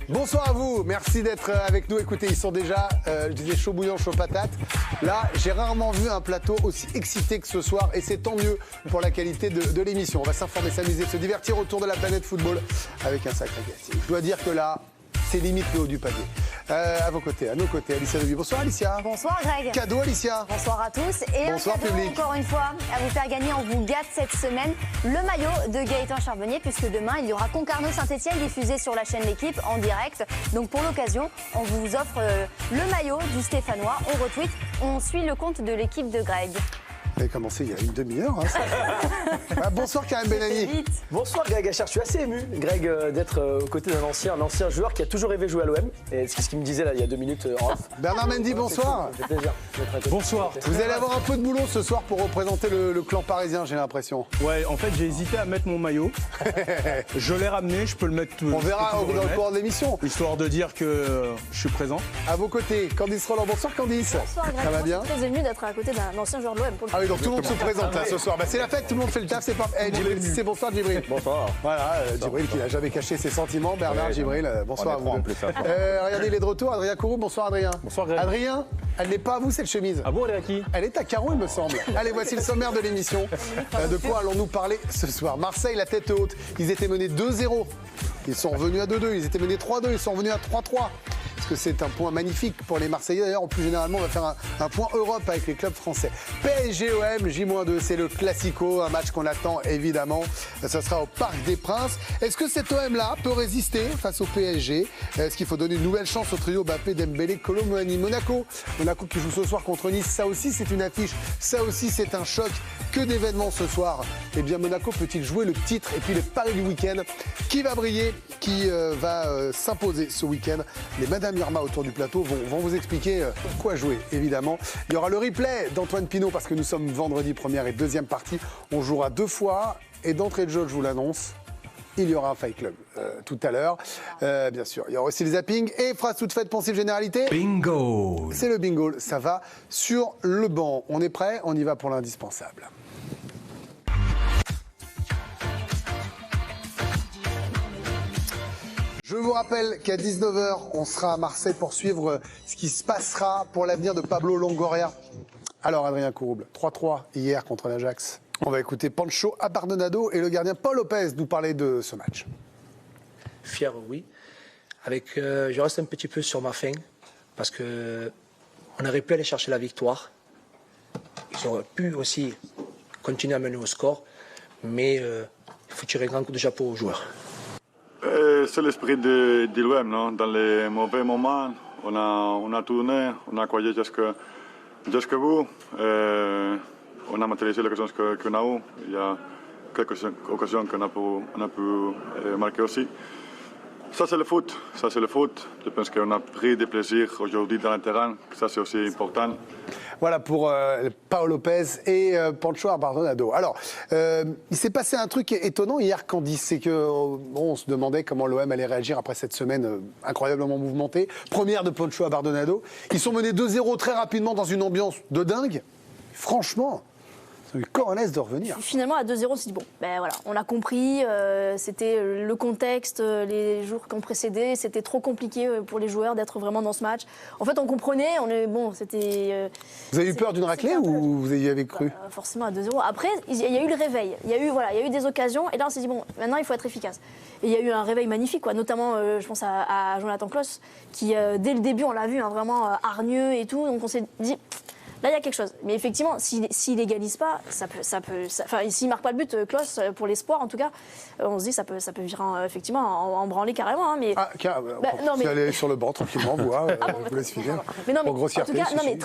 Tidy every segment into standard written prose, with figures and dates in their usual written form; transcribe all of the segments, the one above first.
Bonsoir à vous, merci d'être avec nous. Écoutez, ils sont déjà, je disais, chaud bouillant, chaud patate. Là, j'ai rarement vu un plateau aussi excité que ce soir et c'est tant mieux pour la qualité de l'émission. On va s'informer, s'amuser, se divertir autour de la planète football avec un sacré casting. Je dois dire que là, c'est limite le haut du panier. À vos côtés, à nos côtés, Alicia Debuy. Bonsoir Alicia. Bonsoir Greg. Cadeau Alicia. Bonsoir à tous. Et bonsoir un cadeau, public. encore une fois, à vous faire gagner. On vous gâte cette semaine le maillot de Gaëtan Charbonnier, puisque demain, il y aura Concarneau Saint-Etienne diffusé sur la chaîne L'Équipe en direct. Donc pour l'occasion, on vous offre le maillot du Stéphanois. On retweet, on suit le compte de l'équipe de Greg. Vous avez commencé il y a une demi-heure. Hein, bonsoir Karim Benani. Bonsoir Greg Achard, je suis assez ému Greg d'être aux côtés d'un ancien joueur qui a toujours rêvé jouer à l'OM. Et c'est ce qu'il me disait là il y a 2 minutes en off. Bernard Mendy, bonsoir. Ça fait plaisir d'être à côté. Bonsoir. Vous allez avoir un peu de boulot ce soir pour représenter le clan parisien, j'ai l'impression. Ouais, en fait, j'ai hésité à mettre mon maillot. Je l'ai ramené, je peux le mettre. On verra au cours de l'émission. Histoire de dire que je suis présent. À vos côtés, Candice Roland. Bonsoir Candice. Bonsoir Greg. Ça va bien? Je suis très ému d'être à côté d'un ancien joueur de l'OM. Ah oui, donc tout le monde se présente là ce soir. Bah, c'est la fête, tout le monde fait le taf, c'est parfait. Djibril, c'est bonsoir Djibril. Bonsoir. Voilà, Djibril qui n'a jamais caché ses sentiments. Bernard, Djibril, bonsoir à vous. Regardez, il est de retour. Adrien Kourou, bonsoir Adrien. Bonsoir Greg. Adrien, elle n'est pas à vous cette chemise. Ah bon, elle est à qui? Elle est à Caro, il me semble. Allez, voici le sommaire de l'émission. De quoi allons-nous parler ce soir? Marseille, la tête haute. Ils étaient menés 2-0. Ils sont revenus à 2-2. Ils étaient menés 3-2. Ils sont revenus à 3-3. Parce que c'est un point magnifique pour les Marseillais. D'ailleurs, en plus généralement, on va faire un point Europe avec les clubs français. PSG-OM, J-2, c'est le classico, un match qu'on attend évidemment. Ça sera au Parc des Princes. Est-ce que cet OM-là peut résister face au PSG? Est-ce qu'il faut donner une nouvelle chance au trio Mbappé, Dembélé, Kolo Muani? Monaco qui joue ce soir contre Nice, ça aussi c'est une affiche, ça aussi c'est un choc. Que d'événements ce soir. Eh bien, Monaco peut-il jouer le titre? Et puis les paris du week-end, qui va briller, qui va s'imposer ce week-end? Les Madame Irma autour du plateau vont vous expliquer quoi jouer, évidemment. Il y aura le replay d'Antoine Pinault, parce que nous sommes vendredi, première et deuxième partie. On jouera 2 fois. Et d'entrée de jeu, je vous l'annonce, il y aura un Fight Club tout à l'heure. Bien sûr, il y aura aussi le zapping et phrase toute faite, pensive généralité. Bingo. C'est le bingo, ça va sur le banc. On est prêt? On y va pour l'indispensable. Je vous rappelle qu'à 19h, on sera à Marseille pour suivre ce qui se passera pour l'avenir de Pablo Longoria. Alors, Adrien Courouble, 3-3 hier contre l'Ajax. On va écouter Pancho Abardonado et le gardien Paul Lopez nous parler de ce match. Fier, oui. Je reste un petit peu sur ma faim parce qu'on aurait pu aller chercher la victoire. Ils auraient pu aussi continuer à mener au score, mais il faut tirer un grand coup de chapeau aux joueurs. C'est l'esprit de l'OM, non? Dans les mauvais moments, on a tourné, on a croyé jusqu'au bout. On a matérialisé l'occasion qu'on a eue. Il y a quelques occasions qu'on a pu marquer aussi. Ça, c'est le foot. Je pense qu'on a pris du plaisir aujourd'hui dans le terrain. Ça, c'est aussi important. Voilà pour Paul Lopez et Pancho Abardonado. Alors, il s'est passé un truc étonnant hier, Candice. C'est qu'on se demandait comment l'OM allait réagir après cette semaine incroyablement mouvementée. Première de Pancho Abardonado. Ils sont menés 2-0 très rapidement dans une ambiance de dingue. Franchement, c'est le corollaire de revenir. Finalement, à 2-0, on s'est dit, bon, ben voilà, on a compris, c'était le contexte, les jours qui ont précédé, c'était trop compliqué pour les joueurs d'être vraiment dans ce match. En fait, on comprenait, c'était... Vous avez eu peur d'une raclée ou vous y avez cru? Forcément, à 2-0. Après, il y a eu le réveil, il y a eu des occasions, et là, on s'est dit, bon, maintenant, il faut être efficace. Et il y a eu un réveil magnifique, quoi. Notamment, je pense à Jonathan Klaus, qui, dès le début, on l'a vu, vraiment hargneux et tout, donc on s'est dit... Là, il y a quelque chose. Mais effectivement, s'il n'égalise pas, s'il ne marque pas le but, Klaus, pour l'espoir, en tout cas, on se dit ça peut virer effectivement en branler carrément. Hein, mais... Vous allez sur le banc tranquillement, vous laisse filer. Mais non, mais en tout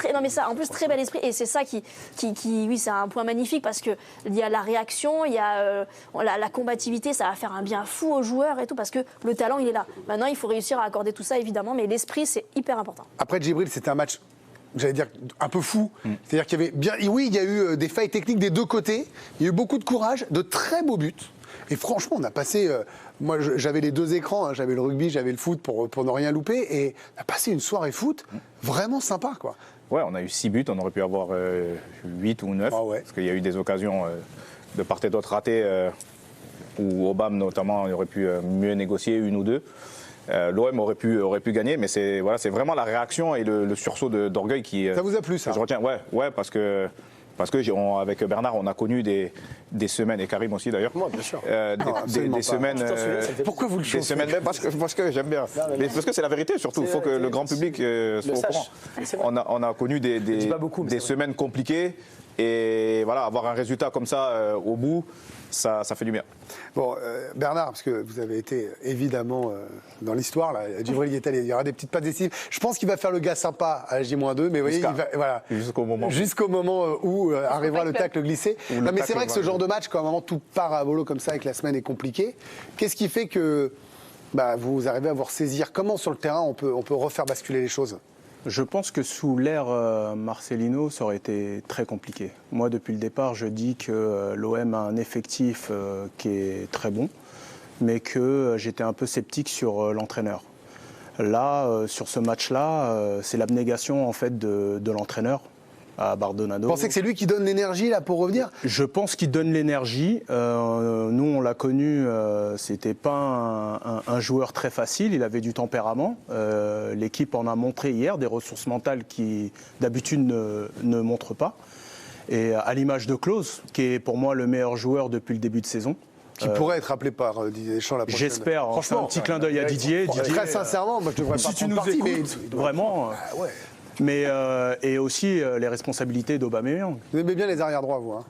cas, mais ça, en plus, très bel esprit. Et c'est ça oui, c'est un point magnifique parce qu'il y a la réaction, il y a la combativité, ça va faire un bien fou aux joueurs et tout, parce que le talent, il est là. Maintenant, il faut réussir à accorder tout ça, évidemment, mais l'esprit, c'est hyper important. Après, Djibril, c'était un match, j'allais dire, un peu fou. C'est-à-dire qu'il y avait bien... Oui, il y a eu des failles techniques des deux côtés. Il y a eu beaucoup de courage, de très beaux buts. Et franchement, on a passé... moi, j'avais les 2 écrans. Hein, j'avais le rugby, j'avais le foot pour ne rien louper. Et on a passé une soirée foot vraiment sympa, quoi. Ouais, on a eu 6 buts. On aurait pu avoir 8 ou 9. Ah ouais. Parce qu'il y a eu des occasions de part et d'autre ratées. Où Obama, notamment, il aurait pu mieux négocier, 1 ou 2. L'OM aurait pu gagner, mais c'est vraiment la réaction et le sursaut d'orgueil qui. Ça vous a plu, ça? Je retiens, ouais, parce que avec Bernard, on a connu des semaines, et Karim aussi d'ailleurs. Moi, bien sûr. Des semaines. Pourquoi vous le chauffez? Parce que j'aime bien. Mais parce que c'est la vérité surtout. Il faut que le grand public soit au courant. On a connu des semaines compliquées. Et voilà, avoir un résultat comme ça au bout, ça fait du bien. Bon, Bernard, parce que vous avez été évidemment dans l'histoire, là, Djibril y est allé, il y aura des petites passes décisives. Je pense qu'il va faire le gars sympa à la J-2, mais vous voyez, voilà, jusqu'au moment où arrivera le tacle glissé. Non, mais c'est vrai que ce genre de match, quand à un moment tout part à volo comme ça et que la semaine est compliquée, qu'est-ce qui fait que vous arrivez à vous ressaisir? Comment sur le terrain on peut refaire basculer les choses? Je pense que sous l'ère Marcelino, ça aurait été très compliqué. Moi, depuis le départ, je dis que l'OM a un effectif qui est très bon, mais que j'étais un peu sceptique sur l'entraîneur. Là, sur ce match-là, c'est l'abnégation en fait de l'entraîneur à Bardonado. Vous pensez que c'est lui qui donne l'énergie là pour revenir? Je pense qu'il donne l'énergie. Nous, on l'a connu, c'était pas un joueur très facile, il avait du tempérament. L'équipe en a montré hier des ressources mentales qui d'habitude ne montrent pas. Et à l'image de Klose, qui est pour moi le meilleur joueur depuis le début de saison. Qui pourrait être appelé par Didier Deschamps la prochaine. J'espère. Franchement, un petit clin d'œil à Didier. Très sincèrement, moi je devrais pas prendre parti, mais vraiment. Ouais. Mais et aussi les responsabilités d'Aubameyang. Vous aimez bien les arrières droits, vous, hein?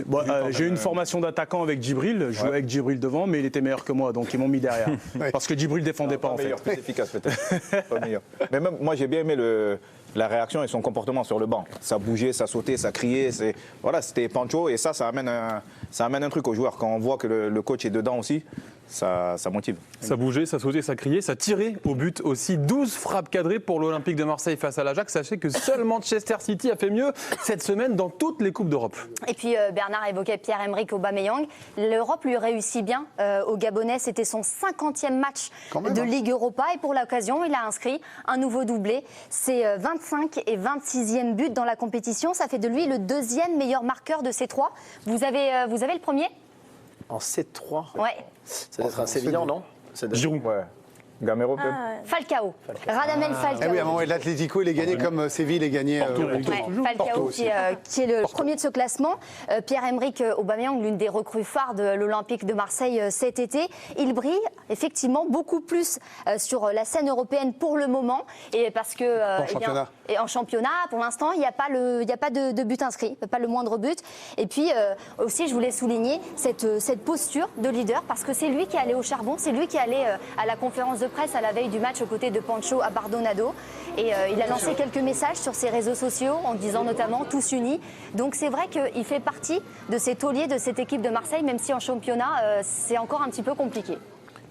Bon, j'ai eu une formation d'attaquant avec Djibril. Je jouais avec Djibril devant, mais il était meilleur que moi, donc ils m'ont mis derrière. Parce que Djibril défendait pas en fait. Plus efficace peut-être. Pas meilleur. Mais même moi j'ai bien aimé la réaction et son comportement sur le banc. Ça bougeait, ça sautait, ça criait. C'était Pancho et ça amène un truc aux joueurs. Quand on voit que le coach est dedans aussi, ça motive. Ça bougeait, ça sautait, ça criait, ça tirait au but aussi. 12 frappes cadrées pour l'Olympique de Marseille face à l'Ajax. Sachez que seul Manchester City a fait mieux cette semaine dans toutes les Coupes d'Europe. Et puis Bernard évoquait Pierre-Emerick Aubameyang. L'Europe lui réussit bien. Au Gabonais, c'était son 50e match de Ligue Europa. Et pour l'occasion, il a inscrit un nouveau doublé. C'est 25 et 26e but dans la compétition. Ça fait de lui le deuxième meilleur marqueur de ces trois. Vous avez le premier? En C3. Ouais. Ça doit être un Sévillan, non? Giroud. Ouais. Gamero peut-être. Falcao. Radamel Falcao. Ah oui, à un moment, l'Atlético, il est gagné comme Séville, il est gagné. Falcao, qui est le premier de ce classement. Pierre-Emerick Aubameyang, l'une des recrues phares de l'Olympique de Marseille cet été. Il brille effectivement beaucoup plus sur la scène européenne pour le moment. Et parce que. En championnat, pour l'instant, il n'y a pas de but inscrit, pas le moindre but. Et puis aussi, je voulais souligner cette posture de leader, parce que c'est lui qui est allé au charbon, c'est lui qui est allé à la conférence de presse à la veille du match aux côtés de Pancho à Bardonado. Et il a lancé quelques messages sur ses réseaux sociaux en disant notamment « tous unis ». Donc c'est vrai qu'il fait partie de ces tauliers de cette équipe de Marseille, même si en championnat, c'est encore un petit peu compliqué.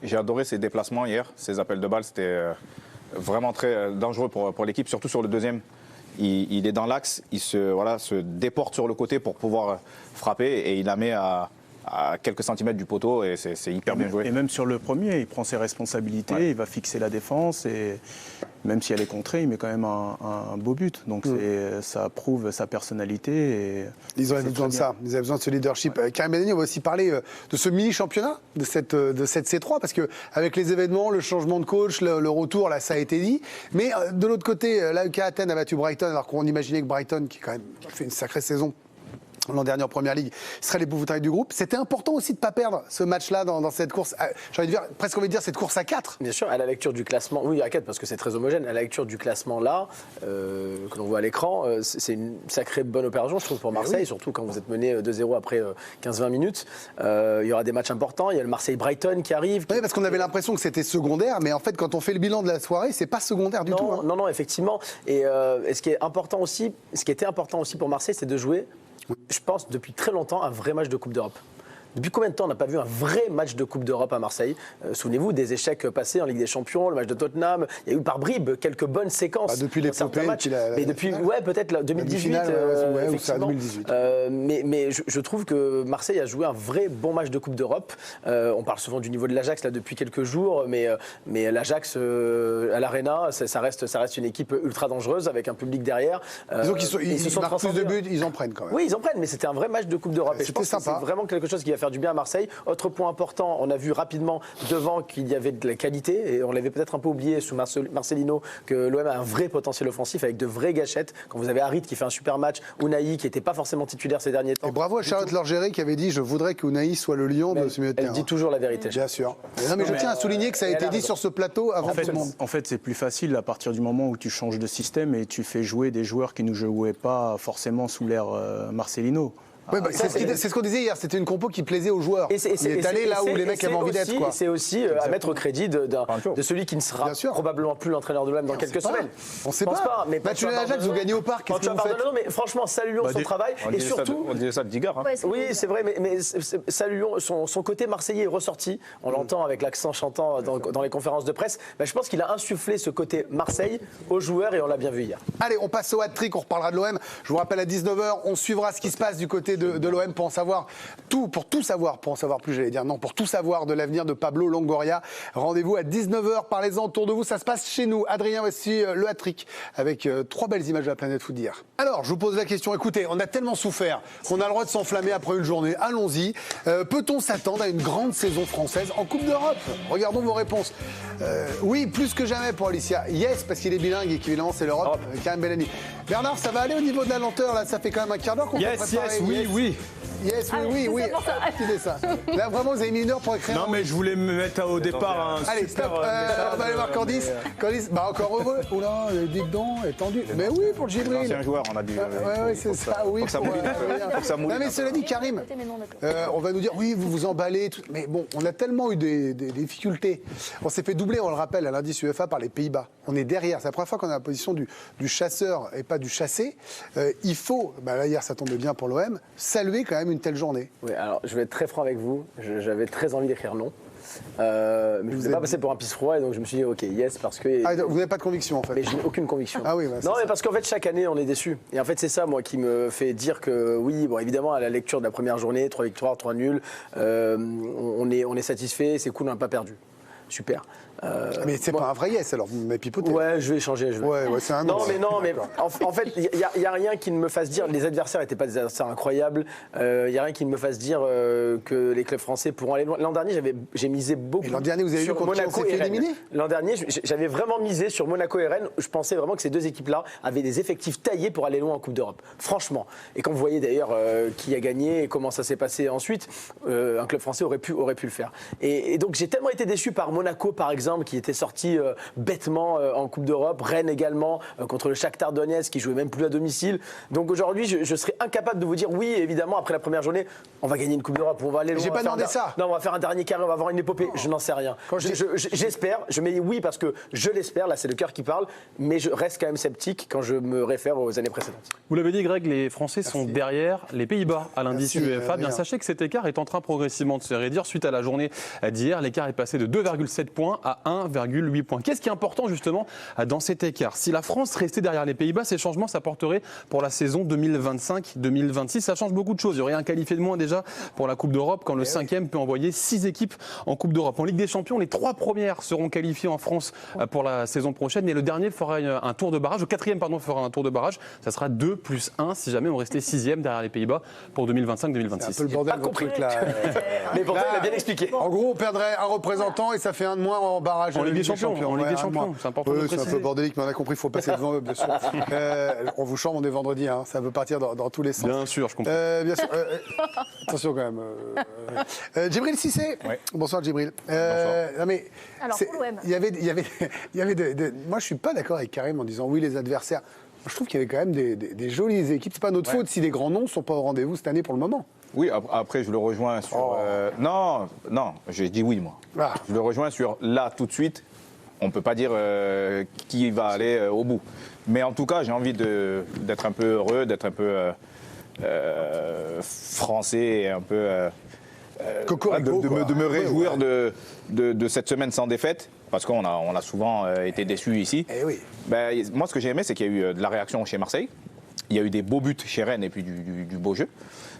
J'ai adoré ses déplacements hier, ses appels de balles, c'était vraiment très dangereux pour l'équipe, surtout sur le deuxième. Il est dans l'axe, il se déporte sur le côté pour pouvoir frapper et il la met à quelques centimètres du poteau et c'est hyper bien joué. Et même sur le premier, il prend ses responsabilités, il va fixer la défense et même si elle est contrée, il met quand même un beau but. Donc ça prouve sa personnalité. Et ils avaient besoin de ça, ils avaient besoin de ce leadership. Karim Benani, on va aussi parler de ce mini-championnat, de cette C3, parce qu'avec les événements, le changement de coach, le retour, là ça a été dit. Mais de l'autre côté, l'AEK Athènes a battu Brighton, alors qu'on imaginait que Brighton, qui quand même fait une sacrée saison, l'an dernier en Première Ligue, serait les bouffons du groupe. C'était important aussi de ne pas perdre ce match-là dans cette course, j'ai envie de dire, presque envie de dire cette course à 4. Bien sûr, à la lecture du classement, oui à 4 parce que c'est très homogène, à la lecture du classement là, que l'on voit à l'écran, c'est une sacrée bonne opération je trouve pour Marseille, surtout quand vous êtes mené 2-0 après 15-20 minutes. Il y aura des matchs importants, il y a le Marseille-Brighton qui arrive. Oui, parce qu'on avait l'impression que c'était secondaire, mais en fait quand on fait le bilan de la soirée, c'est pas secondaire du tout. Hein. Non, effectivement. Et ce qui était important aussi pour Marseille, c'est de jouer, je pense, depuis très longtemps, un vrai match de Coupe d'Europe. Depuis combien de temps on n'a pas vu un vrai match de Coupe d'Europe à Marseille? Souvenez-vous des échecs passés en Ligue des Champions, le match de Tottenham. Il y a eu par bribes quelques bonnes séquences. Depuis l'épopée, mais depuis, peut-être 2018. Effectivement. 2018. Mais je trouve que Marseille a joué un vrai bon match de Coupe d'Europe. On parle souvent du niveau de l'Ajax là depuis quelques jours, mais l'Ajax à l'Arena, ça reste une équipe ultra dangereuse avec un public derrière. Disons qu'ils marquent plus de buts, ils en prennent quand même. Oui, ils en prennent, mais c'était un vrai match de Coupe d'Europe. Et je pense que c'est vraiment quelque chose qui va faire faire du bien à Marseille. Autre point important, on a vu rapidement devant qu'il y avait de la qualité et on l'avait peut-être un peu oublié sous Marcelino que l'OM a un vrai potentiel offensif avec de vraies gâchettes. Quand vous avez Harit qui fait un super match, Unai qui n'était pas forcément titulaire ces derniers temps. Et bravo à Charlotte Lorgeret qui avait dit je voudrais que Unai soit le lion de ce milieu de terrain. Elle dit toujours la vérité. Bien sûr. Non, mais je tiens à souligner que ça a été dit sur ce plateau avant tout le monde. En fait, c'est plus facile à partir du moment où tu changes de système et tu fais jouer des joueurs qui ne jouaient pas forcément sous l'ère Marcelino. Ouais, bah, c'est ce qu'on disait hier, c'était une compo qui plaisait aux joueurs. Il est allé là où les mecs avaient envie d'être. C'est aussi à mettre au crédit de celui qui ne sera probablement plus l'entraîneur de l'OM dans quelques semaines. On ne sait pas. Mais tu l'as Ajax, vous gagnez au parc. Qu'est-ce que vous faites ? Non, mais franchement, saluons son travail. Et surtout. On disait ça de Digard. Oui, c'est vrai, mais saluons son côté marseillais est ressorti. On l'entend avec l'accent chantant dans les conférences de presse. Je pense qu'il a insufflé ce côté Marseille aux joueurs et on l'a bien vu hier. Allez, on passe au hat-trick, on reparlera de l'OM. Je vous rappelle à 19h, on suivra ce qui se passe du côté de l'OM pour en savoir tout, pour tout savoir plus, j'allais dire non, pour tout savoir de l'avenir de Pablo Longoria. Rendez-vous à 19h, parlez-en autour de vous, ça se passe chez nous. Adrien, voici le hat-trick avec 3 belles images de la planète foot d'hier. Alors, je vous pose la question, écoutez, on a tellement souffert qu'on a le droit de s'enflammer après une journée, allons-y. Peut-on s'attendre à une grande saison française en Coupe d'Europe ? Regardons vos réponses. Oui, plus que jamais pour Alicia. Yes, parce qu'il est bilingue et qu'évidemment c'est l'Europe. Karim Bellani. Bernard, ça va aller au niveau de la lenteur, là, ça fait quand même un quart d'heure qu'on peut préparer. Oui. Yes, oui. C'est ça. Là, vraiment, vous avez mis 1 heure pour écrire. Non, mais je voulais me mettre au départ un Allez, super stop. On va aller voir Candice. Candice, encore heureux. Oula, dis donc, est tendu. Mais oui, pour le Djibril. C'est un joueur, on a dit. Oui, c'est ça. Oui, pour que ça mouline. Non, mais cela dit, Karim, on va nous dire, oui, vous vous emballez. Mais bon, on a tellement eu des difficultés. On s'est fait doubler, on le rappelle, à l'indice UEFA par les Pays-Bas. On est derrière. C'est la première fois qu'on est dans la position du chasseur et pas du chassé. Il faut, là, hier, ça tombait bien pour l'OM, saluer quand même une telle journée. Oui, alors je vais être très franc avec vous. J'avais très envie d'écrire non. Mais je ne voulais pas passer pour un pisse-froid et donc je me suis dit ok, yes, parce que. Vous n'avez pas de conviction en fait. Mais je n'ai aucune conviction. Ah oui, non, mais parce qu'en fait, chaque année, on est déçu. Et en fait, c'est ça, moi, qui me fait dire que oui, bon, évidemment, à la lecture de la première journée, 3 victoires, 3 nuls, on est satisfait, c'est cool, on n'a pas perdu. Super. Mais c'est pas un vrai yes, alors vous m'avez pipoté. Ouais, je vais changer. Ouais, c'est un non. Mais en fait, il n'y a rien qui ne me fasse dire. Les adversaires n'étaient pas des adversaires incroyables. Il n'y a rien qui ne me fasse dire que les clubs français pourront aller loin. L'an dernier, j'ai misé beaucoup. Et l'an dernier, vous avez vu contre Monaco et Rennes. L'an dernier, j'avais vraiment misé sur Monaco et Rennes. Je pensais vraiment que ces deux équipes-là avaient des effectifs taillés pour aller loin en Coupe d'Europe. Franchement. Et quand vous voyez d'ailleurs qui a gagné et comment ça s'est passé ensuite, un club français aurait pu le faire. Et donc j'ai tellement été déçu par Monaco, par exemple, qui était sorti bêtement en Coupe d'Europe, Rennes également contre le Shakhtar Donetsk qui jouait même plus à domicile. Donc aujourd'hui, je serais incapable de vous dire oui, évidemment, après la première journée, on va gagner une Coupe d'Europe, on va aller loin. J'ai pas demandé ça. Non, on va faire un dernier carré, on va avoir une épopée. Je n'en sais rien. J'espère, je mets oui parce que je l'espère, là c'est le cœur qui parle, mais je reste quand même sceptique quand je me réfère aux années précédentes. Vous l'avez dit, Greg, les Français sont derrière les Pays-Bas à l'indice UEFA. Bien, sachez que cet écart est en train progressivement de se réduire suite à la journée d'hier. L'écart est passé de 2,7 points à 1,8 points. Qu'est-ce qui est important justement dans cet écart ? Si la France restait derrière les Pays-Bas, ces changements s'apporteraient pour la saison 2025-2026. Ça change beaucoup de choses. Il y aurait un qualifié de moins déjà pour la Coupe d'Europe quand le 5e peut envoyer 6 équipes en Coupe d'Europe. En Ligue des Champions, les 3 premières seront qualifiées en France pour la saison prochaine et le dernier fera un tour de barrage. Le 4e fera un tour de barrage. Ça sera 2+1 si jamais on restait 6e derrière les Pays-Bas pour 2025-2026. C'est un peu le bordel de truc là. Mais pourtant, il a bien expliqué. En gros, on perdrait un représentant et ça fait un de moins en barrage. En Ligue des Champions. En Ligue des Champions, c'est important de préciser. C'est un peu bordélique, mais on a compris, il faut passer devant eux, bien sûr. On vous chante, on est vendredi, hein, ça peut partir dans tous les sens. Bien sûr, je comprends. Bien sûr. Attention quand même. Djibril Cissé. Ouais. Bonsoir Djibril. Alors, pour l'OM. Il y avait moi, je suis pas d'accord avec Karim en disant oui, les adversaires. Je trouve qu'il y avait quand même des jolies équipes. C'est pas notre faute si les grands noms sont pas au rendez-vous cette année pour le moment. Oui, après, je le rejoins sur. Non, j'ai dit oui, moi. Ah. Je le rejoins sur là, tout de suite. On ne peut pas dire qui va aller au bout. Mais en tout cas, j'ai envie d'être un peu heureux, d'être un peu français et un peu. De me réjouir de cette semaine sans défaite. Parce qu'on a souvent été déçus ici. Eh oui. Moi, ce que j'ai aimé, c'est qu'il y a eu de la réaction chez Marseille. Il y a eu des beaux buts chez Rennes et puis du beau jeu.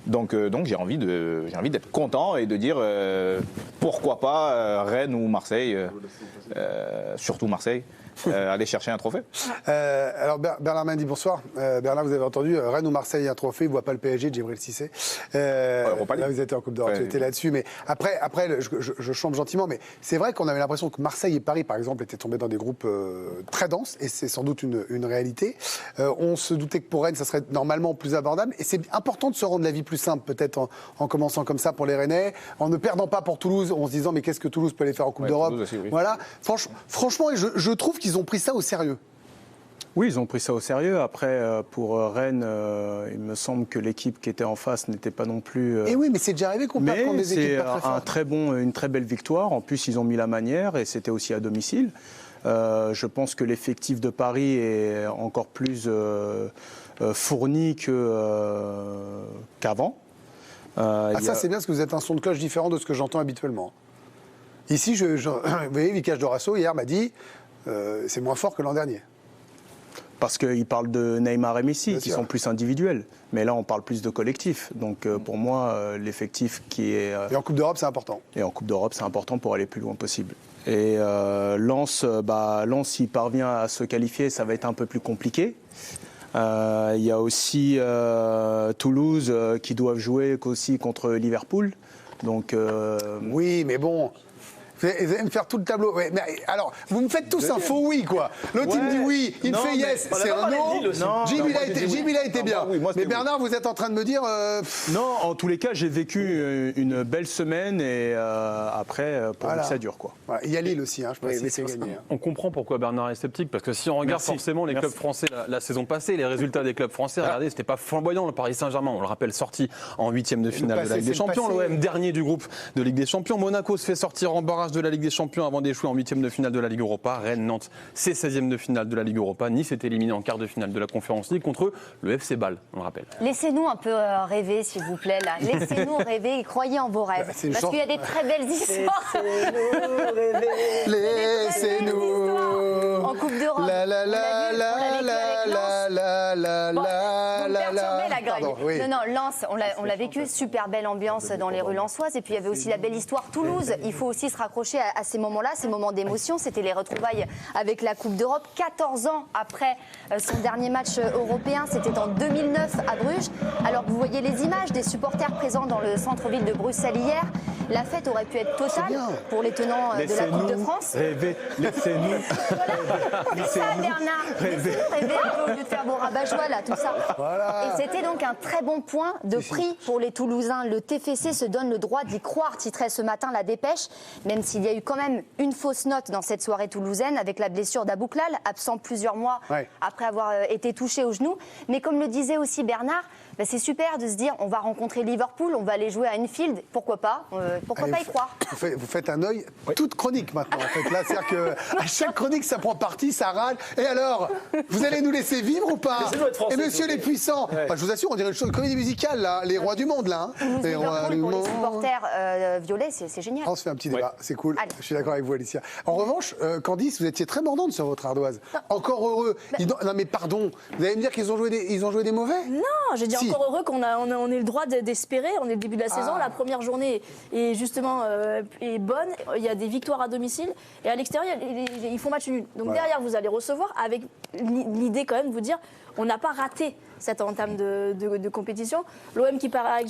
Donc j'ai envie d'être content et de dire pourquoi pas Rennes ou Marseille, surtout Marseille. Aller chercher un trophée. Alors Bernard Mendy, bonsoir. Bernard, vous avez entendu, Rennes ou Marseille, un trophée, il ne voit pas le PSG, Djibril Cissé. Là, vous étiez en Coupe d'Europe, tu étais là-dessus. Mais après je chante gentiment, mais c'est vrai qu'on avait l'impression que Marseille et Paris, par exemple, étaient tombés dans des groupes très denses, et c'est sans doute une réalité. On se doutait que pour Rennes, ça serait normalement plus abordable. Et c'est important de se rendre la vie plus simple, peut-être en commençant comme ça pour les Rennais, en ne perdant pas pour Toulouse, en se disant mais qu'est-ce que Toulouse peut aller faire en Coupe d'Europe aussi, oui. Voilà. Franchement, je trouve qu'ils ont pris ça au sérieux. Oui, ils ont pris ça au sérieux. Après, pour Rennes, il me semble que l'équipe qui était en face n'était pas non plus... Et oui, mais c'est déjà arrivé qu'on perd contre des équipes pas très fortes. Une très belle victoire. En plus, ils ont mis la manière et c'était aussi à domicile. Je pense que l'effectif de Paris est encore plus fourni qu'avant. Ça, c'est bien parce que vous êtes un son de cloche différent de ce que j'entends habituellement. Ici, vous voyez, Vicage Dorasso, hier, m'a dit c'est moins fort que l'an dernier. Parce qu'il parle de Neymar et Messi, qui sont plus individuels. Mais là, on parle plus de collectif. Donc, pour moi, l'effectif qui est... Et en Coupe d'Europe, c'est important. Et en Coupe d'Europe, c'est important pour aller plus loin possible. Et Lens, s'il parvient à se qualifier, ça va être un peu plus compliqué. Il y a aussi Toulouse qui doivent jouer aussi contre Liverpool. Donc, oui, mais bon... Vous allez me faire tout le tableau. Ouais, mais alors, vous me faites tous un faux oui, quoi. L'autre, il me dit oui, il me fait yes, c'est un non. Jim, il a été bien. Oui, mais Bernard, vous êtes en train de me dire... Non, en tous les cas, j'ai vécu une belle semaine et après, pour nous, ça dure, quoi. Voilà. Il y a Lille aussi, je pense que c'est gagné. On comprend pourquoi Bernard est sceptique, parce que si on regarde forcément les clubs français la saison passée, les résultats des clubs français, regardez, c'était pas flamboyant. Le Paris Saint-Germain, on le rappelle, sorti en 8e de finale de la Ligue des Champions. L'OM, dernier du groupe de Ligue des Champions. Monaco se fait sortir en barrage de la Ligue des Champions avant d'échouer en 8e de finale de la Ligue Europa. Rennes, Nantes, c'est 16e de finale de la Ligue Europa. Nice est éliminé en quart de finale de la Conférence League contre le FC Bâle, on le rappelle. Laissez-nous un peu rêver, s'il vous plaît, là. Laissez-nous rêver et croyez en vos rêves. Parce qu'il y a des très belles histoires. Laissez-nous rêver. Laissez-nous. En Coupe d'Europe. La la la la la la la la la Greg. Non, Lens, on l'a vécu, super belle ambiance dans les rues lensoises. Et puis il y avait aussi la belle histoire Toulouse. Il faut aussi se raccrocher à ces moments-là, ces moments d'émotion. C'était les retrouvailles avec la Coupe d'Europe. 14 ans après son dernier match européen, c'était en 2009 à Bruges. Alors vous voyez les images des supporters présents dans le centre-ville de Bruxelles hier. La fête aurait pu être totale pour les tenants de la Coupe de France. Laissez-nous. C'est ça, Bernard. Laissez-nous rêver un peu au lieu de faire vos rabat-joie, là, tout ça. Voilà. Et c'était donc un très bon point de prix pour les Toulousains. Le TFC se donne le droit d'y croire, titrait ce matin la Dépêche, même s'il y a eu quand même une fausse note dans cette soirée toulousaine avec la blessure d'Abouklal, absent plusieurs mois après avoir été touché au genou. Mais comme le disait aussi Bernard, c'est super de se dire on va rencontrer Liverpool, on va aller jouer à Anfield, pourquoi pas y croire. Vous faites un œil toute chronique maintenant. En fait. Là, c'est-à-dire qu'à chaque chronique, ça prend parti, ça râle. Et alors, vous allez nous laisser vivre ou pas? Et Monsieur les Puissants, je vous assure, on dirait une comédie musicale, là, les rois du monde, là. Les rois du monde. Pour les supporters violets, c'est génial. On se fait un petit débat, c'est cool. Allez. Je suis d'accord avec vous, Alicia. En revanche, Candice, vous étiez très mordante sur votre ardoise. Encore heureux. Non, mais pardon, vous allez me dire qu'ils ont joué des mauvais? Non, j'ai dit encore heureux qu'on ait le droit d'espérer. On est le début de la saison, la première journée est justement est bonne. Il y a des victoires à domicile et à l'extérieur, ils font match nul. Donc derrière, vous allez recevoir avec l'idée quand même de vous dire on n'a pas raté cette entame de compétition. L'OM qui part à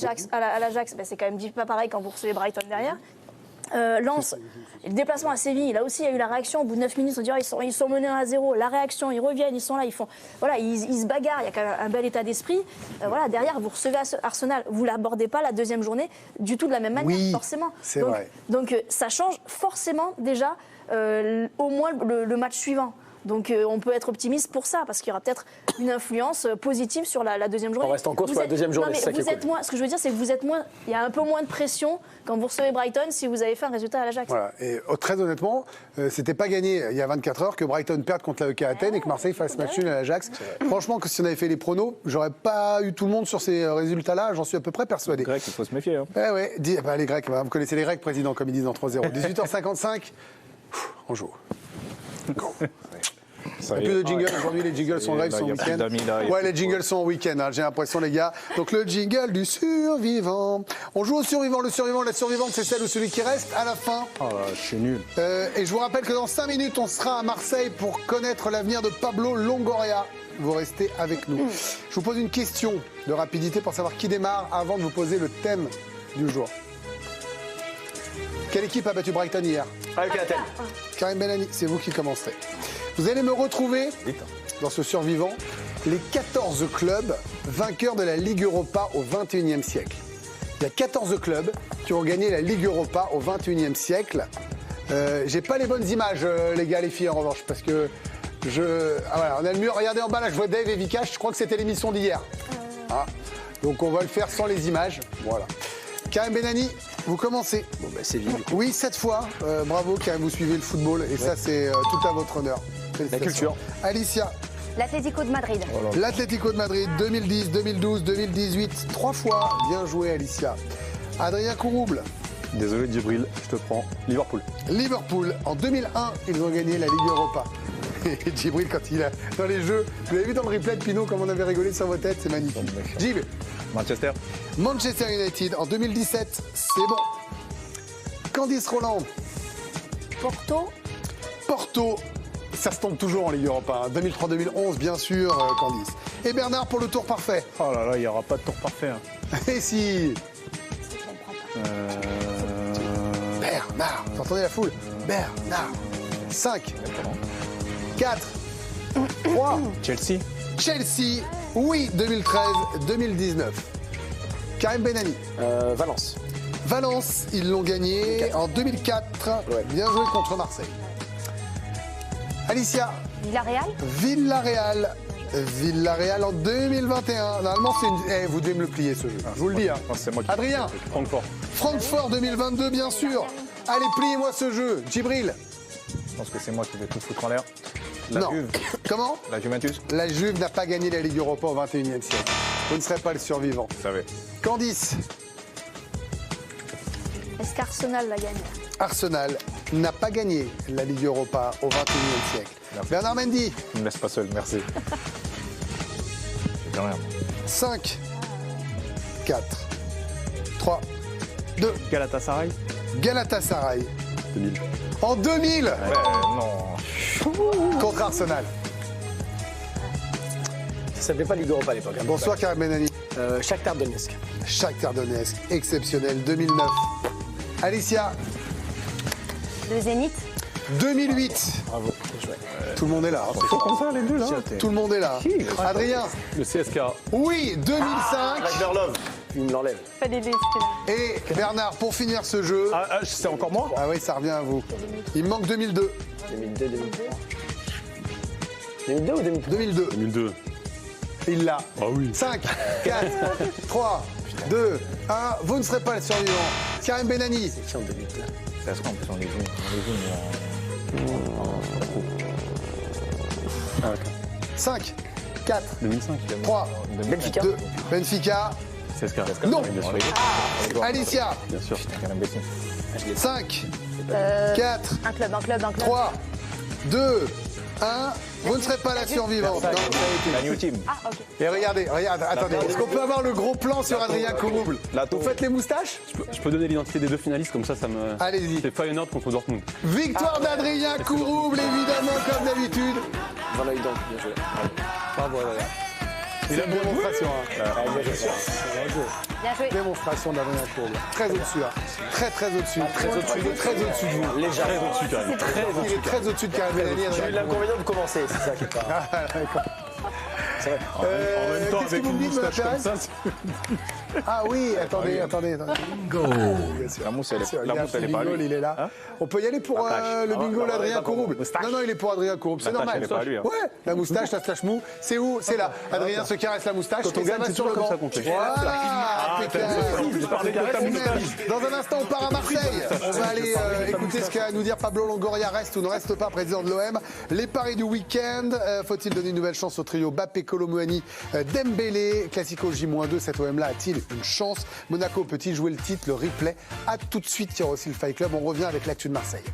l'Ajax, c'est quand même pas pareil quand vous recevez Brighton derrière. Lens, le déplacement à Séville, là aussi il y a eu la réaction au bout de 9 minutes, on dirait ils sont menés 1-0, la réaction, ils reviennent, ils sont là, ils se bagarrent, il y a quand même un bel état d'esprit. Derrière vous recevez Arsenal, vous l'abordez pas la deuxième journée du tout de la même manière, forcément. C'est vrai. Donc ça change forcément déjà au moins le match suivant. Donc on peut être optimiste pour ça, parce qu'il y aura peut-être une influence positive sur la deuxième journée. On reste en course pour la deuxième journée, c'est ça qui est cool. Ce que je veux dire, c'est que il y a un peu moins de pression quand vous recevez Brighton si vous avez fait un résultat à l'Ajax. Voilà. Et très honnêtement, c'était pas gagné il y a 24 heures que Brighton perde contre la EK Athènes et que Marseille fasse match nul à l'Ajax. Franchement, que si on avait fait les pronos, j'aurais pas eu tout le monde sur ces résultats-là, j'en suis à peu près persuadé. Les Grecs, il faut se méfier. Les Grecs, vous connaissez les Grecs, président, comme ils disent en 3-0. 18h55, on joue. Go. Il n'y a plus de jingle aujourd'hui, les jingles sont live, sont week-end. Ouais, les jingles sont en week-end, hein, j'ai l'impression, les gars. Donc le jingle du survivant. On joue au survivant. Le survivant, la survivante, c'est celle ou celui qui reste à la fin. Oh là, je suis nul. Et je vous rappelle que dans 5 minutes, on sera à Marseille pour connaître l'avenir de Pablo Longoria. Vous restez avec nous. Je vous pose une question de rapidité pour savoir qui démarre avant de vous poser le thème du jour. Quelle équipe a battu Brighton hier? Avec Athènes. Karim Benani, c'est vous qui commencerez. Vous allez me retrouver dans ce survivant les 14 clubs vainqueurs de la Ligue Europa au XXIe siècle. Il y a 14 clubs qui ont gagné la Ligue Europa au XXIe siècle. J'ai pas les bonnes images, les gars, les filles, en revanche, parce que voilà, on a le mur. Regardez en bas, là, je vois Dave et Vika. Je crois que c'était l'émission d'hier. Ah. Donc, on va le faire sans les images. Voilà. Karim Benani, vous commencez. Bon, bah, c'est vite. Oui, 7 fois. Bravo, Karim, vous suivez le football. Et ça, c'est tout à votre honneur. La culture. Alicia. L'Atlético de Madrid. L'Atlético de Madrid, 2010, 2012, 2018. 3 fois. Bien joué, Alicia. Adrien Kourouble. Désolé, Djibril, je te prends. Liverpool. Liverpool. En 2001, ils ont gagné la Ligue Europa. Et Djibril, quand il a dans les jeux, vous avez vu dans le replay de Pinot comme on avait rigolé sur vos têtes, c'est magnifique. Djib. Manchester. Manchester United en 2017, c'est bon. Candice Roland. Porto, ça se tombe toujours en Ligue Europa. 2003-2011, bien sûr, Candice. Et Bernard pour le tour parfait. Oh là là, il n'y aura pas de tour parfait. Hein. Et si Bernard, vous entendez la foule? Bernard. 5, 4, 3. Chelsea, oui, 2013-2019. Karim Benani. Valence, ils l'ont gagné en 2004. Ouais. Bien joué contre Marseille. Alicia. Villarreal en 2021. Normalement, c'est une... vous devez me le plier, ce jeu. Je vous le dis. Hein. C'est moi qui... Adrien. Francfort 2022, bien sûr. Allez, pliez-moi ce jeu. Djibril. Je pense que c'est moi qui vais tout foutre en l'air. Non. Juve. Comment? La Juventus. La Juve n'a pas gagné la Ligue Europa au XXIe siècle. Vous ne serez pas le survivant. Vous savez. Candice. Est-ce qu'Arsenal l'a gagné? Arsenal n'a pas gagné la Ligue Europa au XXIe siècle. Merci. Bernard Mendy. Ne me laisse pas seul, merci. J'ai rien. 5, 4, 3, 2. Galatasaray. 2000. En 2000 non. Contre Arsenal. Ça s'appelait pas Ligue Europa à l'époque. Bonsoir Karim Benani. Shakhtar Donetsk. Shakhtar Donetsk, exceptionnel, 2009. Alicia. Le Zénith. 2008. Bravo. Tout le monde est là. C'est chaud comme ça, les deux, là. Tout le monde est là. Adrien. Le CSK. Oui, 2005. Ragnar il me l'enlève. Et Bernard, pour finir ce jeu. C'est encore moi? Ah oui, ça revient à vous. Il me manque 2002. 2002 ou 2002? 2002. Il l'a. Ah oui. 5, 4, 3, 2, 1. Vous ne serez pas le survivant. Karim Benani. C'est qui en 2002? C'est à ce qu'on peut en les jouer. 5, 4, 2005. 3, Benfica. 2. Benfica. CSK. Non. Bien sûr. Alicia. Bien sûr. 5, 4, Un club. 3, 2, 1. Vous ne serez pas la survivante. Non, La New Team. Ah, ok. et regardez, attendez. Est-ce qu'on peut avoir le gros plan sur Adrien Kourouble? Vous faites les moustaches? Je peux donner l'identité des deux finalistes, comme ça me... Allez-y. C'est Feyenoord contre Dortmund. Victoire d'Adrien Kourouble, évidemment, comme d'habitude. Voilà, bien joué. Bravo, Adrien. C'est une démonstration. Bien joué. Démonstration d'Adrien Kourouble. Très au-dessus, là. Très au-dessus. Très au-dessus de vous. Légèrement. Très au-dessus, quand même. Il est très au-dessus de Karim Benani. J'ai eu l'inconvénient de commencer, c'est ça qui est pas. C'est vrai. En même temps, qu'est-ce avec que vous une me dites, moustache comme Thérèse ça, Ah oui, attendez. Go. La mousse, elle est pas à Bingo, lui. il est là. On peut y aller pour le bingo d'Adrien Kourouble. Non, il est pour Adrien Kourouble, c'est normal. Elle est pas à lui. Hein. Ouais, la moustache, la slash mou, c'est où? C'est là. Adrien se caresse la moustache. Quand on et ça gagne, va c'est sur toujours le comme banc. ça qu'on fait. Voilà, impeccable. Je parlais de ta moustache. Dans un instant, on part à Marseille. On va aller écouter ce qu'a à nous dire Pablo Longoria. Reste ou ne reste pas président de l'OM. Les paris du week-end. Faut-il donner une nouvelle chance au trio Bappé, Kolo Muani, Dembélé? Classico J-2, cet OM-là a-t-il une chance? Monaco peut-il jouer le titre? Le replay. À tout de suite, il y aura aussi le Fight Club. On revient avec l'actu de Marseille.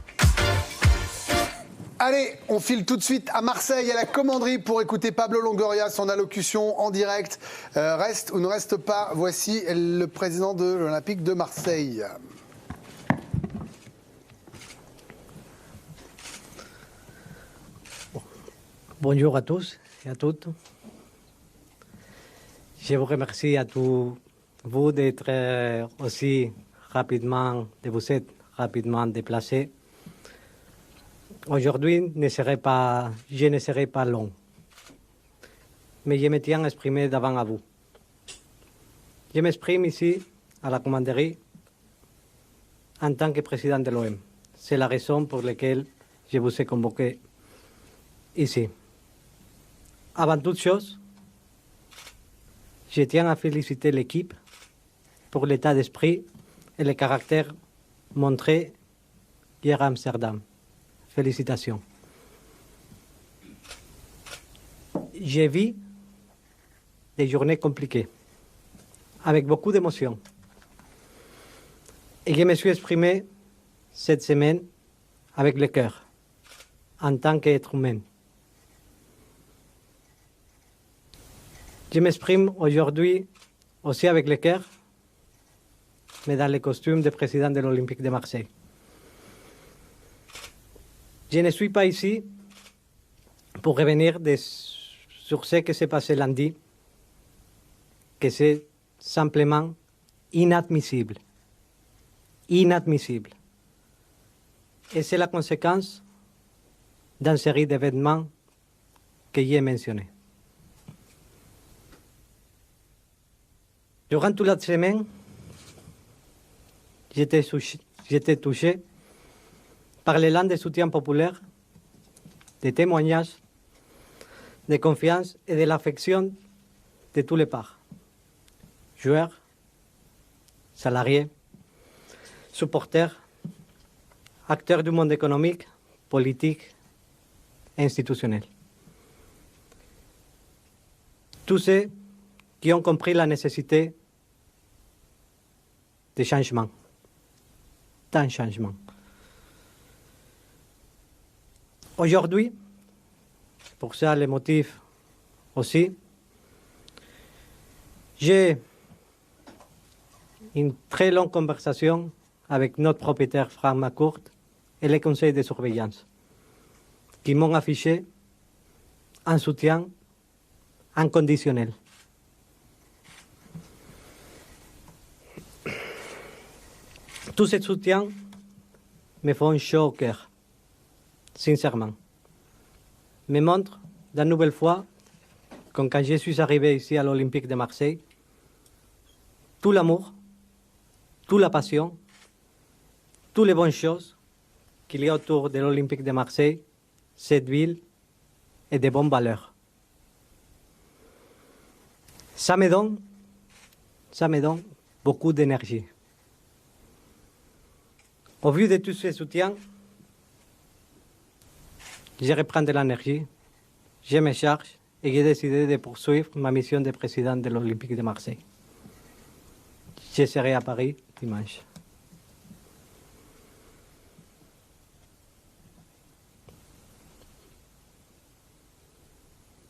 Allez, on file tout de suite à Marseille, à la commanderie, pour écouter Pablo Longoria, son allocution en direct. Reste ou ne reste pas, voici le président de l'Olympique de Marseille. Bonjour à tous et à toutes. Je vous remercie à tous vous d'être aussi rapidement, de vous être rapidement déplacés. Aujourd'hui, je ne serai pas long, mais je me tiens à exprimer devant à vous. Je m'exprime ici, à la commanderie, en tant que président de l'OM. C'est la raison pour laquelle je vous ai convoqué ici. Avant toute chose, je tiens à féliciter l'équipe pour l'état d'esprit et le caractère montré hier à Amsterdam. Félicitations. J'ai vu des journées compliquées, avec beaucoup d'émotions. Et je me suis exprimé cette semaine avec le cœur, en tant qu'être humain. Je m'exprime aujourd'hui aussi avec le cœur, mais dans le costume de président de l'Olympique de Marseille. Je ne suis pas ici pour revenir sur ce qui s'est passé lundi, que c'est simplement inadmissible. Inadmissible. Et c'est la conséquence d'une série d'événements que j'ai mentionnés. Durant toute la semaine, j'étais touché par l'élan de soutien populaire, des témoignages, de confiance et de l'affection de tous les parts. Joueurs, salariés, supporters, acteurs du monde économique, politique et institutionnel. Tous ceux qui ont compris la nécessité de changement, d'un changement. Aujourd'hui, pour ça les motifs aussi, j'ai une très longue conversation avec notre propriétaire Franck McCourt et le conseil de surveillance, qui m'ont affiché un soutien inconditionnel. Tout ce soutien me font chaud au cœur, sincèrement. Me montre d'une nouvelle fois que quand je suis arrivé ici à l'Olympique de Marseille, tout l'amour, toute la passion, toutes les bonnes choses qu'il y a autour de l'Olympique de Marseille, cette ville, et de bonnes valeurs. Ça me donne beaucoup d'énergie. Au vu de tous ces soutiens, je reprends de l'énergie, je me charge et j'ai décidé de poursuivre ma mission de président de l'Olympique de Marseille. Je serai à Paris dimanche.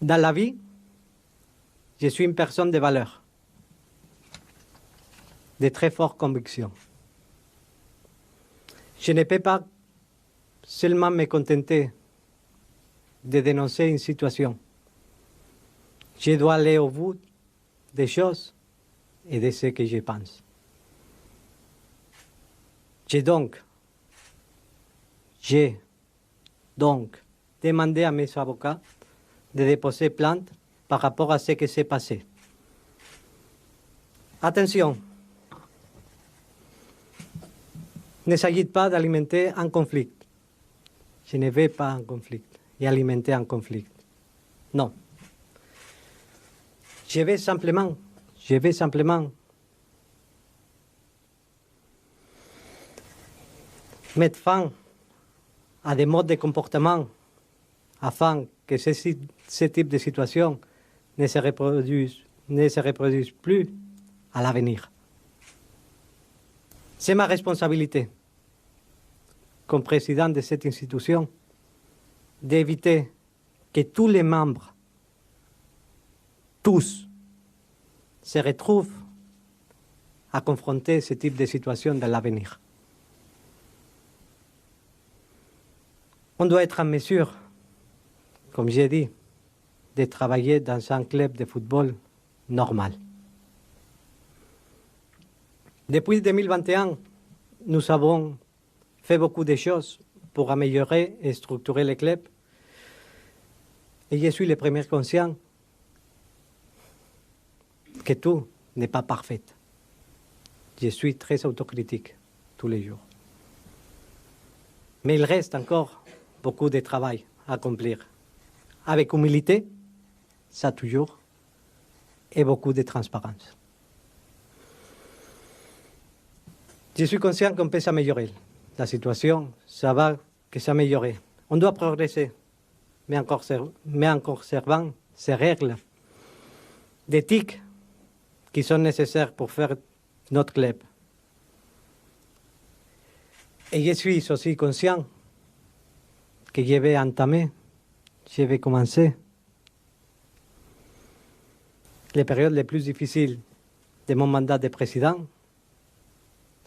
Dans la vie, je suis une personne de valeur, de très fortes convictions. Je ne peux pas seulement me contenter de dénoncer une situation. Je dois aller au bout des choses et de ce que je pense. J'ai donc demandé à mes avocats de déposer plainte par rapport à ce qui s'est passé. Attention, ne s'agit pas d'alimenter un conflit. Je ne vais pas en conflit et alimenter un conflit. Non. Je vais simplement mettre fin à des modes de comportement afin que ce type de situation ne se reproduise plus à l'avenir. C'est ma responsabilité, comme président de cette institution, d'éviter que tous les membres, tous, se retrouvent à confronter ce type de situation dans l'avenir. On doit être en mesure, comme j'ai dit, de travailler dans un club de football normal. Depuis 2021, nous avons fait beaucoup de choses pour améliorer et structurer le club. Et je suis le premier conscient que tout n'est pas parfait. Je suis très autocritique tous les jours. Mais il reste encore beaucoup de travail à accomplir. Avec humilité, ça toujours, et beaucoup de transparence. Je suis conscient qu'on peut s'améliorer. La situation, ça va que s'améliorer. On doit progresser, mais en conservant ces règles d'éthique qui sont nécessaires pour faire notre club. Et je suis aussi conscient que je vais commencer les périodes les plus difficiles de mon mandat de président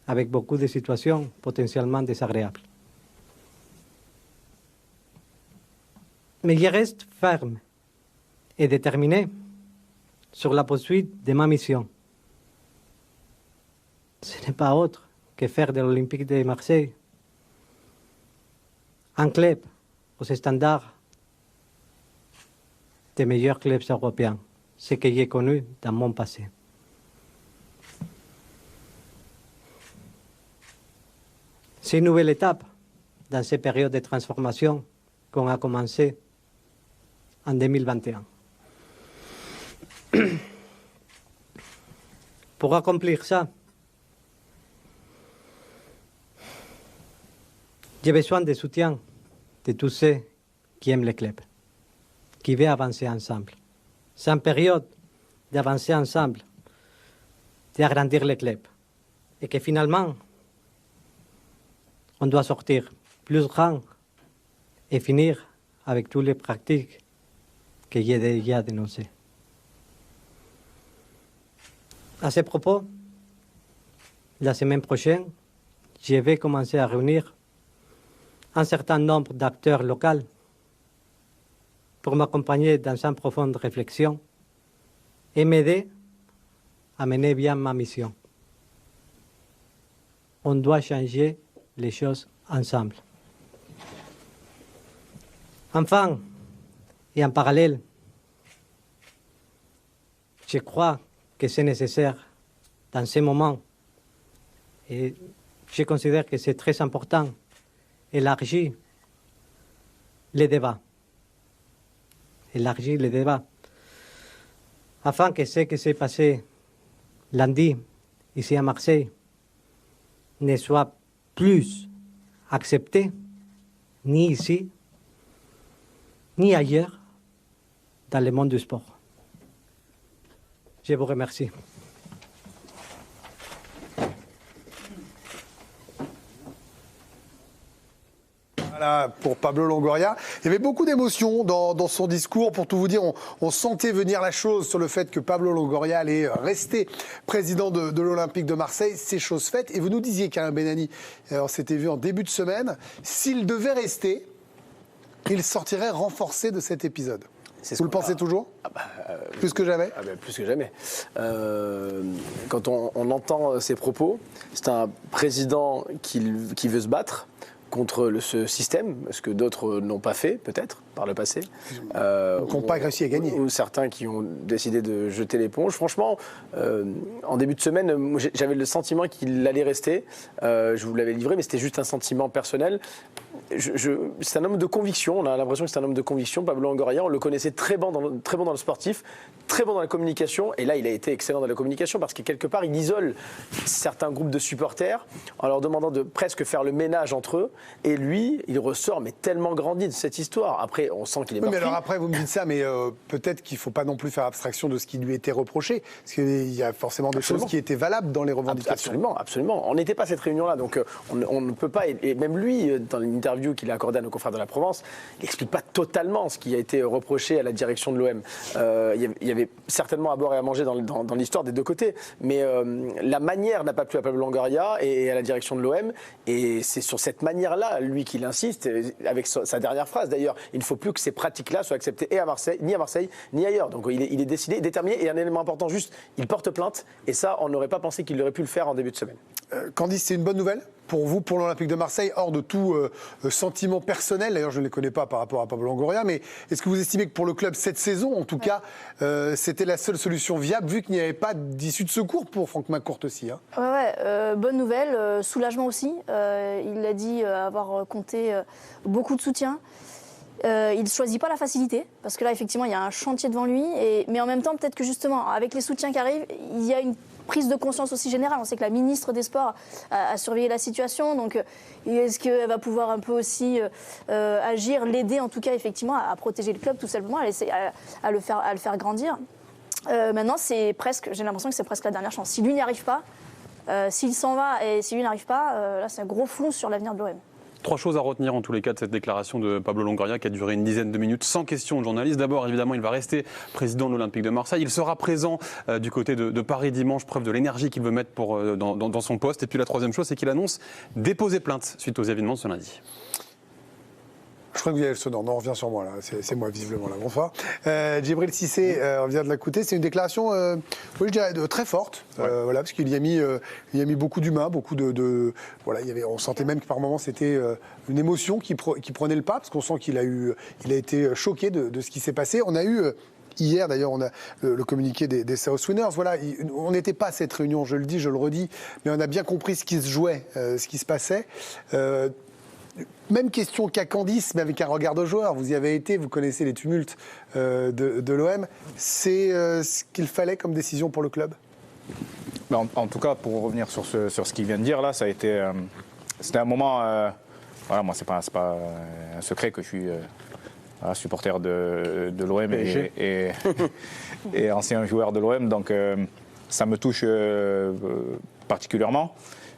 avec beaucoup de situations potentiellement désagréables. Mais je reste ferme et déterminé sur la poursuite de ma mission. Ce n'est pas autre que faire de l'Olympique de Marseille un club aux standards des meilleurs clubs européens, ce que j'ai connu dans mon passé. C'est une nouvelle étape dans ces périodes de transformation qu'on a commencé en 2021. Pour accomplir ça, j'ai besoin de soutien de tous ceux qui aiment le club, qui veulent avancer ensemble. C'est une période d'avancer ensemble, d'agrandir le club. Et que finalement, on doit sortir plus grand et finir avec toutes les pratiques que j'ai déjà dénoncées. À ce propos, la semaine prochaine, je vais commencer à réunir un certain nombre d'acteurs locaux pour m'accompagner dans une profonde réflexion et m'aider à mener bien ma mission. On doit changer les choses ensemble. Enfin, et en parallèle, je crois que c'est nécessaire dans ces moments, et je considère que c'est très important, élargir les débats. Élargir les débats, afin que ce qui s'est passé lundi ici à Marseille ne soit plus accepté, ni ici, ni ailleurs, dans le monde du sport. Je vous remercie. Voilà, pour Pablo Longoria. Il y avait beaucoup d'émotions dans son discours. Pour tout vous dire, on sentait venir la chose sur le fait que Pablo Longoria allait rester président de l'Olympique de Marseille. C'est chose faite. Et vous nous disiez, Karim Benani, on s'était vu en début de semaine, s'il devait rester, il sortirait renforcé de cet épisode. Vous le pensez toujours ? Plus que jamais ? Plus que jamais. Quand on entend ces propos, c'est un président qui veut se battre contre ce système, ce que d'autres n'ont pas fait, peut-être, par le passé. Qui n'ont pas réussi à gagner. Ou certains qui ont décidé de jeter l'éponge. Franchement, en début de semaine, j'avais le sentiment qu'il allait rester. Je vous l'avais livré, mais c'était juste un sentiment personnel. C'est un homme de conviction, on a l'impression que c'est un homme de conviction, Pablo Longoria. On le connaissait très bon dans le sportif, très bon dans la communication, et là il a été excellent dans la communication parce que quelque part il isole certains groupes de supporters en leur demandant de presque faire le ménage entre eux, et lui il ressort mais tellement grandi de cette histoire. Après après, on sent qu'il est oui, mais meurtri. alors après, vous me dites ça, mais peut-être qu'il ne faut pas non plus faire abstraction de ce qui lui était reproché, parce qu'il y a forcément des choses qui étaient valables dans les revendications. Absolument. On n'était pas à cette réunion-là, donc on ne peut pas, et même lui, dans l'interview qu'il a accordée à nos confrères de la Provence, il n'explique pas totalement ce qui a été reproché à la direction de l'OM. Il y avait certainement à boire et à manger dans l'histoire des deux côtés, mais la manière n'a pas plu à Pablo Longoria et à la direction de l'OM, et c'est sur cette manière-là, lui, qu'il insiste, avec sa dernière phrase d'ailleurs, il ne faut plus que ces pratiques-là soient acceptées ni à Marseille, ni ailleurs. Donc il est décidé, déterminé, et un élément important juste, il porte plainte, et ça, on n'aurait pas pensé qu'il aurait pu le faire en début de semaine. Candice, c'est une bonne nouvelle pour vous, pour l'Olympique de Marseille, hors de tout sentiment personnel. D'ailleurs, je ne les connais pas par rapport à Pablo Longoria, mais est-ce que vous estimez que pour le club, cette saison, en tout cas, c'était la seule solution viable, vu qu'il n'y avait pas d'issue de secours pour Franck McCourt aussi, hein? Bonne nouvelle, soulagement aussi. Il a dit avoir compté beaucoup de soutien. Il ne choisit pas la facilité, parce que là, effectivement, il y a un chantier devant lui. Mais en même temps, peut-être que justement, avec les soutiens qui arrivent, il y a une prise de conscience aussi générale. On sait que la ministre des Sports a surveillé la situation. Donc, est-ce qu'elle va pouvoir un peu aussi agir, l'aider en tout cas, effectivement, à protéger le club, tout simplement, à le faire grandir. Maintenant, j'ai l'impression que c'est presque la dernière chance. Si lui n'y arrive pas, s'il s'en va et si lui n'arrive pas, là, c'est un gros flou sur l'avenir de l'OM. 3 choses à retenir en tous les cas de cette déclaration de Pablo Longoria qui a duré une dizaine de minutes sans question de journalistes. D'abord, évidemment, il va rester président de l'Olympique de Marseille. Il sera présent du côté de Paris dimanche, preuve de l'énergie qu'il veut mettre dans son poste. Et puis la troisième chose, c'est qu'il annonce déposer plainte suite aux événements de ce lundi. Je crois que vous avez le sonore. Non, on revient sur moi, là. C'est moi, visiblement, là. Bonsoir. Djibril Cissé, on vient de l'écouter. C'est une déclaration, oui, je dirais, très forte. Voilà, parce qu'il y a mis beaucoup d'humain, beaucoup de voilà, on sentait même que par moments, c'était une émotion qui prenait le pas, parce qu'on sent qu'il a été choqué de ce qui s'est passé. On a eu... Hier, d'ailleurs, on a le communiqué des South Winners. Voilà, on n'était pas à cette réunion, je le dis, je le redis, mais on a bien compris ce qui se jouait, ce qui se passait. Même question qu'à Candice, mais avec un regard de joueur. Vous y avez été, vous connaissez les tumultes de l'OM. C'est ce qu'il fallait comme décision pour le club? En tout cas, pour revenir sur ce qu'il vient de dire, là, ça a été, c'était un moment. Voilà, moi, c'est pas un secret que je suis supporter de l'OM et ancien joueur de l'OM, donc ça me touche particulièrement.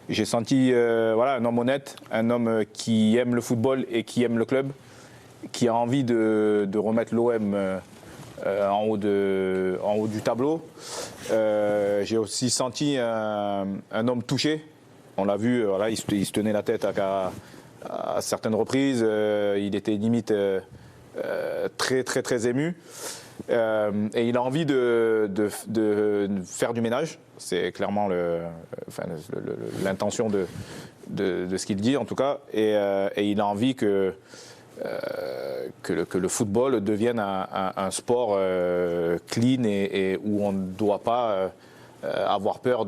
J'ai senti un homme honnête, un homme qui aime le football et qui aime le club, qui a envie de remettre l'OM en haut du tableau. J'ai aussi senti un homme touché. On l'a vu, voilà, il se tenait la tête à certaines reprises. Il était limite très, très, très ému. Et il a envie de faire du ménage. C'est clairement l'intention de ce qu'il dit, en tout cas. Et il a envie que le football devienne un sport clean et où on ne doit pas avoir peur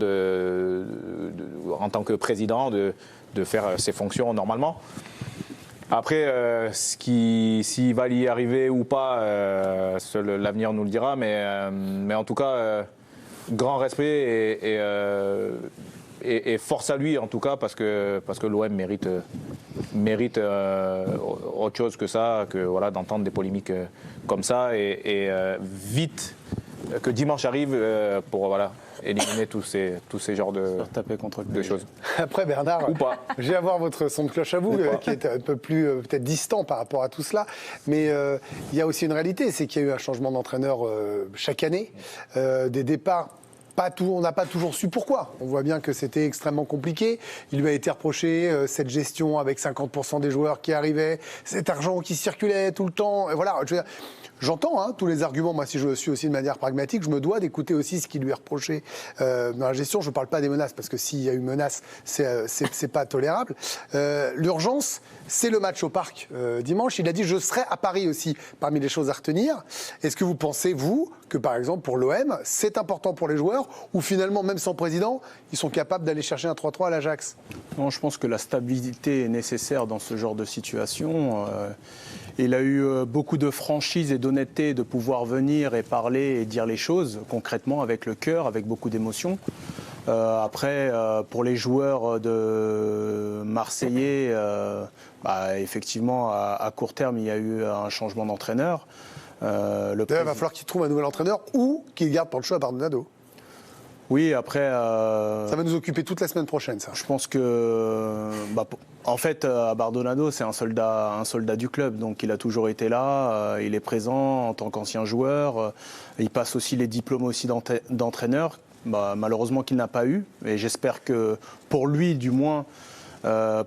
en tant que président de faire ses fonctions normalement. Après, s'il va y arriver ou pas, l'avenir nous le dira, mais en tout cas, grand respect et force à lui, en tout cas, parce que l'OM mérite autre chose que ça, que voilà, d'entendre des polémiques comme ça, et vite que dimanche arrive pour voilà, éliminer tous ces genres de choses. Après, Bernard, je vais avoir votre son de cloche à vous, qui est un peu plus peut-être distant par rapport à tout cela. Mais il y a aussi une réalité, c'est qu'il y a eu un changement d'entraîneur chaque année, des départs. On n'a pas toujours su pourquoi. On voit bien que c'était extrêmement compliqué. Il lui a été reproché cette gestion avec 50% des joueurs qui arrivaient, cet argent qui circulait tout le temps. Et voilà, je veux dire, j'entends tous les arguments. Moi, si je suis aussi de manière pragmatique, je me dois d'écouter aussi ce qui lui est reproché dans la gestion. Je ne parle pas des menaces, parce que s'il y a eu menace, c'est pas tolérable. L'urgence, c'est le match au Parc dimanche. Il a dit « je serai à Paris aussi », parmi les choses à retenir. Est-ce que vous pensez, vous, que par exemple pour l'OM, c'est important pour les joueurs, ou finalement, même sans président, ils sont capables d'aller chercher un 3-3 à l'Ajax? Non, je pense que la stabilité est nécessaire dans ce genre de situation. Il a eu beaucoup de franchise et d'honnêteté de pouvoir venir et parler et dire les choses concrètement avec le cœur, avec beaucoup d'émotion. Après, pour les joueurs de Marseillais, effectivement, à court terme, il y a eu un changement d'entraîneur. D'ailleurs, il va falloir qu'il trouve un nouvel entraîneur ou qu'il garde pour le choix à Bardonado. Oui, après... ça va nous occuper toute la semaine prochaine, ça. Je pense que... en fait, Bardonado, c'est un soldat du club. Donc, il a toujours été là. Il est présent en tant qu'ancien joueur. Il passe aussi les diplômes aussi d'entraîneur. Malheureusement qu'il n'a pas eu. Et j'espère que, pour lui, du moins,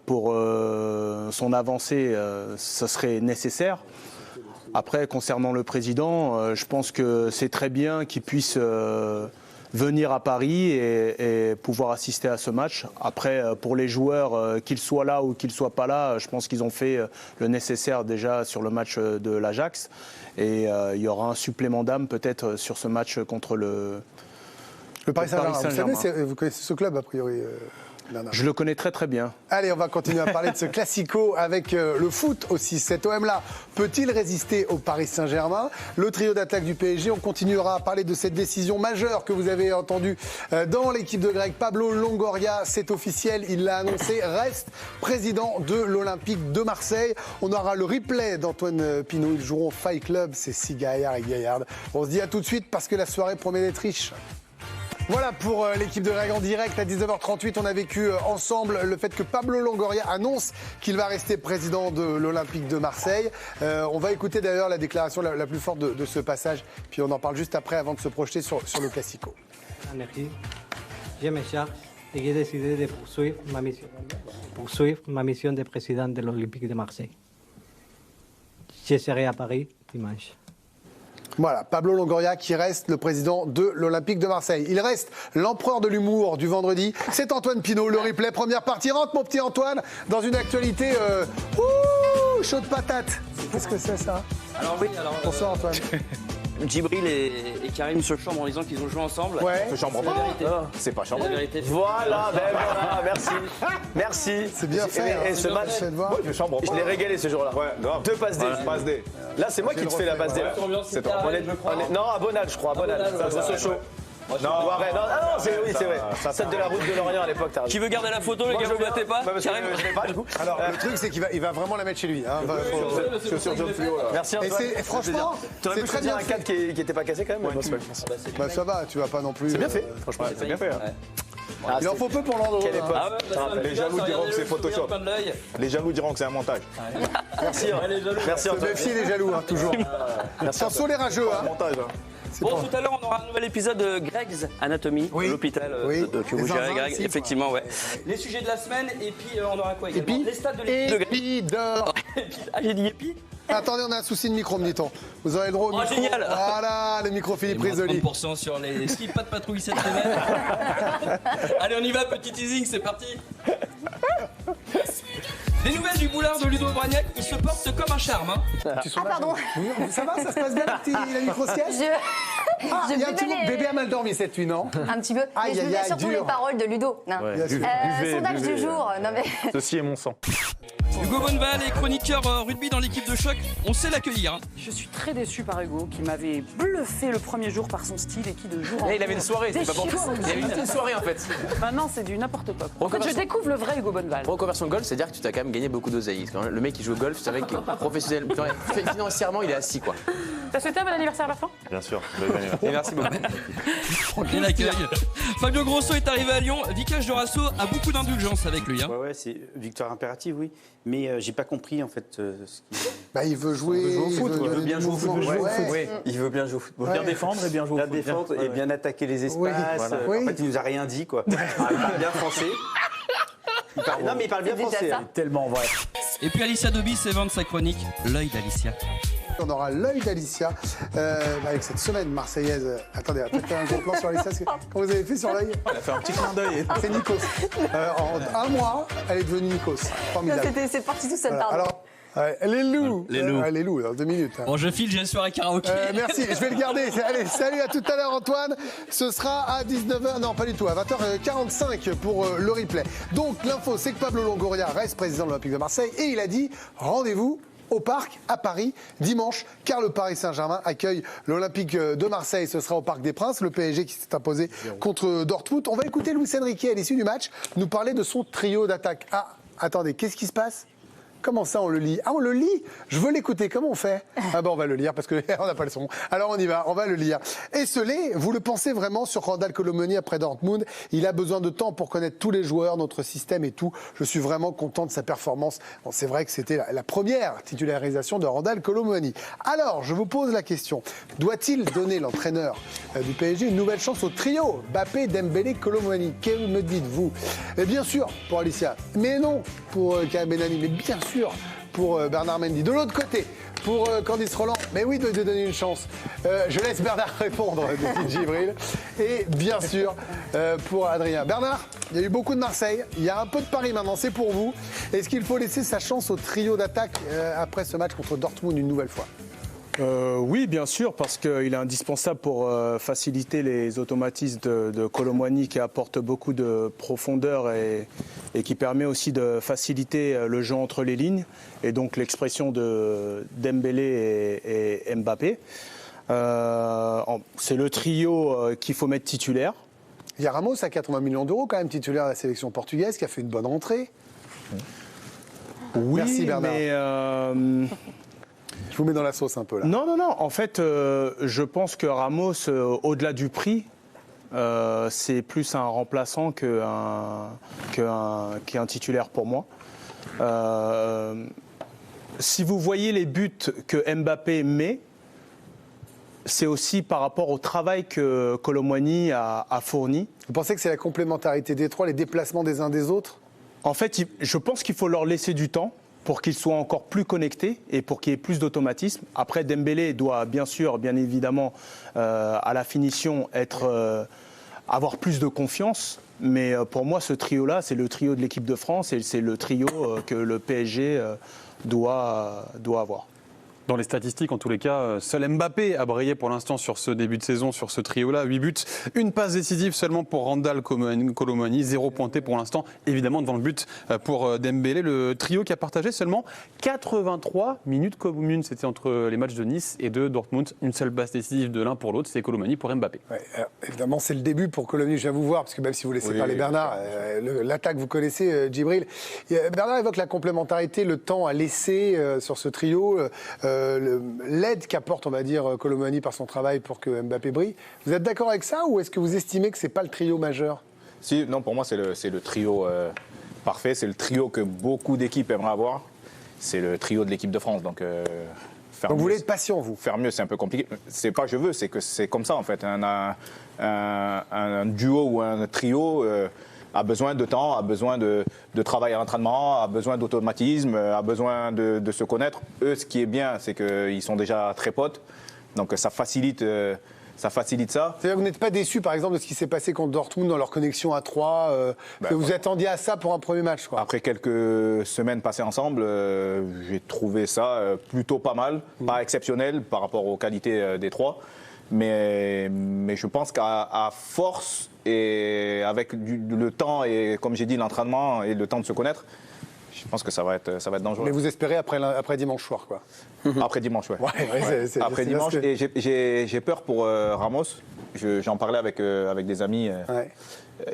pour son avancée, ça serait nécessaire. Après, concernant le président, je pense que c'est très bien qu'il puisse... venir à Paris et pouvoir assister à ce match. Après, pour les joueurs, qu'ils soient là ou qu'ils ne soient pas là, je pense qu'ils ont fait le nécessaire déjà sur le match de l'Ajax. Et il y aura un supplément d'âme peut-être sur ce match contre le Paris Saint-Germain. Vous connaissez ce club, a priori Je le connais très très bien. Allez, on va continuer à parler de ce classico avec le foot aussi. Cet OM-là peut-il résister au Paris Saint-Germain? Le trio d'attaque du PSG, on continuera à parler de cette décision majeure que vous avez entendue dans l'équipe de Greg. Pablo Longoria, c'est officiel, il l'a annoncé, reste président de l'Olympique de Marseille. On aura le replay d'Antoine Pinault, ils joueront Fight Club, c'est si Gaillard et Gaillard. On se dit à tout de suite parce que la soirée promet d'être riche. Voilà pour l'équipe de Greg en direct. À 19h38, on a vécu ensemble le fait que Pablo Longoria annonce qu'il va rester président de l'Olympique de Marseille. On va écouter d'ailleurs la déclaration la plus forte de ce passage. Puis on en parle juste après avant de se projeter sur le Classico. Merci. Je me charge et j'ai décidé de poursuivre ma mission de président de l'Olympique de Marseille. Je serai à Paris dimanche. Voilà, Pablo Longoria qui reste le président de l'Olympique de Marseille. Il reste l'empereur de l'humour du vendredi. C'est Antoine Pinault, le replay, première partie. Rentre mon petit Antoine dans une actualité chaude patate. Qu'est-ce que c'est ça? Bonsoir Antoine. Djibril et Karim se chambrent en disant qu'ils ont joué ensemble. Ouais. Se chambre pas. C'est pas chambre. Voilà, merci. Merci. C'est bien fait. Et ce match, je l'ai régalé ce jour-là. Ouais, grave. 2 passes D. Passe D. Là, c'est moi qui te fais la passe D. C'est toi. Non, à Bonal, je crois. À Bonal. Ça se chaud. Non, c'est vrai. Celle de la route de Lorient à l'époque, t'as raison. Qui veut garder la photo, les gars, vous battez pas? Karim, je l'ai pas du coup. Alors, le truc, c'est qu'il va vraiment la mettre chez lui. Sur John Fluo, là. Merci Antoine. Et franchement, c'est très bien un cadre qui était pas cassé quand même. ça va, tu vas pas non plus. C'est bien fait, franchement. C'est bien fait. Il en faut peu pour Landreau. Les jaloux diront que c'est Photoshop. Les jaloux diront que c'est un montage. Merci Se méfier les jaloux, toujours. Attention les rageux. Montage. Bon, tout à l'heure, on aura un nouvel épisode de Greg's Anatomy, l'hôpital que vous gérez, Greg. Effectivement, ouais. Les sujets de la semaine, et puis on aura quoi également? Les stades de l'équipe de Greg. Ah, j'ai dit Épi. Attendez, on a un souci de micro, me dit-on. Vous aurez le droit au micro. Génial. Voilà, le micro Philippe Risoli. 30% sur les 6 pas de patrouille cette semaine. Allez, on y va, petit teasing, c'est parti. Des nouvelles du boulard de Ludo Bragnac, il se porte comme un charme. Ah, pardon. Ça va, ça se passe bien, la micro-sieste? Il y a un petit groupe, bébé a mal dormi cette nuit, non? Un petit peu. Mais je lisais surtout les paroles de Ludo. Non. Sondage du jour. Non, mais... Ceci est mon sang. Hugo Bonneval est chroniqueur rugby dans l'équipe de choc. On sait l'accueillir. Je suis très déçu par Hugo, qui m'avait bluffé le premier jour par son style et qui de jour en jour... Il avait une soirée, c'était pas bon. Il avait une soirée en fait. Maintenant, c'est du n'importe quoi. En fait, je découvre le vrai Hugo Bonneval. Reconversion golf, c'est-à-dire que tu t'as quand même gagné beaucoup d'oseilles. Le mec qui joue au golf, c'est un mec professionnel. Financièrement, il est assis quoi. T'as souhaité un bon anniversaire à la fin? Bien sûr. Et merci beaucoup. Quel accueil. Fabio Grosso est arrivé à Lyon. Vicage Dorasso a beaucoup d'indulgence avec lui. Ouais, c'est victoire impérative, oui. Mais j'ai pas compris en fait ce qu'il... il veut jouer au foot. Il veut bien jouer au foot. Il veut bien jouer au football. Bien défendre et bien jouer au foot. Bien défendre et bien attaquer les espaces. En fait, il nous a rien dit quoi. Il parle bien français. Non mais il parle bien français. Tellement vrai. Et puis Alicia Dobis évente sa chronique L'œil d'Alicia. On aura l'œil d'Alicia avec cette semaine marseillaise. Attendez, faites un gros plan sur Alicia. Comment vous avez fait sur l'œil? Elle a fait un petit clin d'œil. C'est Nikos. En un mois, elle est devenue Nikos. Formidable. C'est parti tout seul, pardon. Alors, les loups. Les loups, dans 2 minutes. Bon, je file, j'ai une soirée karaoké. Merci, je vais le garder. Allez, salut, à tout à l'heure, Antoine. Ce sera à 19h, non, pas du tout, à 20h45 pour le replay. Donc, l'info, c'est que Pablo Longoria reste président de l'Olympique de Marseille et il a dit rendez-vous au Parc, à Paris, dimanche, car le Paris Saint-Germain accueille l'Olympique de Marseille. Ce sera au Parc des Princes, le PSG qui s'est imposé contre Dortmund. On va écouter Luis Enrique à l'issue du match nous parler de son trio d'attaque. Ah, attendez, qu'est-ce qui se passe ? Comment ça, on le lit? Ah, on le lit? Je veux l'écouter. Comment on fait? Ah ben, on va le lire parce qu'on n'a pas le son. Alors, on y va. On va le lire. Esselé, vous le pensez vraiment sur Randal Kolo Muani après Dortmund? Il a besoin de temps pour connaître tous les joueurs, notre système et tout. Je suis vraiment content de sa performance. Bon, c'est vrai que c'était la première titularisation de Randal Kolo Muani. Alors, je vous pose la question. Doit-il donner l'entraîneur du PSG une nouvelle chance au trio Mbappé, Dembélé, Kolo Muani? Que me dites-vous? Et bien sûr, pour Alicia. Mais non, pour Karim Benami. Mais bien sûr, pour Bernard Mendy. De l'autre côté, pour Candice Roland, mais oui, de donner une chance. Je laisse Bernard répondre, de Djibril. Et bien sûr, pour Adrien. Bernard, il y a eu beaucoup de Marseille. Il y a un peu de Paris maintenant, c'est pour vous. Est-ce qu'il faut laisser sa chance au trio d'attaque après ce match contre Dortmund une nouvelle fois? Oui, bien sûr, parce qu'il est indispensable pour faciliter les automatismes de Kolo Muani qui apporte beaucoup de profondeur et qui permet aussi de faciliter le jeu entre les lignes et donc l'expression de Dembélé et Mbappé. C'est le trio qu'il faut mettre titulaire. Il y a Ramos à 80 millions d'euros quand même titulaire de la sélection portugaise qui a fait une bonne entrée. Oui, merci Bernard. Mais je vous mets dans la sauce un peu là. Non. En fait, je pense que Ramos, au-delà du prix, c'est plus un remplaçant qu'un titulaire pour moi. Si vous voyez les buts que Mbappé met, c'est aussi par rapport au travail que Kolo Muani a fourni. Vous pensez que c'est la complémentarité des trois, les déplacements des uns des autres? En fait, je pense qu'il faut leur laisser du temps pour qu'ils soient encore plus connectés et pour qu'il y ait plus d'automatisme. Après, Dembélé doit bien évidemment, à la finition, avoir plus de confiance. Mais pour moi, ce trio-là, c'est le trio de l'équipe de France et c'est le trio que le PSG doit avoir. Dans les statistiques, en tous les cas, seul Mbappé a brillé pour l'instant sur ce début de saison, sur ce trio-là. 8 buts, une passe décisive seulement pour Randal Kolo Muani, 0 pointé pour l'instant, évidemment devant le but pour Dembélé. Le trio qui a partagé seulement 83 minutes communes. C'était entre les matchs de Nice et de Dortmund. Une seule passe décisive de l'un pour l'autre, c'est Kolo Muani pour Mbappé. Ouais, évidemment, c'est le début pour Kolo Muani. Je viens vous voir, parce que même si vous laissez parler Bernard, l'attaque, vous connaissez, Djibril. Bernard évoque la complémentarité, le temps à laisser sur ce trio. L'aide qu'apporte, on va dire, Kolo Muani par son travail pour que Mbappé brille. Vous êtes d'accord avec ça ou est-ce que vous estimez que ce n'est pas le trio majeur? Si, non, pour moi, c'est le trio parfait. C'est le trio que beaucoup d'équipes aimeraient avoir. C'est le trio de l'équipe de France. Donc vous voulez être patient, vous? Faire mieux, c'est un peu compliqué. C'est pas que je veux, c'est que c'est comme ça, en fait. Un duo ou un trio a besoin de temps, a besoin de travail à l'entraînement, a besoin d'automatisme, a besoin de se connaître. Eux, ce qui est bien, c'est qu'ils sont déjà très potes. Donc ça facilite ça. C'est-à-dire que vous n'êtes pas déçu, par exemple, de ce qui s'est passé contre Dortmund dans leur connexion à 3 que vous attendiez à ça pour un premier match, quoi. Après quelques semaines passées ensemble, j'ai trouvé ça plutôt pas mal, pas exceptionnel par rapport aux qualités des trois. Mais je pense qu'à force et avec le temps et, comme j'ai dit, l'entraînement et le temps de se connaître, je pense que ça va être dangereux. Mais vous espérez après dimanche soir, quoi? Après dimanche, ouais. Après dimanche. Et j'ai peur pour Ramos. J'en parlais avec des amis. Ouais.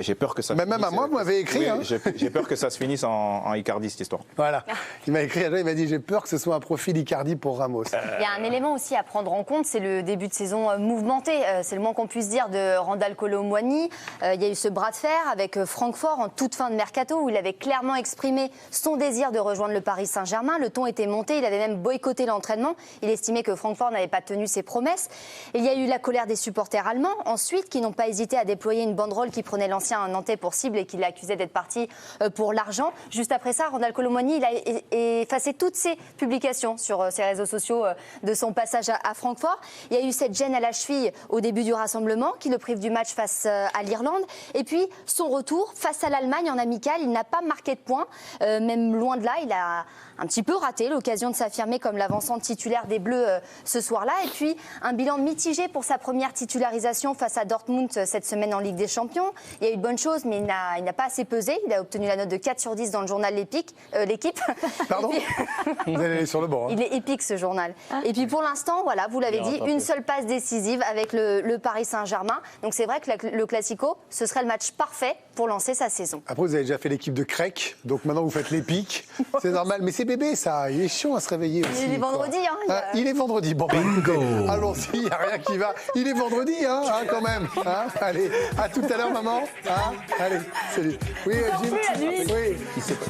J'ai peur que ça. Mais même à moi, vous m'avez écrit. Oui, hein. J'ai peur que ça se finisse en Icardi, cette histoire. Voilà. Il m'a écrit, il m'a dit j'ai peur que ce soit un profil Icardi pour Ramos. Il y a un élément aussi à prendre en compte, c'est le début de saison mouvementé. C'est le moins qu'on puisse dire de Randal Kolo Muani. Il y a eu ce bras de fer avec Francfort en toute fin de mercato où il avait clairement exprimé son désir de rejoindre le Paris Saint-Germain. Le ton était monté, il avait même boycotté l'entraînement. Il estimait que Francfort n'avait pas tenu ses promesses. Il y a eu la colère des supporters allemands ensuite qui n'ont pas hésité à déployer une banderole qui prenait l'ancien Nantais pour cible et qui l'accusait d'être parti pour l'argent. Juste après ça, Randal Kolo Muani, il a effacé toutes ses publications sur ses réseaux sociaux de son passage à Francfort. Il y a eu cette gêne à la cheville au début du rassemblement qui le prive du match face à l'Irlande. Et puis son retour face à l'Allemagne en amical, il n'a pas marqué de points, même même loin de là. Il a un petit peu raté l'occasion de s'affirmer comme l'avancement titulaire des Bleus ce soir-là. Et puis, un bilan mitigé pour sa première titularisation face à Dortmund cette semaine en Ligue des Champions. Il y a eu de bonnes choses, mais il n'a pas assez pesé. Il a obtenu la note de 4/10 dans le journal L'équipe. Pardon Vous allez aller sur le banc. Il est épique, ce journal. Et puis, pour l'instant, voilà, vous l'avez dit, une seule passe décisive avec le Paris Saint-Germain. Donc, c'est vrai que le Classico, ce serait le match parfait pour lancer sa saison. Après, vous avez déjà fait l'équipe de Crec, donc maintenant vous faites l'épique. C'est normal, mais c'est bébé ça, il est chiant à se réveiller aussi. Il est vendredi, hein. Il est vendredi. Bon, allons-y, il n'y a rien qui va. Il est vendredi, quand même. Allez, à tout à l'heure, maman. Allez, salut. Oui, Gilles. Oui.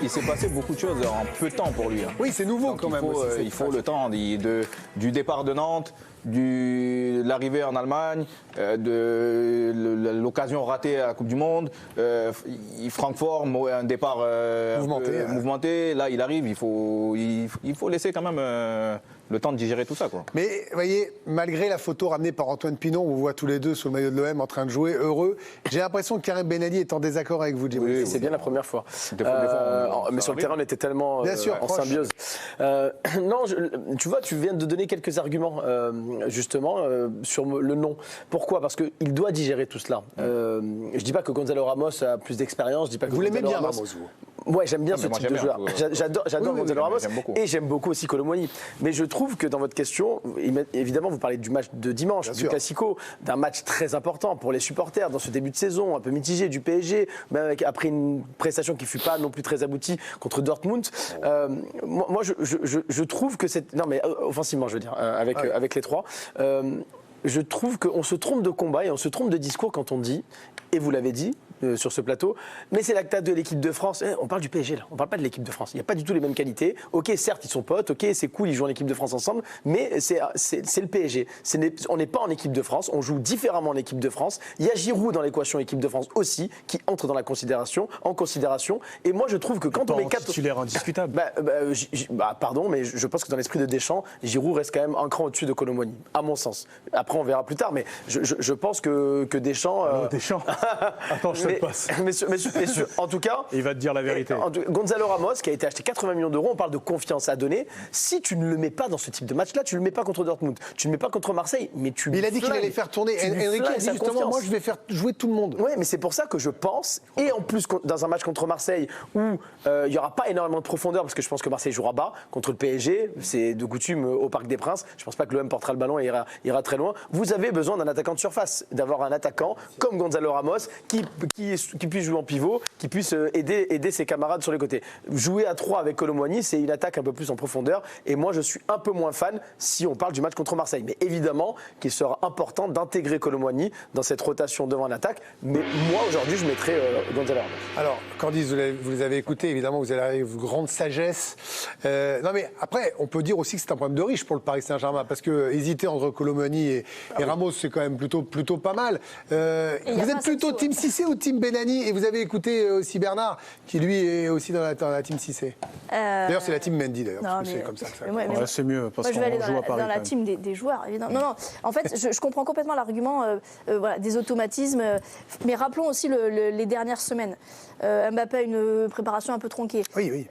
Il s'est passé beaucoup de choses en peu de temps pour lui. Oui, c'est nouveau quand même. Il faut le temps du départ de Nantes, de l'arrivée en Allemagne, de l'occasion ratée à la Coupe du Monde, Francfort, un départ mouvementé. Là, il arrive, il faut laisser quand même le temps de digérer tout ça, quoi. Mais vous voyez, malgré la photo ramenée par Antoine Pinon, on vous voit tous les deux sous le maillot de l'OM en train de jouer, heureux. J'ai l'impression que Karim Benali est en désaccord avec vous, Jim. Oui, c'est bien la première fois. Mais sur le terrain, on était tellement en symbiose. Non, tu vois, tu viens de donner quelques arguments, justement, sur le nom. Pourquoi ? Parce qu'il doit digérer tout cela. Je dis pas que Gonzalo Ramos a plus d'expérience. Je dis pas que vous l'aimez bien, Ramos, vous ? Ouais, j'aime bien ce type de joueur. J'adore Gonzalo Ramos et j'aime beaucoup aussi Kolo Muani. Mais je trouve que dans votre question, évidemment, vous parlez du match de dimanche, du Classico, d'un match très important pour les supporters dans ce début de saison, un peu mitigé du PSG, même après une prestation qui ne fut pas non plus très aboutie contre Dortmund. Moi, je trouve que c'est... Non, mais offensivement, je veux dire, avec les trois. Je trouve qu'on se trompe de combat et on se trompe de discours quand on dit, et vous l'avez dit sur ce plateau, mais c'est l'acte de l'équipe de France. On parle du PSG là, on parle pas de l'équipe de France. Il n'y a pas du tout les mêmes qualités. Ok, certes, ils sont potes, ok, c'est cool, ils jouent en équipe de France ensemble, mais c'est le PSG. On n'est pas en équipe de France, on joue différemment en équipe de France. Il y a Giroud dans l'équation équipe de France aussi, qui entre dans la considération, Et moi, je trouve que quand on met 4 titulaire indiscutable. Pardon, mais je pense que dans l'esprit de Deschamps, Giroud reste quand même un cran au-dessus de Kolo Muani, à mon sens. Après, on verra plus tard, mais je pense que Deschamps. Deschamps. Attends, je te le passe. Mais en tout cas. Il va te dire la vérité. Gonzalo Ramos, qui a été acheté 80 millions d'euros, on parle de confiance à donner. Si tu ne le mets pas dans ce type de match-là, tu ne le mets pas contre Dortmund, tu ne le mets pas contre Marseille, mais tu. Mais il a dit qu'il allait faire tourner. Enrique a dit justement, moi je vais faire jouer tout le monde. Oui, mais c'est pour ça que je pense, et en plus dans un match contre Marseille où il n'y aura pas énormément de profondeur, parce que je pense que Marseille jouera bas contre le PSG, c'est de coutume au Parc des Princes. Je ne pense pas que l'OM portera le ballon et ira très loin. Vous avez besoin d'un attaquant de surface, d'avoir un attaquant comme Gonzalo Ramos qui puisse jouer en pivot, qui puisse aider ses camarades sur les côtés. Jouer à 3 avec Kolo Muani, c'est une attaque un peu plus en profondeur, et moi je suis un peu moins fan si on parle du match contre Marseille. Mais évidemment qu'il sera important d'intégrer Kolo Muani dans cette rotation devant l'attaque, mais moi aujourd'hui je mettrais Gonzalo Ramos. Alors, Candice, vous les avez écoutés, évidemment, vous avez une grande sagesse. Non mais après, on peut dire aussi que c'est un problème de riche pour le Paris Saint-Germain, parce que hésiter entre Kolo Muani et Ramos, c'est quand même plutôt pas mal. Vous êtes plutôt Team Cissé ou Team Benani? Et vous avez écouté aussi Bernard, qui lui est aussi dans la Team Cissé. D'ailleurs, c'est la Team Mendy, d'ailleurs. C'est comme ça que ça. C'est mieux, parce qu'on joue à Paris. Dans la team des joueurs, évidemment. Non, en fait, je comprends complètement l'argument des automatismes. Mais rappelons aussi les dernières semaines. Mbappé a une préparation un peu tronquée. Oui.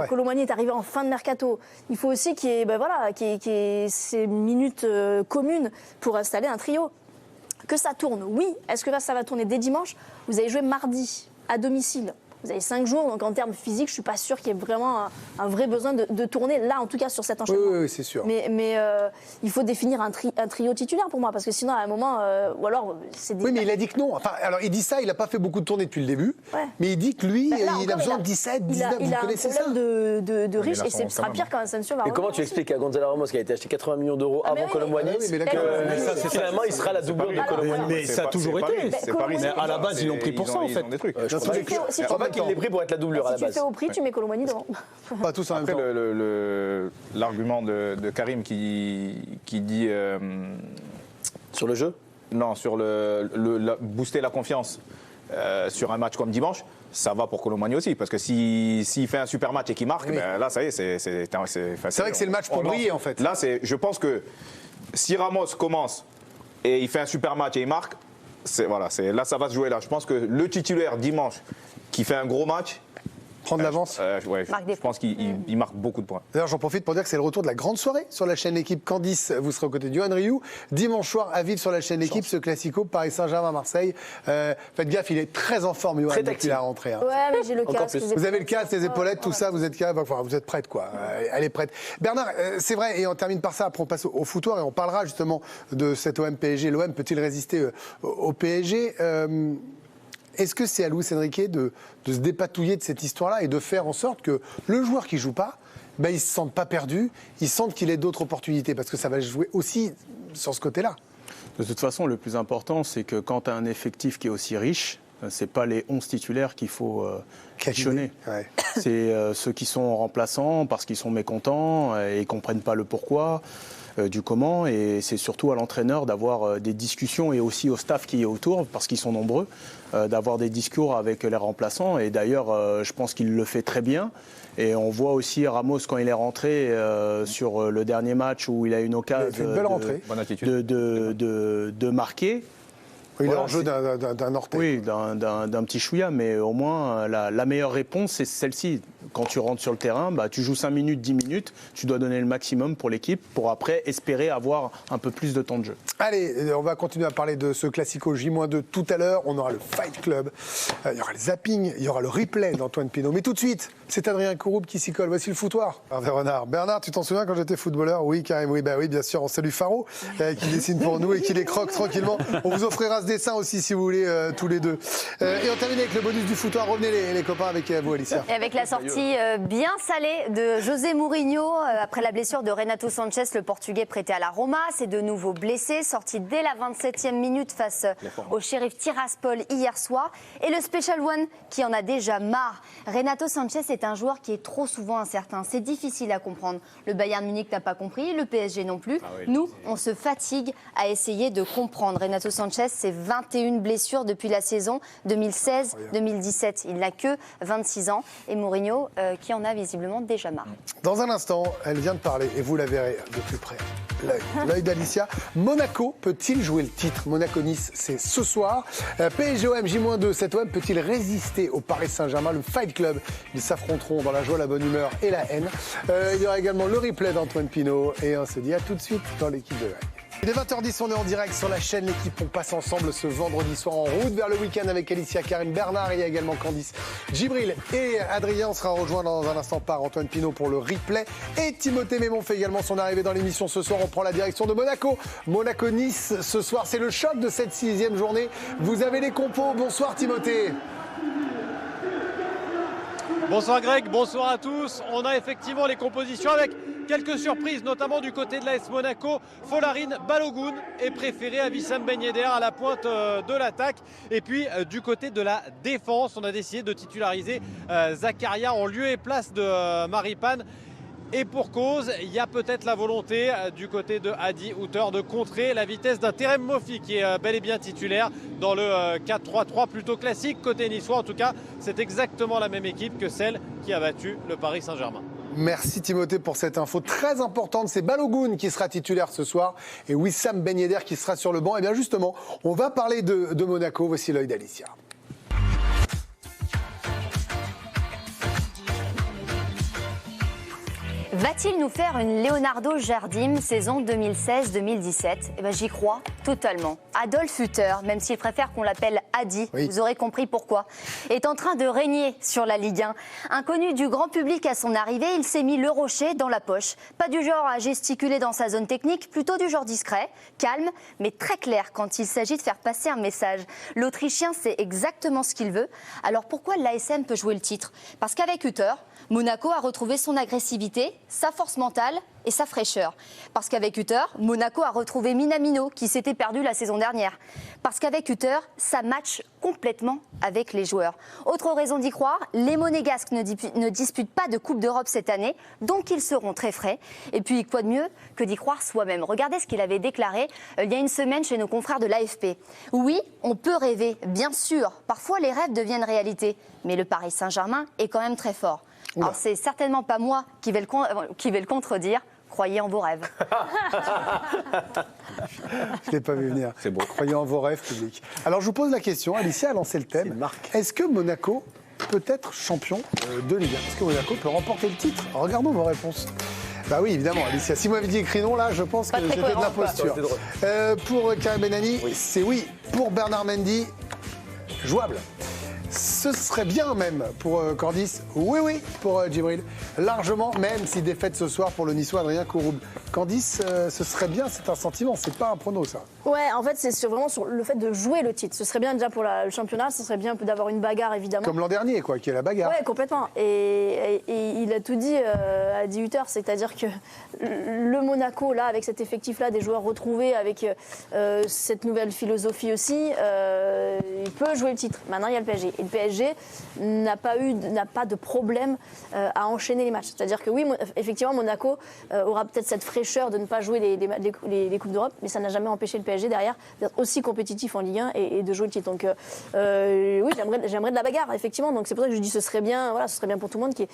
Kolo Muani est arrivé en fin de mercato. Il faut aussi qu'il y ait ces minutes communes pour installer un trio. Que ça tourne, oui. Est-ce que là, ça va tourner dès dimanche? Vous allez jouer mardi, à domicile. Vous avez 5 jours, donc en termes physiques, je ne suis pas sûre qu'il y ait vraiment un vrai besoin de tourner, là, en tout cas, sur cet enchaînement. Oui, c'est sûr. Mais il faut définir un trio titulaire pour moi, parce que sinon, à un moment, ou alors, c'est des... Oui, mais il a dit que non. Enfin, alors, il dit ça, il n'a pas fait beaucoup de tournées depuis le début, mais il dit que lui, il a besoin de 17, 19, vous connaissez ça? Il a un problème de riche, et ce sera pire quand Asensio va... Et comment tu expliques à Gonzalo Ramos, qui a été acheté 80 millions d'euros avant Kolo Muani, que finalement, il sera la doublure de Kolo Muani? Mais ça a toujours été. Mais à la base, ils l'ont pris pour ça, en fait. Je crois pas qu'il l'ait pris pour être la doublure. Si tu fais au prix, tu mets Kolo Muani devant. Pas tous en même temps. Après, l'argument de Karim qui dit... Sur le jeu? Non, sur booster la confiance sur un match comme dimanche, ça va pour Kolo Muani aussi. Parce que s'il fait un super match et qu'il marque, là, ça y est, c'est vrai que c'est le match pour briller, en fait. Là, je pense que si Ramos commence et il fait un super match et il marque, là, ça va se jouer là. Je pense que le titulaire dimanche qui fait un gros match, prendre l'avance. Ouais, je pense qu'il marque beaucoup de points. D'ailleurs, j'en profite pour dire que c'est le retour de la grande soirée sur la chaîne L'équipe. Candice, vous serez aux côtés de Yoann Rioux. Dimanche soir, à vivre sur la chaîne L'équipe, ce classico Paris Saint-Germain-Marseille. Faites gaffe, il est très en forme, Yoann, depuis la rentrée. Hein. Ouais, mais j'ai le casque. Vous avez le casque, les épaulettes, tout ça, vous êtes capable, enfin, vous êtes prête, quoi. Elle est prête. Bernard, c'est vrai, et on termine par ça, après on passe au footoir et on parlera justement de cet OM-PSG. L'OM peut-il résister au PSG? Est-ce que c'est à Luis Enrique de se dépatouiller de cette histoire-là et de faire en sorte que le joueur qui ne joue pas, il ne se sente pas perdu, il sente qu'il ait d'autres opportunités? Parce que ça va jouer aussi sur ce côté-là. De toute façon, le plus important, c'est que quand tu as un effectif qui est aussi riche, ce n'est pas les 11 titulaires qu'il faut questionner. Ouais. C'est ceux qui sont remplaçants parce qu'ils sont mécontents et ils ne comprennent pas le pourquoi. Du comment, et c'est surtout à l'entraîneur d'avoir des discussions et aussi au staff qui est autour, parce qu'ils sont nombreux, d'avoir des discours avec les remplaçants. Et d'ailleurs, je pense qu'il le fait très bien. Et on voit aussi Ramos quand il est rentré sur le dernier match où il a une occasion de marquer. Il est en jeu d'un orteil. Oui, d'un petit chouïa, mais au moins la meilleure réponse, c'est celle-ci. Quand tu rentres sur le terrain, tu joues 5 minutes, 10 minutes, tu dois donner le maximum pour l'équipe pour après espérer avoir un peu plus de temps de jeu. Allez, on va continuer à parler de ce classico J-2 tout à l'heure. On aura le Fight Club, il y aura le zapping, il y aura le replay d'Antoine Pinault. Mais tout de suite, c'est Adrien Kouroub qui s'y colle. Voici le foutoir. Hervé Renard. Bernard, tu t'en souviens quand j'étais footballeur? Oui, Karim, oui, oui, bien sûr. On salue Faro qui dessine pour nous et qui les croque tranquillement. On vous offrira ce dessin aussi si vous voulez, tous les deux. Et on termine avec le bonus du foutoir. Revenez les copains avec vous, Alicia. Et avec la sortie bien salée de José Mourinho après la blessure de Renato Sanchez, le Portugais prêté à la Roma. C'est de nouveau blessé, sorti dès la 27e minute face au Sheriff Tiraspol hier soir. Et le Special One qui en a déjà marre. Renato Sanchez est un joueur qui est trop souvent incertain. C'est difficile à comprendre. Le Bayern Munich n'a pas compris, le PSG non plus. Nous, on se fatigue à essayer de comprendre. Renato Sanchez, c'est 21 blessures depuis la saison 2016-2017. Il n'a que 26 ans. Et Mourinho, qui en a visiblement déjà marre. Dans un instant, elle vient de parler, et vous la verrez de plus près. L'œil d'Alicia. Monaco peut-il jouer le titre? Monaco-Nice, c'est ce soir. PSG-OM, J-2, cet OM peut-il résister au Paris Saint-Germain? Le Fight Club, ils s'affronteront dans la joie, la bonne humeur et la haine. Il y aura également le replay d'Antoine Pinault. Et on se dit à tout de suite dans l'équipe de Greg. Il est 20h10, on est en direct sur la chaîne L'équipe. On passe ensemble ce vendredi soir en route vers le week-end avec Alicia, Karim, Bernard et il y a également Candice, Djibril et Adrien. On sera rejoint dans un instant par Antoine Pinault pour le replay. Et Timothée Mémon fait également son arrivée dans l'émission ce soir. On prend la direction de Monaco. Monaco-Nice ce soir, c'est le choc de cette 6e journée. Vous avez les compos. Bonsoir Timothée. Bonsoir Greg, bonsoir à tous. On a effectivement les compositions avec quelques surprises, notamment du côté de l'AS Monaco. Folarin Balogun est préféré à Wissam Ben Yedder à la pointe de l'attaque. Et puis du côté de la défense, on a décidé de titulariser Zakaria en lieu et place de Maripane. Et pour cause, il y a peut-être la volonté du côté de Hadi Houter de contrer la vitesse d'un Terem Moffi qui est bel et bien titulaire dans le 4-3-3 plutôt classique côté niçois. En tout cas, c'est exactement la même équipe que celle qui a battu le Paris Saint-Germain. Merci Timothée pour cette info très importante. C'est Balogun qui sera titulaire ce soir et Wissam Ben Yedder qui sera sur le banc. Et bien justement, on va parler de Monaco. Voici l'œil d'Alicia. Va-t-il nous faire une Leonardo Jardim saison 2016-2017 ? Eh ben, j'y crois totalement. Adolf Hutter, même s'il préfère qu'on l'appelle Hadi, vous aurez compris pourquoi, est en train de régner sur la Ligue 1. Inconnu du grand public à son arrivée, il s'est mis le rocher dans la poche. Pas du genre à gesticuler dans sa zone technique, plutôt du genre discret, calme, mais très clair quand il s'agit de faire passer un message. L'Autrichien sait exactement ce qu'il veut. Alors pourquoi l'ASM peut jouer le titre ? Parce qu'avec Hutter, Monaco a retrouvé son agressivité, sa force mentale et sa fraîcheur. Parce qu'avec Hutter, Monaco a retrouvé Minamino qui s'était perdu la saison dernière. Parce qu'avec Hutter, ça match complètement avec les joueurs. Autre raison d'y croire, les Monégasques ne disputent pas de Coupe d'Europe cette année, donc ils seront très frais. Et puis quoi de mieux que d'y croire soi-même ? Regardez ce qu'il avait déclaré il y a une semaine chez nos confrères de l'AFP. Oui, on peut rêver, bien sûr. Parfois les rêves deviennent réalité. Mais le Paris Saint-Germain est quand même très fort. Alors c'est certainement pas moi qui vais le contredire. Croyez en vos rêves. Je ne l'ai pas vu venir. C'est beau. Croyez en vos rêves, public. Alors je vous pose la question. Alicia a lancé le thème. Est-ce que Monaco peut être champion de Ligue 1? Est-ce que Monaco peut remporter le titre? Regardons vos réponses. Bah oui, évidemment, Alicia. Si vous m'avez dit écrit non, là, je pense que j'ai fait de l'imposture. Pour Karim Benani, c'est oui. Pour Bernard Mendy, jouable. Ce serait bien même pour Candice. Oui, pour Djibril. Largement, même si défaite ce soir pour le Niçois Adrien Kouroub. Candice, ce serait bien, c'est un sentiment, c'est pas un prono, ça. Ouais, en fait, c'est vraiment sur le fait de jouer le titre. Ce serait bien déjà pour le championnat, ce serait bien d'avoir une bagarre, évidemment. Comme l'an dernier, quoi, qui est la bagarre. Ouais, complètement. Et il a tout dit à 18h, c'est-à-dire que le Monaco, là, avec cet effectif-là, des joueurs retrouvés, avec cette nouvelle philosophie aussi, il peut jouer le titre. Maintenant, il y a le PSG. Et le PSG n'a pas de problème à enchaîner les matchs. C'est-à-dire que oui, effectivement, Monaco aura peut-être cette fraîcheur de ne pas jouer les Coupes d'Europe, mais ça n'a jamais empêché le PSG derrière d'être aussi compétitif en Ligue 1 et de jouer le titre. Donc oui, j'aimerais de la bagarre, effectivement. Donc c'est pour ça que je dis ce serait bien pour tout le monde qu'il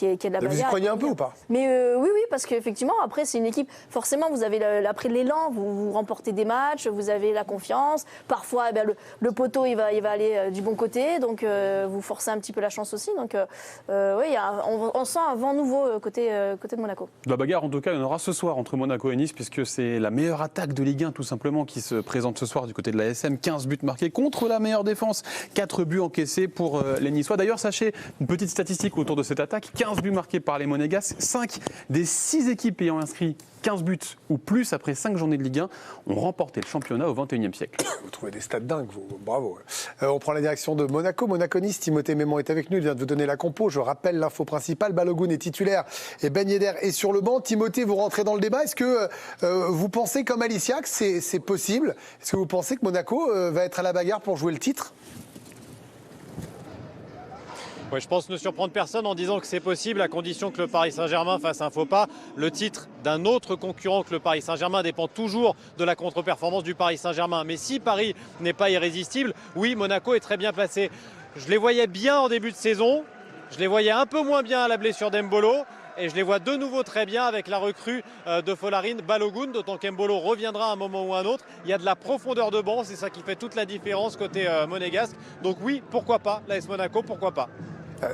y ait de la bagarre. Vous y croyez un peu ou pas? Mais oui, parce qu'effectivement, après, c'est une équipe, forcément, vous avez après l'élan, vous remportez des matchs, vous avez la confiance. Parfois, le poteau, il va aller du bon côté, donc vous forcez un petit peu la chance aussi. Donc oui, on sent un vent nouveau côté de Monaco. La bagarre, en tout cas, il y en aura ce soir entre Monaco et Nice, puisque c'est la meilleure attaque de Ligue 1, tout simplement, qui se présente ce soir du côté de la SM. 15 buts marqués contre la meilleure défense. 4 buts encaissés pour les Niçois. D'ailleurs, sachez, une petite statistique autour de cette attaque. 15 buts marqués par les Monégasques. 5 des 6 équipes ayant inscrit 15 buts ou plus après 5 journées de Ligue 1 ont remporté le championnat au XXIe siècle. Vous trouvez des stats dingues, vous. Bravo. On prend la direction de Monaco. Monaco-Nice, Timothée Mémon est avec nous. Il vient de vous donner la compo. Je rappelle l'info principale. Balogun est titulaire et Ben Yedder est sur le banc. Timothée, vous rentrez dans le débat. Est-ce que vous pensez, comme Alicia, que c'est possible? Est-ce que vous pensez que Monaco va être à la bagarre pour jouer le titre? Ouais, je pense ne surprendre personne en disant que c'est possible à condition que le Paris Saint-Germain fasse un faux pas. Le titre d'un autre concurrent que le Paris Saint-Germain dépend toujours de la contre-performance du Paris Saint-Germain. Mais si Paris n'est pas irrésistible, oui, Monaco est très bien placé. Je les voyais bien en début de saison, je les voyais un peu moins bien à la blessure d'Embolo. Et je les vois de nouveau très bien avec la recrue de Folarin Balogun, d'autant qu'Embolo reviendra à un moment ou à un autre. Il y a de la profondeur de banc, c'est ça qui fait toute la différence côté monégasque. Donc oui, pourquoi pas, l'AS Monaco, pourquoi pas.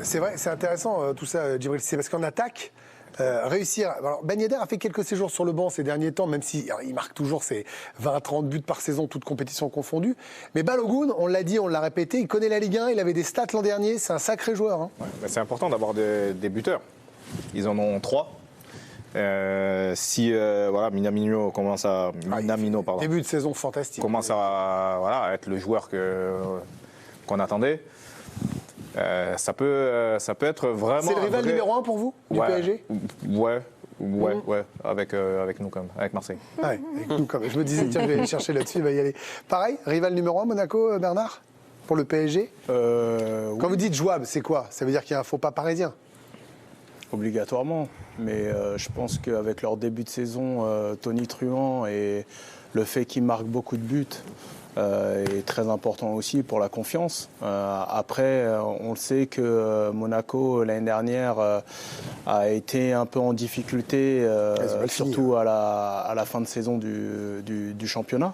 C'est vrai, c'est intéressant tout ça, Djibril. C'est parce qu'en attaque, réussir. Alors, Ben Yedder a fait quelques séjours sur le banc ces derniers temps, même s'il marque toujours ses 20 à 30 buts par saison, toutes compétitions confondues. Mais Balogun, on l'a dit, on l'a répété, il connaît la Ligue 1, il avait des stats l'an dernier, c'est un sacré joueur. Hein. Ouais, c'est important d'avoir des buteurs. Ils en ont 3. Si voilà, Minamino commence à. Début de saison fantastique. Commence à être le joueur qu'on attendait. Ça peut être vraiment. C'est le rival numéro 1 pour vous, du PSG? Ouais, avec nous quand même, avec Marseille. Ouais, avec nous quand même. Je me disais, tiens, je vais aller chercher là-dessus, il va y aller. Pareil, rival numéro 1, Monaco, Bernard? Pour le PSG? Quand vous dites jouable, c'est quoi? Ça veut dire qu'il y a un faux pas parisien? Obligatoirement, mais je pense qu'avec leur début de saison, Tony Truant et le fait qu'ils marquent beaucoup de buts est très important aussi pour la confiance. Après, on le sait que Monaco, l'année dernière, a été un peu en difficulté, surtout à la fin de saison du championnat.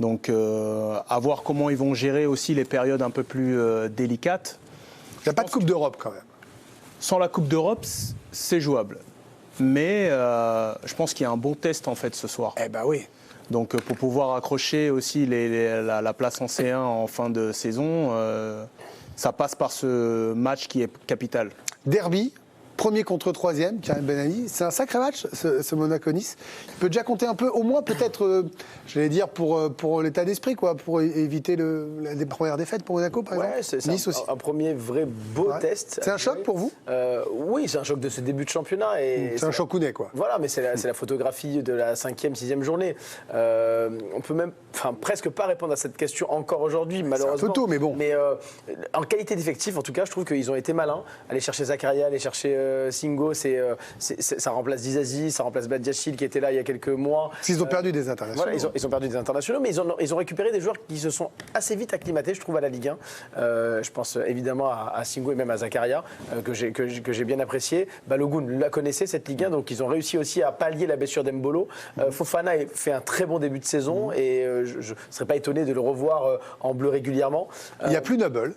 Donc, à voir comment ils vont gérer aussi les périodes un peu plus délicates. Il n'y a pas de Coupe d'Europe quand même. Sans la Coupe d'Europe, c'est jouable. Mais je pense qu'il y a un bon test en fait ce soir. Eh ben oui. Donc pour pouvoir accrocher aussi la place en C1 en fin de saison, ça passe par ce match qui est capital. Derby, premier contre troisième, Karim Benani. C'est un sacré match, ce Monaco-Nice. Il peut déjà compter un peu, au moins peut-être, j'allais dire, pour l'état d'esprit, quoi, pour éviter les premières défaites pour Monaco, par exemple. C'est Nice aussi. Un premier vrai beau test. C'est un choc pour vous? Oui, c'est un choc de ce début de championnat. C'est un chocounet, quoi. Voilà, mais c'est la photographie de la 5e, 6e journée. On peut même presque pas répondre à cette question encore aujourd'hui, malheureusement. C'est un peu tôt, mais bon. Mais en qualité d'effectif, en tout cas, je trouve qu'ils ont été malins. Aller chercher Zakaria, aller chercher Singo, ça remplace Dizazi, ça remplace Badiachil qui était là il y a quelques mois. Ils ont perdu des internationaux. Voilà, ils ont perdu des internationaux, mais ils ont récupéré des joueurs qui se sont assez vite acclimatés, je trouve, à la Ligue 1. Je pense évidemment à Singo et même à Zakaria, que j'ai bien apprécié. Balogun la connaissait, cette Ligue 1, donc ils ont réussi aussi à pallier la blessure d'Embolo. Fofana a fait un très bon début de saison et je ne serais pas étonné de le revoir en bleu régulièrement. Il n'y a plus Noble.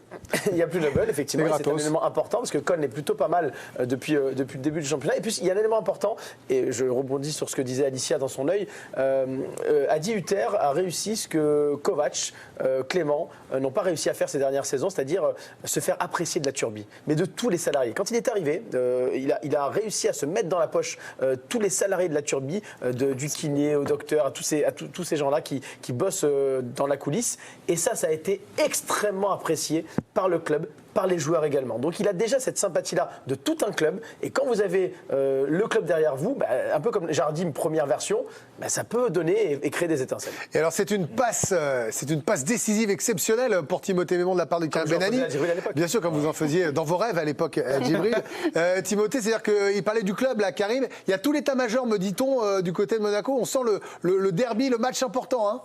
Il n'y a plus Noble, effectivement. C'est un élément important parce que Con est plutôt pas mal depuis le début du championnat. Et puis il y a un élément important, et je rebondis sur ce que disait Alicia dans son œil. Adi Hutter a réussi ce que Kovac, Clément n'ont pas réussi à faire ces dernières saisons, c'est-à-dire se faire apprécier de la Turbie, mais de tous les salariés. Quand il est arrivé, il a réussi à se mettre dans la poche tous les salariés de la Turbie, du kiné au docteur, à tous ces gens-là qui bossent dans la coulisse. Et ça a été extrêmement apprécié par le club, par les joueurs également. Donc il a déjà cette sympathie-là de tout un club. Et quand vous avez le club derrière vous, un peu comme Jardim première version, ça peut donner et créer des étincelles. Et alors c'est une passe décisive exceptionnelle pour Timothée Mémon de la part de Karim Benani. Bien sûr, comme vous en faisiez dans vos rêves à l'époque, Djibril. Timothée, c'est-à-dire qu'il parlait du club, là, Karim. Il y a tout l'état-major, me dit-on, du côté de Monaco. On sent le derby, le match important. Hein.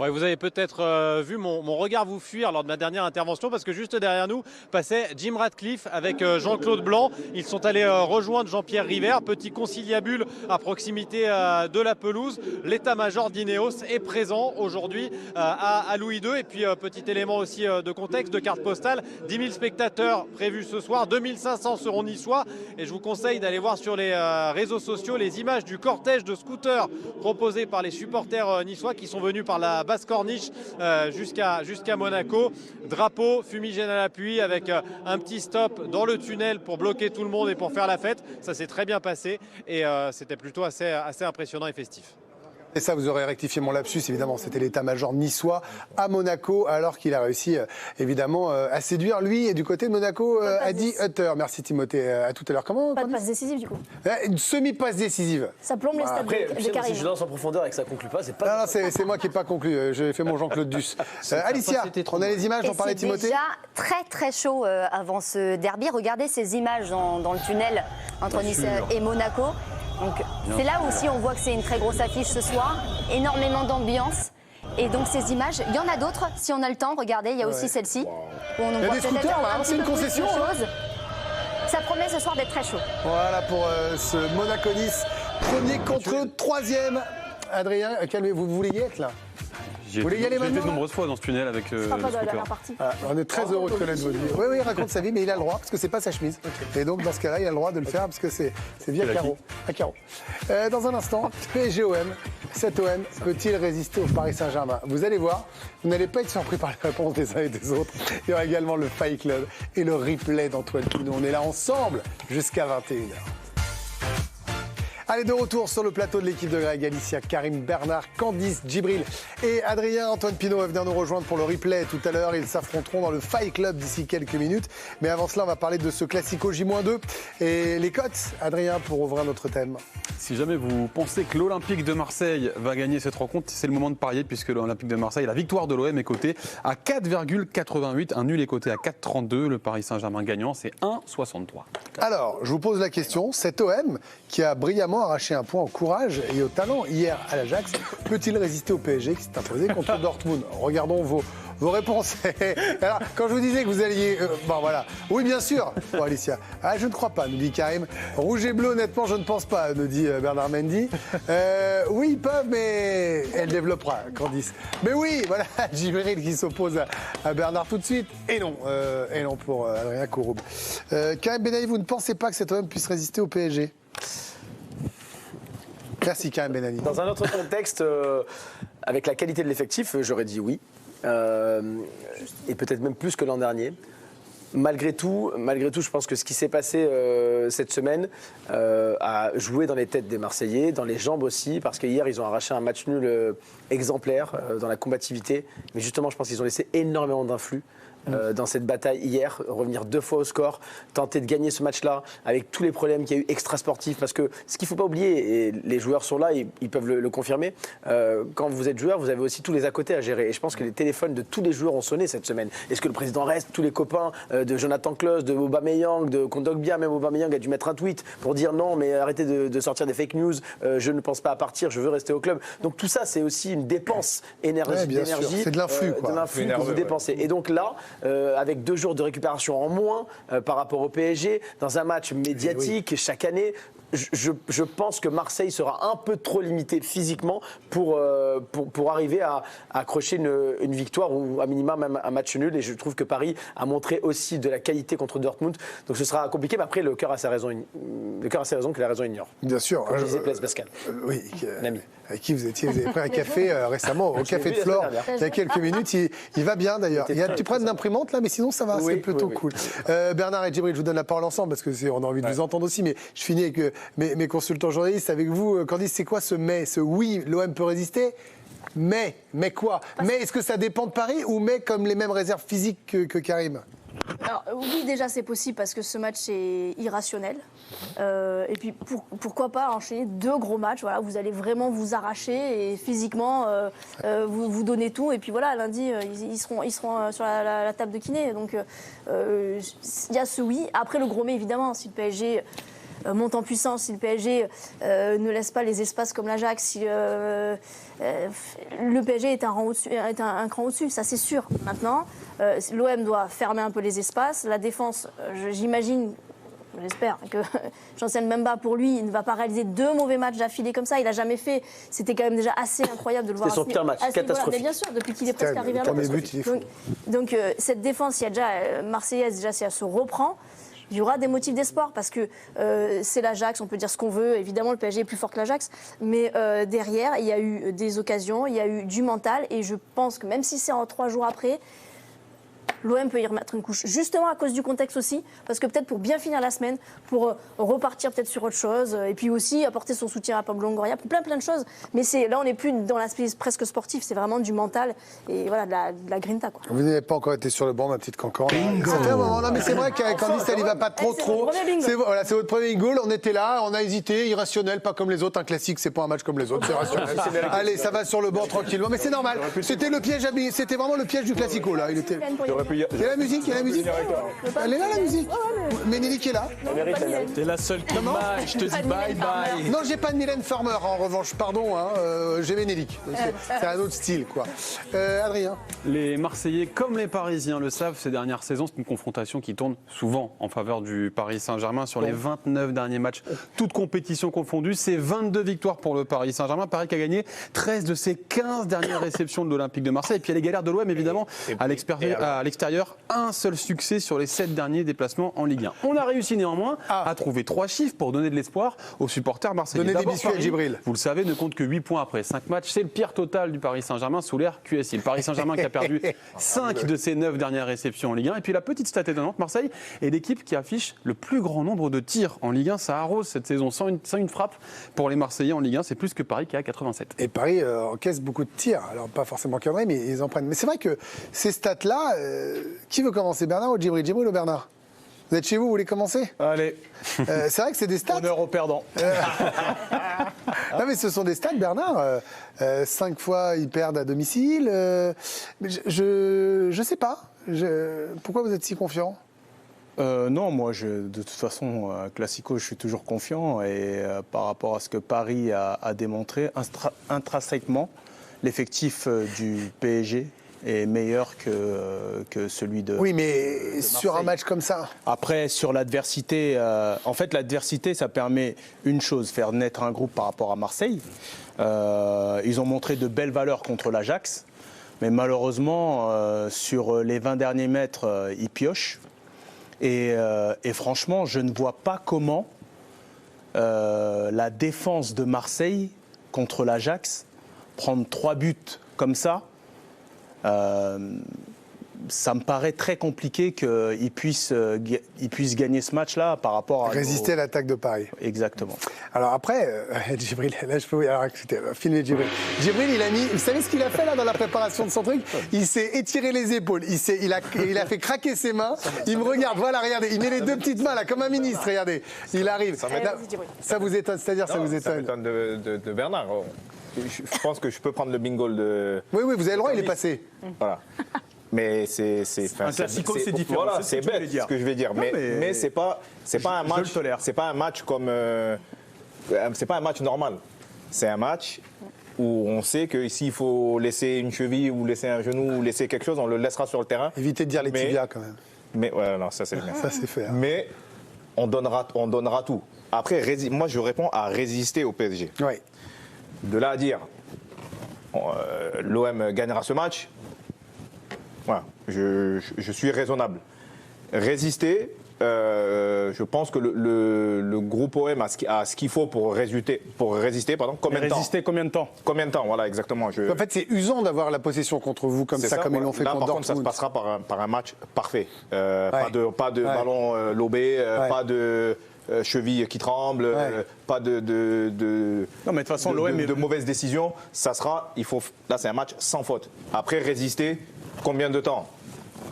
Ouais, vous avez peut-être vu mon regard vous fuir lors de ma dernière intervention parce que juste derrière nous passait Jim Ratcliffe avec Jean-Claude Blanc. Ils sont allés rejoindre Jean-Pierre River, petit conciliabule à proximité de la pelouse. L'état-major d'Ineos est présent aujourd'hui à Louis II. Et puis petit élément aussi de contexte, de carte postale, 10 000 spectateurs prévus ce soir, 2500 seront niçois. Et je vous conseille d'aller voir sur les réseaux sociaux les images du cortège de scooters proposé par les supporters niçois qui sont venus par la basse corniche jusqu'à Monaco. Drapeau, fumigène à l'appui avec un petit stop dans le tunnel pour bloquer tout le monde et pour faire la fête. Ça s'est très bien passé et c'était plutôt assez impressionnant et festif. Et ça, vous aurez rectifié mon lapsus, évidemment, c'était l'état-major niçois à Monaco, alors qu'il a réussi, évidemment, à séduire, lui, et du côté de Monaco, Adi Hutter. Merci Timothée, à tout à l'heure. Pas de passe décisive, du coup. Une semi-passe décisive. Ça plombe les stades de Karim. Si je lance en profondeur et que ça ne conclut pas, c'est pas... Non, c'est moi qui n'ai pas conclu, j'ai fait mon Jean-Claude Duss. Alicia, on a les images, on parlait de Timothée. C'est déjà très chaud avant ce derby. Regardez ces images dans le tunnel entre Nice et Monaco. Donc c'est là aussi on voit que c'est une très grosse affiche ce soir, énormément d'ambiance. Et donc ces images, il y en a d'autres si on a le temps, regardez, il y a aussi celle-ci. Où on il y a des scooters là, c'est une concession. Ça promet ce soir d'être très chaud. Voilà pour ce Monaco-Nice, premier contre troisième. Adrien, calmez-vous, vous voulez y être là? J'ai été de nombreuses fois dans ce tunnel avec le scooter. On est très heureux de connaître votre vie. Oui, il raconte sa vie, mais il a le droit, parce que c'est pas sa chemise. Et donc, dans ce cas-là, il a le droit de le faire, parce que c'est via Caro. À Caro. Dans un instant, PSG-OM. Cet OM peut-il résister au Paris Saint-Germain? Vous allez voir, vous n'allez pas être surpris par les réponses des uns et des autres. Il y aura également le Fight Club et le replay d'Antoine Pinault. On est là ensemble jusqu'à 21h. Allez, de retour sur le plateau de l'équipe de Greg, Alicia, Karim, Bernard, Candice, Djibril et Adrien. Antoine Pinault va venir nous rejoindre pour le replay tout à l'heure. Ils s'affronteront dans le Fight Club d'ici quelques minutes. Mais avant cela, on va parler de ce Classico J-2 et les cotes, Adrien, pour ouvrir notre thème. Si jamais vous pensez que l'Olympique de Marseille va gagner cette rencontre, c'est le moment de parier puisque l'Olympique de Marseille, la victoire de l'OM est cotée à 4,88. Un nul est coté à 4,32. Le Paris Saint-Germain gagnant, c'est 1,63. Alors, je vous pose la question. Cet OM qui a brillamment arraché un point au courage et au talent hier à l'Ajax, peut-il résister au PSG qui s'est imposé contre Dortmund? Regardons vos réponses. Alors, quand je vous disais que vous alliez... bon, voilà. Oui, bien sûr. Bon, Alicia. Ah, je ne crois pas, nous dit Karim. Rouge et bleu, honnêtement, je ne pense pas, nous dit Bernard Mendy. Oui, ils peuvent, mais elle développera, Candice. Mais oui, voilà, Djibril qui s'oppose à Bernard tout de suite. Et non pour Adrien Kouroub. Karim Benaï, vous ne pensez pas que cet OM puisse résister au PSG? Merci Karim Benani. Dans un autre contexte, avec la qualité de l'effectif, j'aurais dit oui. Et peut-être même plus que l'an dernier. Malgré tout, je pense que ce qui s'est passé cette semaine a joué dans les têtes des Marseillais, dans les jambes aussi, parce qu'hier, ils ont arraché un match nul exemplaire dans la combativité. Mais justement, je pense qu'ils ont laissé énormément d'influx dans cette bataille hier, revenir 2 fois au score, tenter de gagner ce match-là avec tous les problèmes qu'il y a eu extra-sportifs. Parce que ce qu'il ne faut pas oublier, et les joueurs sont là, ils peuvent le confirmer, quand vous êtes joueur, vous avez aussi tous les à côté à gérer. Et je pense que les téléphones de tous les joueurs ont sonné cette semaine. Est-ce que le président reste? Tous les copains de Jonathan Klaus, de Aubameyang, de Kondogbia, même Aubameyang a dû mettre un tweet pour dire non, mais arrêtez de sortir des fake news, je ne pense pas à partir, je veux rester au club. Donc tout ça, c'est aussi une dépense d'énergie. C'est de l'influx, quoi. De l'influx que vous dépensez. Et donc là, avec 2 jours de récupération en moins par rapport au PSG, dans un match médiatique chaque année, je pense que Marseille sera un peu trop limité physiquement pour arriver à accrocher une victoire ou à minima même un match nul. Et je trouve que Paris a montré aussi de la qualité contre Dortmund. Donc ce sera compliqué, mais après le cœur a sa raison. Le cœur a sa raison que la raison ignore. Bien sûr. Comme disait Blaise Pascal. Oui. Un ami. Avec qui vous avez pris un café récemment au Café de Flore il y a quelques minutes. Il va bien d'ailleurs. Il y a un petit problème d'imprimante là, mais sinon ça va, c'est plutôt cool. Bernard et Djibril, je vous donne la parole ensemble parce qu'on a envie de vous entendre aussi, mais je finis avec mes consultants journalistes avec vous. Candice, c'est quoi ce mais, ce oui, l'OM peut résister? Mais quoi? Mais est-ce que ça dépend de Paris ou mais comme les mêmes réserves physiques que Karim? Alors, oui, déjà c'est possible parce que ce match est irrationnel. Et puis pourquoi pas enchaîner 2 gros matchs. Voilà, vous allez vraiment vous arracher et physiquement vous donner tout. Et puis voilà, lundi ils seront sur la table de kiné. Donc il y a ce oui. Après le gros mais évidemment, si le PSG monte en puissance, si le PSG ne laisse pas les espaces comme l'Ajax, si le PSG est un cran au-dessus, ça c'est sûr. Maintenant, l'OM doit fermer un peu les espaces. La défense, j'imagine, j'espère que Chancel Mbemba, pour lui, il ne va pas réaliser 2 mauvais matchs d'affilée comme ça. Il n'a jamais fait. C'était quand même déjà assez incroyable de le voir. C'était son pire match, catastrophique. Mais bien sûr, depuis qu'il est presque arrivé à l'OM. Donc cette défense, il y a déjà Marseillaise, déjà, si elle se reprend, il y aura des motifs d'espoir parce que c'est l'Ajax, on peut dire ce qu'on veut. Évidemment, le PSG est plus fort que l'Ajax. Mais derrière, il y a eu des occasions, il y a eu du mental. Et je pense que même si c'est en 3 jours après, l'OM peut y remettre une couche, justement à cause du contexte aussi, parce que peut-être pour bien finir la semaine, pour repartir peut-être sur autre chose, et puis aussi apporter son soutien à Pablo Longoria, pour plein de choses. Mais là, on n'est plus dans l'aspect presque sportif, c'est vraiment du mental et voilà, de la grinta, quoi. Vous n'avez pas encore été sur le banc, ma petite Cancan. Ça fait un moment, non, mais c'est vrai qu'avec Candice, elle n'y va pas trop. C'est votre premier bingo, on était là, on a hésité, irrationnel, pas comme les autres. Un classique, c'est pas un match comme les autres, c'est rationnel. Allez, ça va sur le banc tranquillement, mais c'est normal. C'était le piège, c'était vraiment le piège du classico, là. Il était. Il y a la musique, Elle est là, la musique. Ménélique est là. T'es la seule qui m'a, je te dis bye bye. Non, j'ai pas de Mylène Farmer, en revanche, pardon, j'ai Ménélique. C'est un autre style, quoi. Adrien. Les Marseillais, comme les Parisiens le savent, ces dernières saisons, c'est une confrontation qui tourne souvent en faveur du Paris Saint-Germain sur les 29 derniers matchs, toutes compétitions confondues. C'est 22 victoires pour le Paris Saint-Germain. Paris qui a gagné 13 de ses 15 dernières réceptions de l'Olympique de Marseille. Et puis il y a les galères de l'OM, évidemment, à l'extérieur. Un seul succès sur les 7 derniers déplacements en Ligue 1. On a réussi néanmoins à trouver 3 chiffres pour donner de l'espoir aux supporters marseillais. Donner des biscuits à Djibril. Vous le savez, ne compte que 8 points après 5 matchs. C'est le pire total du Paris Saint-Germain sous l'ère QSI. Le Paris Saint-Germain qui a perdu 5 de ses 9 dernières réceptions en Ligue 1. Et puis la petite stat étonnante, Marseille est l'équipe qui affiche le plus grand nombre de tirs en Ligue 1. Ça arrose cette saison sans une frappe pour les Marseillais en Ligue 1. C'est plus que Paris qui a 87. Et Paris encaisse beaucoup de tirs. Alors pas forcément cadrés, mais ils en prennent. Mais c'est vrai que ces stats-là, qui veut commencer, Bernard ou Djibril? Djibril ou Bernard? Vous êtes chez vous voulez commencer? Allez. C'est vrai que c'est des stats. Honneur aux perdants. Non, mais ce sont des stats, Bernard. 5 fois, ils perdent à domicile. Je sais pas. Pourquoi vous êtes si confiant? Non, moi, de toute façon, Classico, je suis toujours confiant. Et par rapport à ce que Paris a démontré, intrinsèquement, l'effectif du PSG est meilleur que celui de Oui, mais sur un match comme ça. Après, sur l'adversité, en fait, l'adversité, ça permet une chose, faire naître un groupe par rapport à Marseille. Ils ont montré de belles valeurs contre l'Ajax, mais malheureusement, sur les 20 derniers mètres, ils piochent. Et franchement, je ne vois pas comment la défense de Marseille contre l'Ajax, prendre 3 buts comme ça, ça me paraît très compliqué qu'il puisse gagner ce match-là par rapport à... Résister à l'attaque de Paris. Exactement. Alors après, Djibril, là je peux... Alors écoutez, filmer Djibril. Djibril, il a mis... Vous savez ce qu'il a fait là dans la préparation de son truc? Il s'est étiré les épaules, il a fait craquer ses mains. Il me regarde, voilà, regardez, il met les deux petites mains là, comme un ministre, regardez. Il arrive. Ça vous étonne, c'est-à-dire ça vous étonne? Ça m'étonne de Bernard. Je pense que je peux prendre le bingo de... Oui, vous avez le droit, il est passé. Voilà. Mais c'est un classico, c'est différent. Voilà, c'est bête ce que je vais dire. Mais c'est pas un match. C'est pas un match comme. C'est pas un match normal. C'est un match où on sait que s'il faut laisser une cheville ou laisser un genou ou laisser quelque chose, on le laissera sur le terrain. Évitez de dire les tibias quand même. Mais ouais, non, ça c'est bien. Ça c'est fait. Hein. Mais on donnera tout. Après, moi je réponds à résister au PSG. Oui. De là à dire, l'OM gagnera ce match. Voilà, je suis raisonnable. Résister, je pense que le groupe OM a ce qu'il faut pour résister. Combien de temps ? Résister combien de temps ? Combien de temps, voilà, exactement. En fait, c'est usant d'avoir la possession contre vous comme ça, comme ils l'ont fait contre Dortmund. Là, par contre, ça se passera par un match parfait. Pas de ballon lobé, pas de... cheville qui tremble, pas de non, mais de toute façon, l'OM de mauvaises décisions. Là, c'est un match sans faute. Après, résister, combien de temps?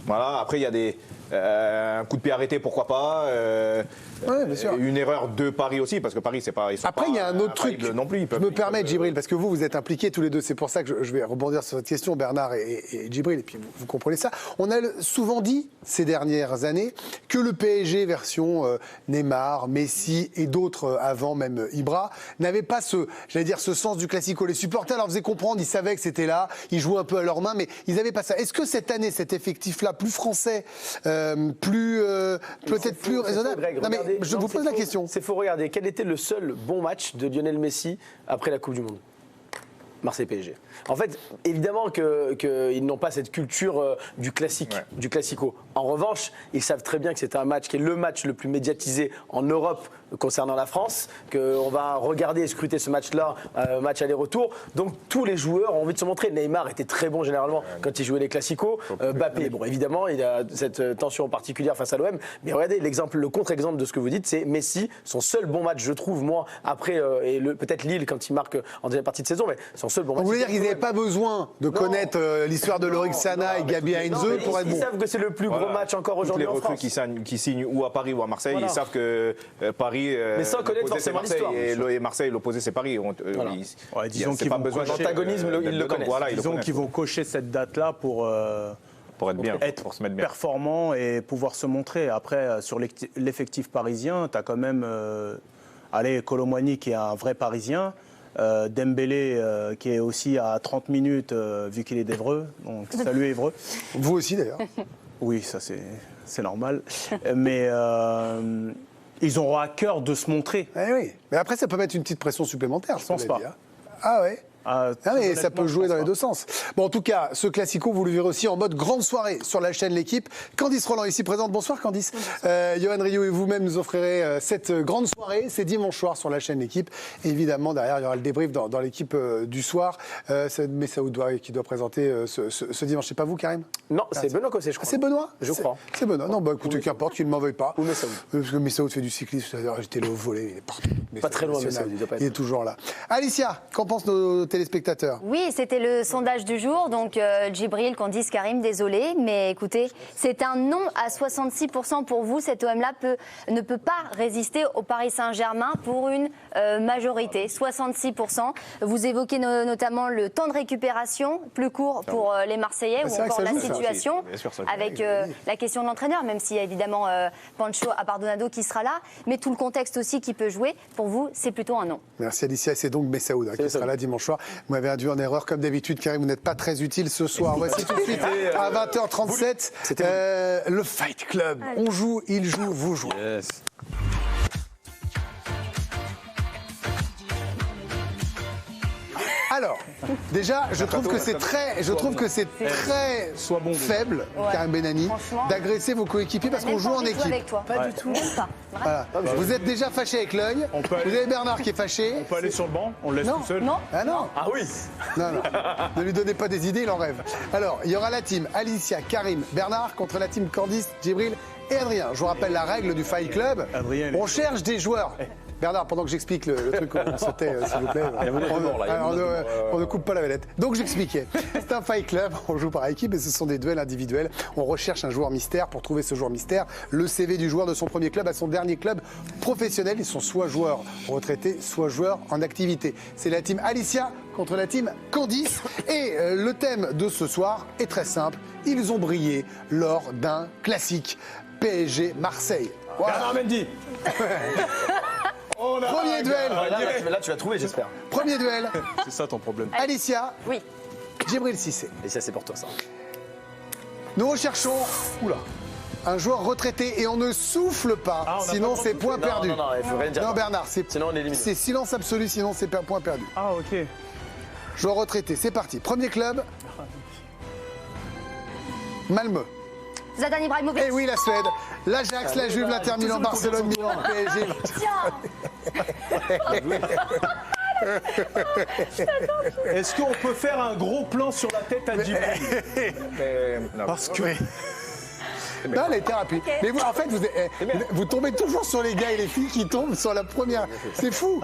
Voilà. Après, il y a un coup de pied arrêté, pourquoi pas. Bien sûr. Une erreur de Paris aussi, parce que Paris, c'est pas. Après, il y a un autre truc. Non plus, je me permets, Djibril, parce que vous êtes impliqués tous les deux. C'est pour ça que je vais rebondir sur cette question, Bernard et Djibril, et puis vous comprenez ça. On a souvent dit ces dernières années que le PSG version Neymar, Messi et d'autres avant, même Ibra, n'avait pas ce sens du classico. Les supporters leur faisaient comprendre, ils savaient que c'était là, ils jouaient un peu à leurs mains, mais ils n'avaient pas ça. Est-ce que cette année, cet effectif-là, plus français, peut-être plus raisonnable? Je vous pose la question. C'est faux, regardez, quel était le seul bon match de Lionel Messi après la Coupe du Monde? Marseille-PSG. En fait, évidemment qu'ils n'ont pas cette culture du classique, du classico. En revanche, ils savent très bien que c'est un match qui est le match le plus médiatisé en Europe concernant la France, qu'on va regarder et scruter ce match-là, match aller-retour. Donc tous les joueurs ont envie de se montrer. Neymar était très bon généralement quand il jouait les classicos. Mbappé, bon évidemment, il a cette tension particulière face à l'OM. Mais regardez, le contre-exemple de ce que vous dites, c'est Messi, son seul bon match, je trouve, moi, après, et peut-être Lille quand il marque en deuxième partie de saison, mais son seul bon match. Vous voulez dire qu'ils n'avaient pas besoin de connaître l'histoire de Loïc Sana et Gabi Heinze pour être bon? Ils savent que c'est le plus gros match encore aujourd'hui en France. Les recrues qui signent ou à Paris ou à Marseille, ils savent que Paris. Mais sans connaître forcément l'histoire. Et Marseille, l'opposé, c'est Paris. Disons qu'ils pas besoin d'antagonisme, ils le connaissent. Disons qu'ils vont cocher cette date-là pour être bien, pour se mettre bien, performant et pouvoir se montrer. Après, sur l'effectif parisien, tu as quand même Kolo Muani qui est un vrai Parisien. Dembélé qui est aussi à 30 minutes vu qu'il est d'Évreux. Donc salut Évreux. Vous aussi d'ailleurs. Oui, ça c'est normal. Mais ils auront à cœur de se montrer. Oui, mais après ça peut mettre une petite pression supplémentaire. Je pense pas. Ah ouais. Mais ça peut jouer dans les deux sens. Bon, en tout cas, ce classico, vous le verrez aussi en mode grande soirée sur la chaîne L'Équipe. Candice Roland ici présente. Bonsoir Candice. Johan Rioux et vous-même nous offrirez cette grande soirée. C'est dimanche soir sur la chaîne L'Équipe. Évidemment, derrière, il y aura le débrief dans l'équipe du soir. C'est Messaoud qui doit présenter ce dimanche. C'est pas vous, Karim? Non, c'est Benoît Cosset, je crois. C'est Benoît? Je crois. C'est Benoît. Non, écoutez, qu'importe, qu'il ne m'en veuille pas. Ou Messaoud. Parce que Messaoud fait du cyclisme. C'est-à-dire, j'étais là au volet. Il est partout. Pas très loin, Messaoud. Il est toujours là. Alicia, qu'en pensent nos téléspectateurs? Oui, c'était le sondage du jour, donc Djibril, Candice, Karim, désolé, mais écoutez, c'est un non à 66% pour vous. Cet OM-là ne peut pas résister au Paris Saint-Germain pour une majorité, 66%. Vous évoquez notamment le temps de récupération, plus court pour les Marseillais, ou encore la situation, avec la question de l'entraîneur, même s'il y a évidemment Pancho Abardonado qui sera là, mais tout le contexte aussi qui peut jouer. Pour vous, c'est plutôt un non. Merci Alicia, c'est donc Messaoud qui sera là dimanche soir. Vous m'avez induit en erreur comme d'habitude, Karim, vous n'êtes pas très utile ce soir. Voici tout de suite à 20h37 le Fight Club. On joue, il joue, vous jouez. Yes. Alors, déjà, je trouve que c'est très faible, Karim Benani, d'agresser vos coéquipiers parce qu'on joue en équipe. Avec toi. Pas du tout. Voilà. Vous êtes déjà fâché avec l'œil. Vous avez Bernard qui est fâché. On peut aller sur le banc, on le laisse tout seul. Non. Ah non. Ah oui. Non. Ne lui donnez pas des idées, il en rêve. Alors, il y aura la team Alicia, Karim, Bernard contre la team Candice, Djibril et Adrien. Je vous rappelle la règle du Fight Club. Adrien, on cherche des joueurs. Bernard, pendant que j'explique le truc qu'on sautait, s'il vous plaît, on ne coupe pas la vedette. Donc j'expliquais. C'est un Fight Club, on joue par équipe et ce sont des duels individuels. On recherche un joueur mystère. Pour trouver ce joueur mystère, le CV du joueur de son premier club à son dernier club professionnel. Ils sont soit joueurs retraités, soit joueurs en activité. C'est la team Alicia contre la team Candice. Et le thème de ce soir est très simple. Ils ont brillé lors d'un classique PSG Marseille. Voilà. Bernard Mendy. Premier duel. Là, tu vas trouver, j'espère. Premier duel. C'est ça ton problème. Alicia. Oui. Djibril Cissé. Alicia, c'est pour toi, ça. Nous recherchons un joueur retraité et on ne souffle pas, sinon c'est point perdu. Non, il faut rien dire. Non, Bernard, sinon on élimine. C'est silence absolu, sinon c'est point perdu. Ah, ok. Joueur retraité, c'est parti. Premier club. Malmö. Zlatan Ibrahimovic. Eh oui, la Suède. L'Ajax, la Juve, l'Inter Milan, Barcelone, Milan, PSG. Est-ce qu'on peut faire un gros plan sur la tête à Djibril? Parce que... Non, les thérapies. Mais vous, en fait, vous tombez toujours sur les gars et les filles qui tombent sur la première. C'est fou.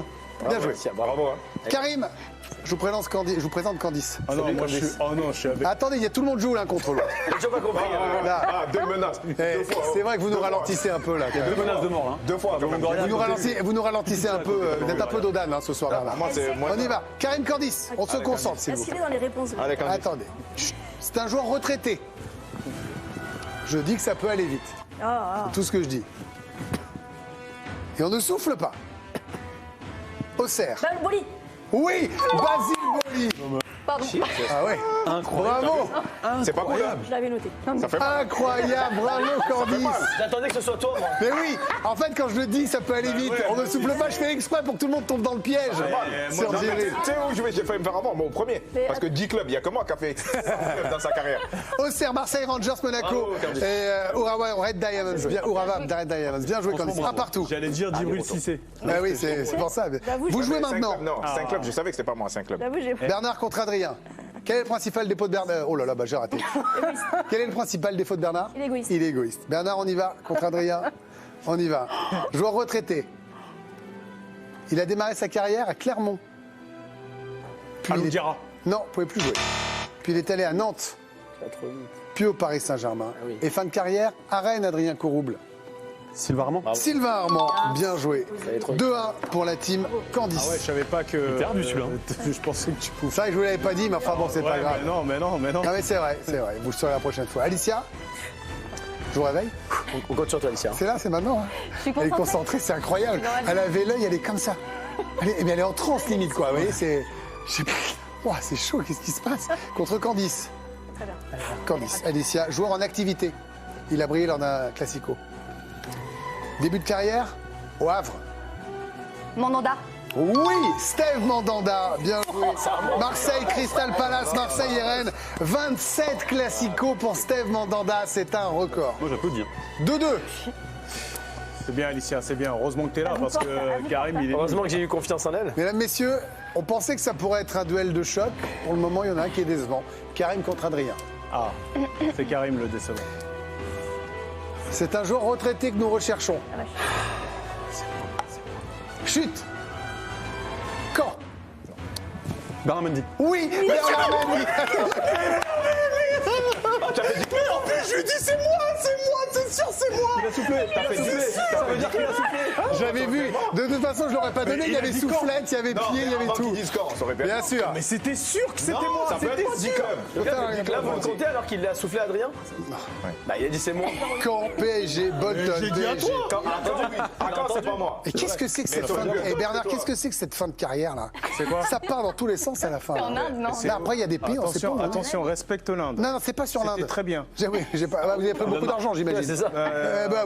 Bien joué. Bravo. Karim, je vous présente Candice. Ah non, moi je suis avec. Attendez, il y a tout le monde joue l'un contre l'autre. J'ai pas compris. Deux menaces. C'est vrai que vous nous ralentissez un peu là. Il y a 2 menaces de mort. Deux fois. Vous nous ralentissez un peu. Vous êtes un peu d'Odan ce soir. On y va. Karim Candice, on se concentre s'il vous plaît. Dans les réponses. Attendez. C'est un joueur retraité. Je dis que ça peut aller vite. C'est tout ce que je dis. Et on ne souffle pas. Auxerre. Boli. Oui, Basile Boli. Pardon. Ah ouais. Incroyable. Bravo. C'est pas cool. Je l'avais noté. Ça fait Incroyable, bravo Candice. J'attendais que ce soit toi, moi. Mais oui, en fait quand je le dis, ça peut aller vite. On ne souffle pas, je fais exprès pour que tout le monde tombe dans le piège. Sur Djibril. Tu sais où j'ai failli me faire avoir? Moi, au premier. Parce que 10 clubs, il y a que moi qui a fait 10 clubs dans sa carrière. Auxerre, Marseille, Rangers, Monaco. Et Urawa, Red Diamonds. Bien joué Candice. Un partout. J'allais dire Djibril Cissé. Bah oui, c'est pour ça. Vous jouez maintenant. Non, 5 clubs, je savais que c'était pas moi, 5 clubs. Bernard contre Adrien. Quel est le principal défaut de Bernard? Oh là là, j'ai raté. Quel est le principal défaut de Bernard? Il est égoïste. Il est égoïste. Bernard, on y va contre Adrien. On y va. Joueur retraité. Il a démarré sa carrière à Clermont. Diarra. Non, il ne pouvait plus jouer. Puis il est allé à Nantes. Puis au Paris Saint-Germain. Et fin de carrière à Rennes, Adrien Corouble. Sylvain Armand. Sylvain Armand, bien joué. 2-1 pour la team Candice. Ah ouais, je savais pas que. Perdu celui-là. Je pensais que tu pouvais. Ça, je vous l'avais pas dit, mais enfin bon, c'est pas grave. Mais non. Non, mais c'est vrai. Vous le saurez la prochaine fois. Alicia, je vous réveille. On compte sur toi, Alicia. C'est là, c'est maintenant. Elle est concentrée, c'est incroyable. Elle avait l'œil, elle est comme ça. Mais elle est en transe limite, quoi. Vous voyez, c'est. Ouah, c'est chaud, qu'est-ce qui se passe? Contre Candice. Très bien. Candice, Alicia, joueur en activité. Il a brillé lors d'un classico. Début de carrière au Havre. Mandanda. Oui, Steve Mandanda, bien joué. Marseille, Crystal Palace, Marseille et Rennes. 27 classicos pour Steve Mandanda, c'est un record. Moi j'applaudis. 2-2. C'est bien, Alicia, c'est bien. Heureusement que tu es là parce que Karim, il est. Heureusement que j'ai eu confiance en elle. Mesdames, messieurs, on pensait que ça pourrait être un duel de choc. Pour le moment, il y en a un qui est décevant. Karim contre Adrien. Ah, c'est Karim le décevant. C'est un joueur retraité que nous recherchons. Chute. Quand? Bernard Mendy. Oui, Bernard Mendy. Mais en plus, je lui dis c'est moi, c'est sûr, c'est moi. Il a soufflé. T'as fait souffler. Ça veut dire qu'il a soufflé. J'avais vu. De toute façon, je l'aurais pas donné. Il y avait soufflette, il y avait pied, il y avait tout. Bien sûr. Mais c'était sûr que c'était moi. Ça peut être 10 clubs. Là, vous le comptez alors qu'il l'a soufflé à Adrien? Bah, il a dit c'est moi. Quand PSG, Bolton, J'ai dit à PSG. toi. Quand c'est pas moi. Et qu'est-ce que c'est que cette fin de... Et Bernard, qu'est-ce que c'est que cette fin de carrière là? C'est quoi? Ça part dans tous les sens à la fin. En Inde, non? Là, après, il y a des pays, on sait pas. Attention, respecte l'Inde. Non, c'est pas sur l'Inde. C'était très bien. Oui, vous avez pris beaucoup d'argent, j'imagine. C'est ça.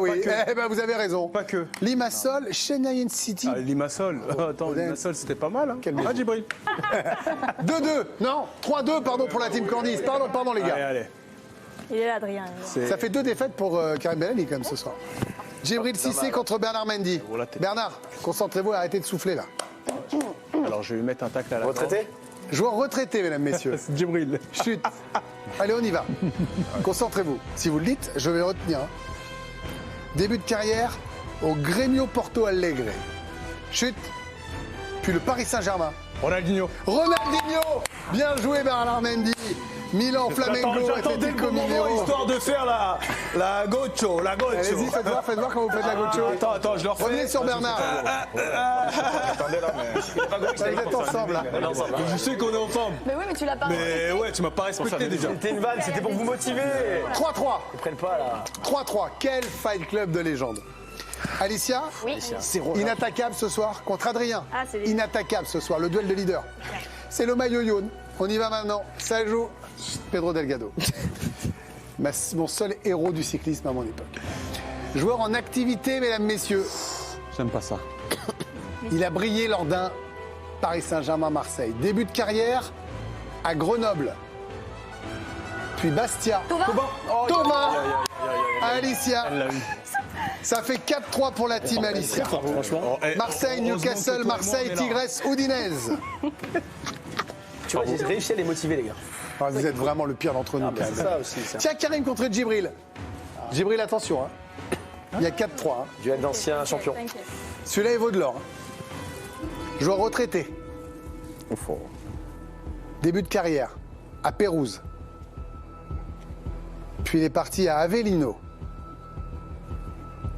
oui, vous avez raison. Pas que. Limassol, Chennai City. Limassol. Attends, Limassol, c'était pas mal. Hein. Ah, Djibril. 2-2. Non, 3-2, pardon, pour la team Candice. Pardon, les gars. Allez. Il est là, Adrien. Ça fait 2 défaites pour Karim Bellani, quand même, ce soir. Djibril Cissé contre Bernard Mendy. Bernard, concentrez-vous et arrêtez de souffler, là. Alors, je vais lui mettre un tacle à la Retraité. Joueur retraité, mesdames, messieurs. Djibril. Chut. Allez, on y va. Concentrez-vous. Si vous le dites, je vais le retenir. Début de carrière au Grêmio Porto Alegre. Chut. Puis le Paris Saint-Germain. Ronaldinho. Bien joué, Bernard Mendy. Milan, Flamengo, Atletico Mineiro. Histoire de faire la gocho, Allez-y, faites voir quand vous faites la gocho. Attends, je le refais. Revenez sur Bernard. Attendez là, mais. Vous êtes ensemble, là. Je sais qu'on est ensemble. Mais oui, mais tu l'as pas. Mais ouais, tu m'as pas respecté déjà. C'était une vanne, c'était pour vous motiver. 3-3. Ils prennent pas là. 3-3. Quel fight club de légende. Alicia, Oui. inattaquable ce soir contre Adrien. Ah, c'est les- Inattaquable ce soir, le duel de leader. C'est le maillot jaune. On y va maintenant. Ça joue Pedro Delgado. Mon seul héros du cyclisme à mon époque. Joueur en activité, mesdames, messieurs. J'aime pas ça. Il a brillé lors d'un Paris Saint-Germain-Marseille. Début de carrière à Grenoble. Puis Bastia. Thomas. Alicia. Ça fait 4-3 pour la team Alicia. Franchement. Marseille, Newcastle, Marseille, Tigres, Udinese. Tu vois, j'ai réussi à les motiver, les gars. Ah, vous êtes vraiment le pire d'entre nous. quand C'est même. ça aussi. Ça. Tiens, Karim contre Djibril. Djibril, attention. Il y a 4-3. Duel d'anciens champions. T'inquiète. Celui-là, il vaut de l'or. Joueur retraité. Début de carrière à Pérouse. Puis il est parti à Avellino.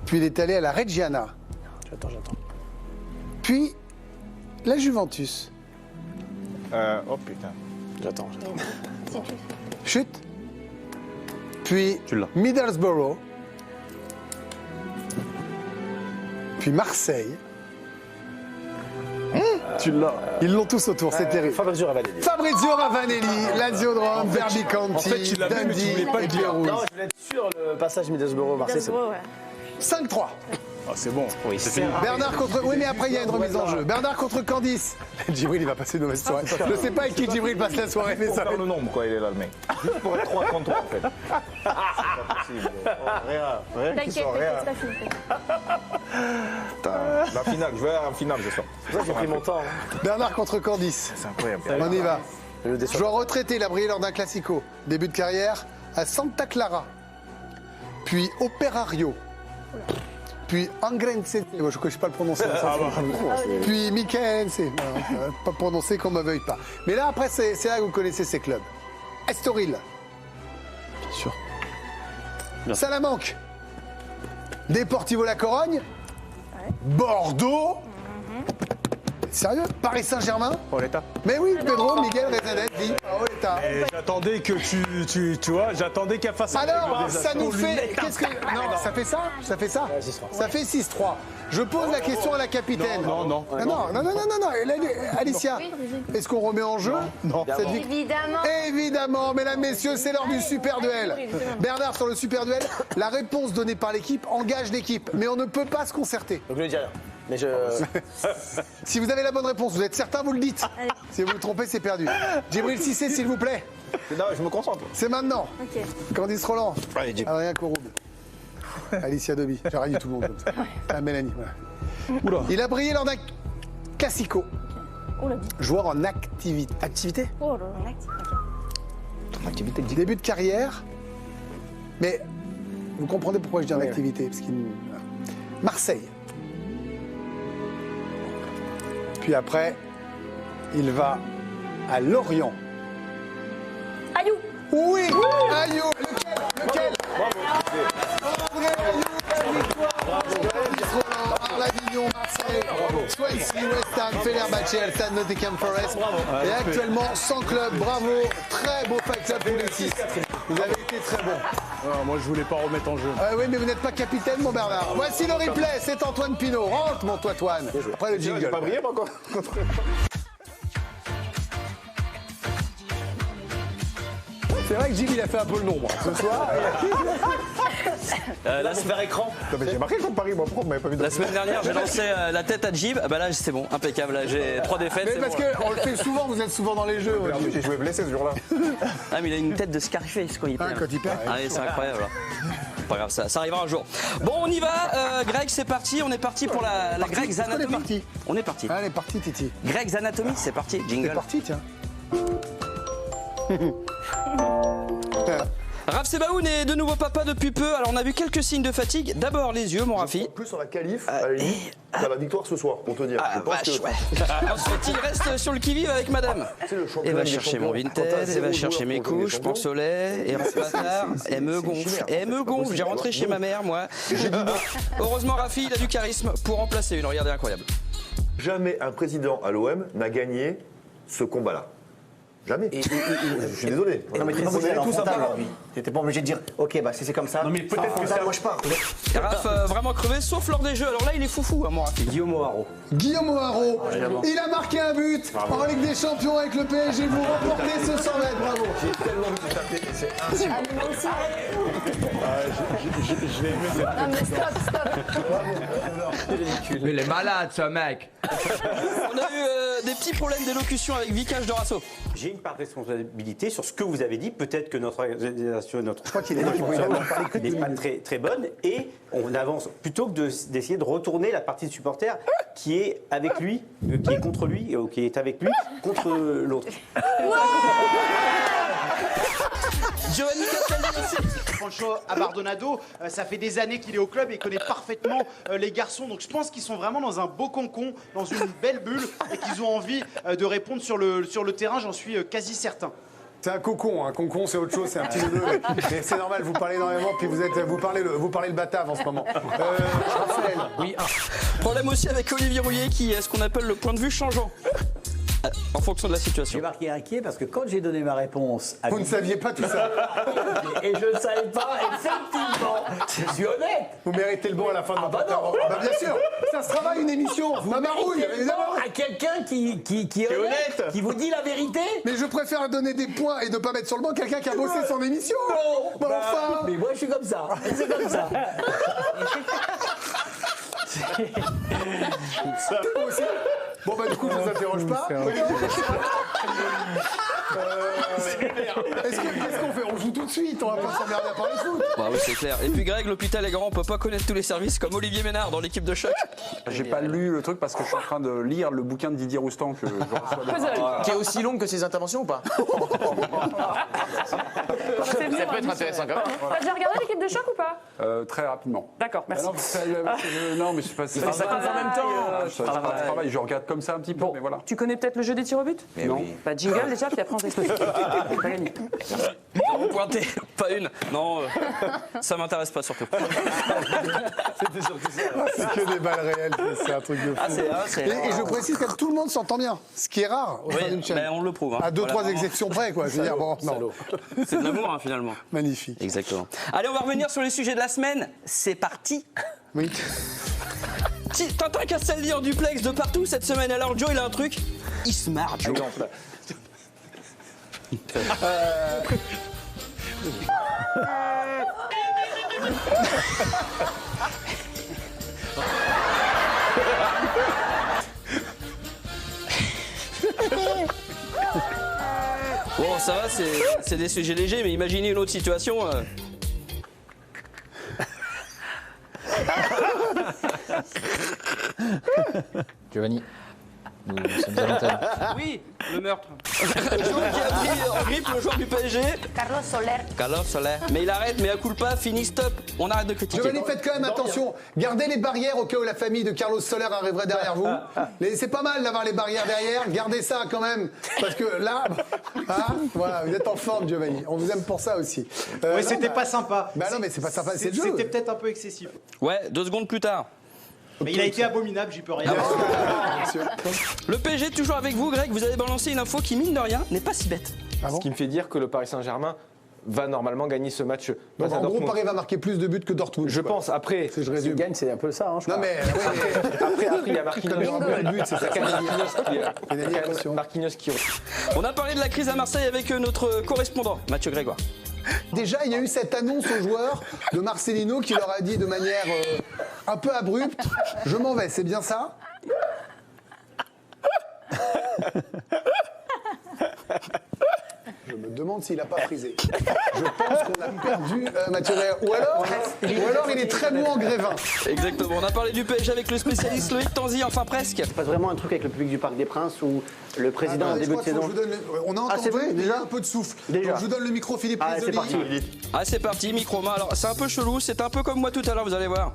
Puis il est allé à la Reggiana. J'attends. Puis la Juventus. Oh putain. J'attends. Chut. Puis Tu l'as. Middlesbrough. Puis Marseille. Tu l'as. Ils l'ont tous autour, c'est terrible. Fabrizio Ravanelli. Fabrizio Ravanelli, Lazio de Rome, Derby County, en fait, tu l'avais, mais tu Dundee voulais pas le et dire. Pérouse. Non, je voulais être sûr le passage Middlesbrough-Marseille. c'est bon. Ouais. 5-3. Ah, c'est bon. Oui, c'est fini. Bernard contre... Oui, mais après, il y a une remise en jeu. Bernard contre Candice. Djibril, il va passer une mauvaise soirée. Je ne sais pas avec qui Djibril passe la soirée, mais Pour ça va faire le être... nombre, quoi, il est là, le mec. Juste pour être 3 contre 3, en fait. C'est pas possible. Rien. T'inquiète, c'est pas fini. La finale, je vais à la finale, je sens. C'est pour ça que j'ai pris mon temps. Hein. Bernard contre Candice. C'est incroyable. On y va. Le déçois. Joueur retraité, il a brillé lors d'un classico. Début de carrière à Santa Clara. Puis Operario. Puis Angrense. Moi, je ne sais pas le prononcer. Puis Miquense. Pas prononcé qu'on ne me veuille pas. Mais là, après, c'est là que vous connaissez ces clubs. Estoril. Bien sûr. Salamanque. Deportivo La Corogne. Bordeaux. Sérieux? Paris Saint-Germain? Paoletta. Mais oui, Pedro, Miguel, Rezanetti, Paoletta. Et j'attendais que tu vois, j'attendais qu'elle fasse un Alors, ça nous fait... Qu'est-ce que... Non, ça fait ça? Ça fait ça? Ça fait 6-3. Je pose la question à la capitaine. Non. Alicia, est-ce qu'on remet en jeu cette victoire? Évidemment. Évidemment, mesdames, messieurs, c'est l'heure du super duel. Bernard, sur le super duel, la réponse donnée par l'équipe engage l'équipe, mais on ne peut pas se concerter. Donc je ne dis rien. Mais je. Si vous avez la bonne réponse, vous êtes certain, vous le dites. Si vous vous trompez, c'est perdu. Djibril Cissé, s'il vous plaît. Non, je me concentre. C'est maintenant. Ok. Candice Roland. Allez, Djib. Adrien Corouble. Alicia Dobi. J'ai rien dit tout le monde comme ça. Ah, Mélanie. Voilà. Il a brillé lors d'un classico. Oh là. Joueur en activité. Activité. Oh là là. Activité. Début de carrière. Mais vous comprenez pourquoi je dis en activité. Parce qu'il... Marseille. Puis après, il va à Lorient. Ayou. Oui, Ayou. Lequel André Ayou, la victoire. Avignon, Marseille, Swansea, West Ham, Fenerbahçe, El Stade Nottingham Forest. Et actuellement, 100 clubs. Bravo. Très beau fight club tous les 6. Vous avez été très bons. Moi, je voulais pas remettre en jeu. Oui, mais vous n'êtes pas capitaine, mon Bernard. Voici le replay. C'est Antoine Pinault. Rentre, mon Toitoine. Après le jingle. J'ai pas brillé, moi, contre. C'est vrai que Jim, il a fait un peu le nombre ce soir. Là, c'est vers écran. J'ai marqué contre Paris, moi, pourquoi vous m'avez pas vu La semaine dernière, j'ai lancé la tête à Jib. Ah bah là, c'est bon, impeccable. Là, j'ai 3 défaites. Mais parce qu'on le fait souvent, vous êtes souvent dans les jeux. J'ai joué blessé ce jour-là. Ah, mais il a une tête de Scarface quand il perd. Quand il perd. Allez, c'est incroyable. Pas grave, ça arrivera un jour. Bon, on y va. Greg, c'est parti. On est parti pour la Greg's Anatomy. On est parti. Allez, parti, Titi. Greg's Anatomy, c'est parti. Jingle. C'est parti, tiens. Raph Sebaoun est de nouveau papa depuis peu. Alors, on a vu quelques signes de fatigue. D'abord, les yeux, mon Rafi. Plus sur la qualif, à la limite, t'as la victoire ce soir, pour te dire. Ah, vache, ouais. Ensuite, il reste sur le qui-vive avec madame. Elle va chercher mon Vinted, elle va chercher mes couches, je pense au lait, et bâtard, elle me gonfle. Elle me gonfle. J'ai rentré chez ma mère, moi. J'ai dit non. Heureusement, Rafi, il a du charisme pour remplacer une. Regardez, incroyable. Jamais un président à l'OM n'a gagné ce combat-là. Jamais. Je suis désolé. Non, mais t'es pas obligé d'aller en frontal, lui. T'étais pas obligé de dire, ok, bah si c'est comme ça. Non, mais peut-être que ça, moi je pars. Raph, vraiment crevé, sauf lors des jeux. Alors là, il est foufou, hein, mon Rafi. Guillaume O'Haraud. Guillaume O'Haraud, il a marqué un but en Ligue des Champions avec le PSG. Vous remportez ce 100 mètres, bravo. J'ai tellement vu que taper, c'est insupportable. Je l'ai aimé cette. Non, mais stop. Mais il est malade, ce mec. On a eu des petits problèmes d'élocution avec Vicage Dorasso. J'ai une part de responsabilité sur ce que vous avez dit. Peut-être que notre organisation, n'est pas très, très bonne. Et on avance plutôt que d'essayer de retourner la partie de supporter qui est avec lui, qui est contre lui, ou qui est avec lui, contre l'autre. Giovanni Castaldi aussi. Francho Abardonado, ça fait des années qu'il est au club et il connaît parfaitement les garçons. Donc je pense qu'ils sont vraiment dans un beau cocon, dans une belle bulle et qu'ils ont envie de répondre sur le terrain, j'en suis quasi certain. C'est un cocon, c'est autre chose, c'est un petit neveu. Mais c'est normal, vous parlez énormément, puis vous parlez le batave en ce moment. Raphaël. Oui. Problème aussi avec Olivier Rouillet qui est ce qu'on appelle le point de vue changeant. En fonction de la situation. J'ai marqué inquiet parce que quand j'ai donné ma réponse à vous ne saviez pas tout ça. Et je ne savais pas, effectivement. Je suis honnête. Vous méritez le bon à la fin de votre intervention. Bah bien sûr, ça se travaille une émission. Vous marouille, évidemment. À quelqu'un qui est honnête, qui vous dit la vérité. Mais je préfère donner des points et ne pas mettre sur le banc quelqu'un qui a bossé son émission. Bon, enfin. Mais moi je suis comme ça. C'est comme ça. Bon bah du coup je vous interroge pas. Est-ce qu'on fait? On joue tout de suite, on va pas s'emmerder à parler de foot. Bah oui, c'est clair. Et puis Greg, l'hôpital est grand, on peut pas connaître tous les services comme Olivier Ménard dans l'équipe de choc. J'ai pas lu le truc parce que je suis en train de lire le bouquin de Didier Roustan que je reçois. Qui est aussi long que ses interventions ou pas? Ça peut être intéressant quand même. T'as déjà regardé l'équipe de choc ou pas? Très rapidement. D'accord, merci. Non, mais je sais pas. Il fait ça comme ça en même temps. Je travaille, je regarde comme ça un petit peu, mais voilà. Tu connais peut-être le jeu des tirs au but? Non. Bah jingle déjà, puis après on t'explique. T'as gagné. Non, pointé, pas une. Non, ça m'intéresse pas surtout. C'était surtout ça. C'est que des balles réelles, c'est un truc de fou. Et je précise que tout le monde s'entend bien, ce qui est rare au sein d'une chaîne. Ben on le prouve. Hein. À 2-3 exceptions près, quoi. Je veux dire, bon, non. C'est de l'amour, hein, finalement. Magnifique. Exactement. Allez, on va revenir sur les sujets de la semaine. C'est parti. Oui. Tintin Castaldi en duplex de partout cette semaine. Alors Joe, il a un truc. Il se marre, Joe. Bon, ça va, c'est des sujets légers, mais imaginez une autre situation. Giovanni, nous sommes à l'antenne. Oui, le meurtre. Le joueur qui a pris en grippe le joueur du PSG. Carlos Soler. Mais il arrête, mais à coup pas, fini, stop. On arrête de critiquer. Giovanni, faites quand même attention. Gardez les barrières au cas où la famille de Carlos Soler arriverait derrière vous. C'est pas mal d'avoir les barrières derrière. Gardez ça quand même. Parce que là, voilà, vous êtes en forme, Giovanni. On vous aime pour ça aussi. Oui, c'était pas sympa. Bah non, mais c'est pas sympa, c'est le jeu. C'était peut-être un peu excessif. Ouais, 2 secondes plus tard. Mais il a été abominable, j'y peux rien. Le PSG toujours avec vous, Greg. Vous avez balancé une info qui, mine de rien, n'est pas si bête. Ce qui me fait dire que le Paris Saint-Germain va normalement gagner ce match. Donc en gros, Paris va marquer plus de buts que Dortmund. Je pense. Après, si je résume, gagne, c'est un peu ça. Hein, je non mais après, il y a Marquinhos qui. On a parlé de la crise à Marseille avec notre correspondant Mathieu Grégoire. Déjà, il y a eu cette annonce aux joueurs de Marcelino qui leur a dit de manière un peu abrupte « Je m'en vais », c'est bien ça? Je me demande s'il n'a pas frisé. Je pense qu'on a perdu Mathieu Réa. Ou alors il est très bon en grévin. Exactement. On a parlé du PSG avec le spécialiste Loïc Tanzi, enfin presque. Il se passe vraiment un truc avec le public du Parc des Princes où le président en début de saison. On a entendu déjà un peu de souffle. Donc je vous donne le micro, Philippe Rizzoli. C'est parti, micro-main. Alors c'est un peu chelou, c'est un peu comme moi tout à l'heure, vous allez voir.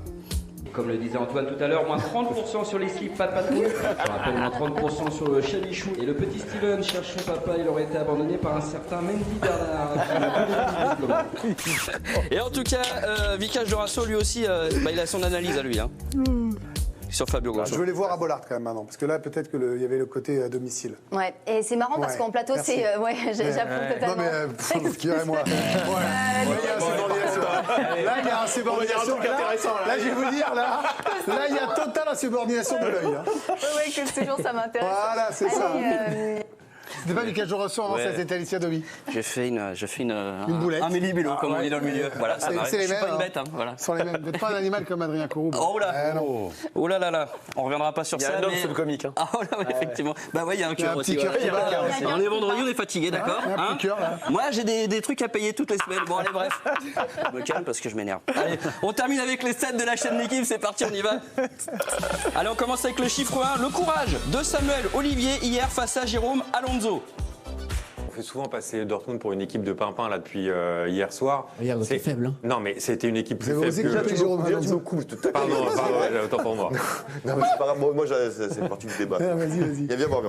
Comme le disait Antoine tout à l'heure, moins 30% sur les slips, pas de patrouille. Je rappelle, moins 30% sur le Chalichou. Et le petit Steven cherche son papa, il aurait été abandonné par un certain Mendy Bernard. Et en tout cas, Vicage Dorasso, lui aussi, il a son analyse à lui. Hein. Sur Fabio Grosso. Je veux les voir à Bollard quand même maintenant, parce que là peut-être qu'il y avait le côté à domicile. Ouais, et c'est marrant parce qu'en plateau c'est... j'approuve totalement. Non mais, tirez-moi. Là il y a insubordination. Là je vais vous dire, là il y a totale insubordination de l'œil. Oui, que toujours ça m'intéresse. Voilà, c'est ça. C'était pas Vicage Dorasso avant, c'était Alicia Domi. J'ai fait une boulette. Un millibello, comme on dit dans le milieu. Voilà, ça m'arrive. Je suis pas une bête. Voilà. Sont les mêmes. Vous n'êtes pas un animal comme Adrien Kourou. Oh là oh là là là. On reviendra pas sur ça. Il y a un homme sur le comique. Hein. Ah oh là, effectivement. Bah ouais, il y a un cœur aussi. On est vendredi, on est fatigué, d'accord. Moi, j'ai des trucs à payer toutes les semaines. Bon, allez, bref. Je me calme parce que je m'énerve. Allez, on termine avec les stats de la chaîne L'équipe. C'est parti, on y va. Allez, on commence avec le chiffre 1. Le courage de Samuel Olivier hier face à Jérôme Alonso. On fait souvent passer Dortmund pour une équipe de pimpin là depuis hier soir. Regarde, c'est faible. Hein. Non, mais c'était une équipe plus faible que Jérôme Alonso. Pardon, autant pour moi. Non, mais c'est pas grave, moi c'est parti du débat. Vas-y. Il y a bien voir,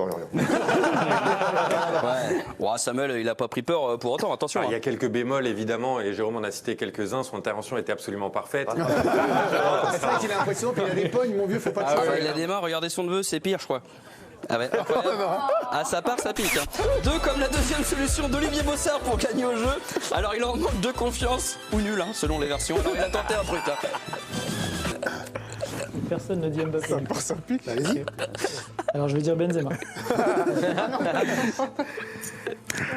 Ouais, Samuel, il a pas pris peur pour autant, attention. Il y a quelques bémols évidemment, et Jérôme en a cité quelques-uns. Son intervention était absolument parfaite. C'est vrai qu'il a impressionnant, puis il a des pognes, mon vieux, faut pas que il a des mains, regardez son neveu, c'est pire, je crois. Ah ouais, à sa part, ça pique. Hein. 2 comme la deuxième solution d'Olivier Bossard pour gagner au jeu. Alors il en manque de confiance, ou nul, hein, selon les versions. Alors il a tenté un truc là. Personne ne dit Mbappé. Ça pique, allez-y. Alors je vais dire Benzema.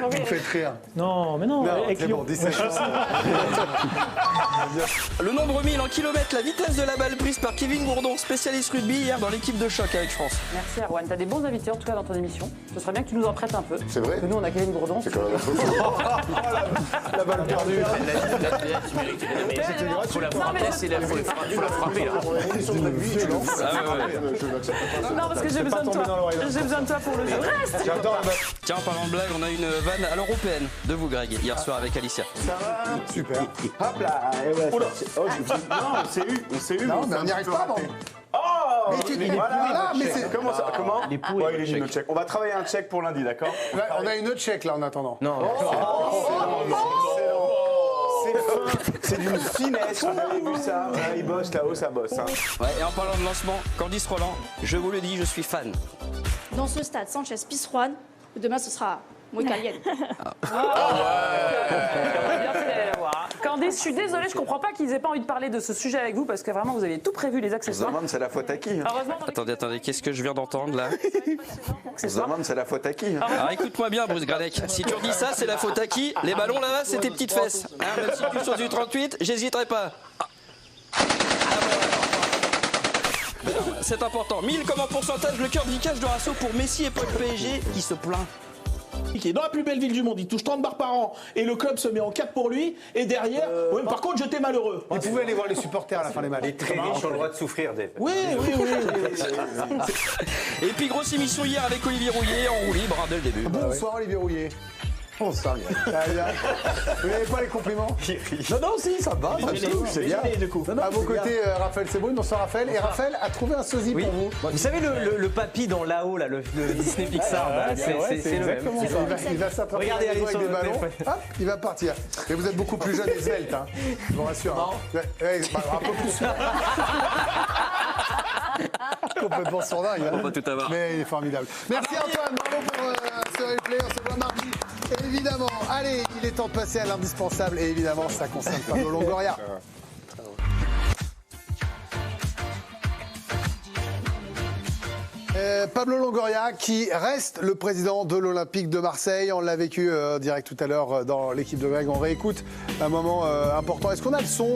Vous me faites rire. Non, mais non. C'est bon, 17 chances. Le nombre 1000 en kilomètres, la vitesse de la balle prise par Kevin Gourdon, spécialiste rugby hier dans l'équipe de choc avec France. Merci Erwan, t'as des bons invités en tout cas dans ton émission. Ce serait bien que tu nous en prêtes un peu. C'est vrai. Parce que nous on a Kevin Gourdon. C'est quand même La balle perdue. Il faut la frapper, c'est la frapper là. Non parce que j'ai besoin de toi. J'ai besoin de toi pour le jeu. Reste. Tiens, en parlant de blague, on a une vanne à l'européenne de vous Greg, hier soir avec Alicia. Ça va. Super. Hop là. Oula. Non, on s'est eu. Non, mais on n'y arrive pas, bon. Oh voilà, mais c'est... Comment ça? Comment? Les poules et il est check. On va travailler un check pour lundi, d'accord? On a une autre check là en attendant. Non. C'est d'une finesse, vous avez vu ça? Il bosse là-haut, ça bosse. Hein. Ouais, et en parlant de lancement, Candice Roland, je vous le dis, je suis fan. Dans ce stade, Sanchez Pizjuan, demain ce sera muy caliente. Candice, je suis désolée, je comprends pas qu'ils aient pas envie de parler de ce sujet avec vous parce que vraiment vous avez tout prévu, les accessoires. Zaman, c'est la faute à qui? Heureusement, Attendez, qu'est-ce que je viens d'entendre là? Zaman, c'est la faute à qui? Alors écoute-moi bien, Bruce Gradec. Si tu redis ça, c'est la faute à qui? Les ballons là-bas, c'est tes petites fesses. Hein, même si tu sautes du 38, j'hésiterai pas. C'est important. 1000 comme en pourcentage, le cœur de Vicage Dorasso pour Messi et Paul PSG qui se plaint. Qui est dans la plus belle ville du monde, il touche 30 bars par an et le club se met en 4 pour lui et derrière, par contre j'étais malheureux. Vous pouvez aller voir les supporters à la fin des matchs. Les très riches ont le droit de souffrir des... Oui. Et puis grosse émission hier avec Olivier Rouillet en roue libre dès le début. Bonsoir Olivier Rouillet. Bonsoir. Vous n'avez pas les compliments? Non, si, ça va, c'est bien. À vos côtés, Raphaël Seboun. Bonsoir Raphaël. Et Raphaël a trouvé un sosie pour vous. Vous savez le papy dans là-haut, là, le Disney Pixar, c'est le même. Il va s'attraper avec des ballons. Hop, il va partir. Mais vous êtes beaucoup plus jeune et svelte, hein. Je vous rassure. Un peu plus. Complètement sourdingue. On va tout avoir. Mais il est formidable. Merci Antoine, bravo pour ce replay. On se voit mardi. Évidemment, allez, il est temps de passer à l'indispensable. Et évidemment, ça concerne Pablo Longoria. Pablo Longoria qui reste le président de l'Olympique de Marseille. On l'a vécu direct tout à l'heure dans l'équipe de Greg. On réécoute un moment important. Est-ce qu'on a le son,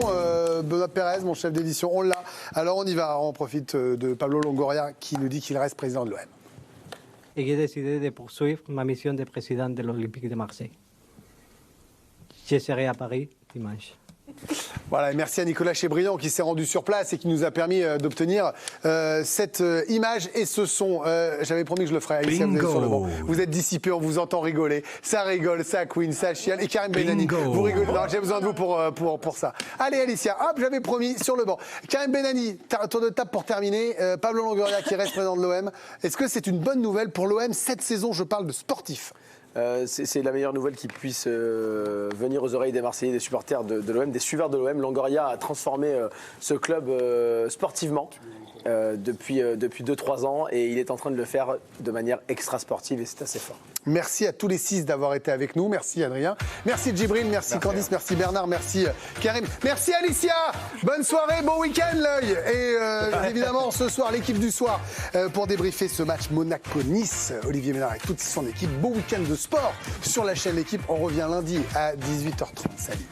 Benoît Pérez, mon chef d'édition? On l'a. Alors on y va. On profite de Pablo Longoria qui nous dit qu'il reste président de l'OM. Et j'ai décidé de poursuivre ma mission de président de l'Olympique de Marseille. Je serai à Paris dimanche. Voilà, et merci à Nicolas Chebriand qui s'est rendu sur place et qui nous a permis d'obtenir cette image et ce son. J'avais promis que je le ferais. Alicia, vous êtes sur le banc. Vous êtes dissipés, on vous entend rigoler. Ça rigole, ça couine, ça chiale. Et Karim Benani, vous rigolez. Non, j'ai besoin de vous pour ça. Allez, Alicia, hop, j'avais promis sur le banc. Karim Benani, tour de table pour terminer. Pablo Longoria qui reste président de l'OM. Est-ce que c'est une bonne nouvelle pour l'OM cette saison? Je parle de sportif. C'est la meilleure nouvelle qui puisse venir aux oreilles des Marseillais, des supporters de l'OM, des suiveurs de l'OM. Longoria a transformé ce club sportivement depuis 2-3 ans et il est en train de le faire de manière extra-sportive et c'est assez fort. Merci à tous les 6 d'avoir été avec nous. Merci Adrien. Merci Djibril, merci Candice, merci Bernard, merci Karim. Merci Alicia. Bonne soirée, bon week-end l'œil. Et évidemment ce soir, l'équipe du soir pour débriefer ce match Monaco-Nice. Olivier Ménard et toute son équipe. Bon week-end de sport sur la chaîne L'équipe. On revient lundi à 18h30. Salut.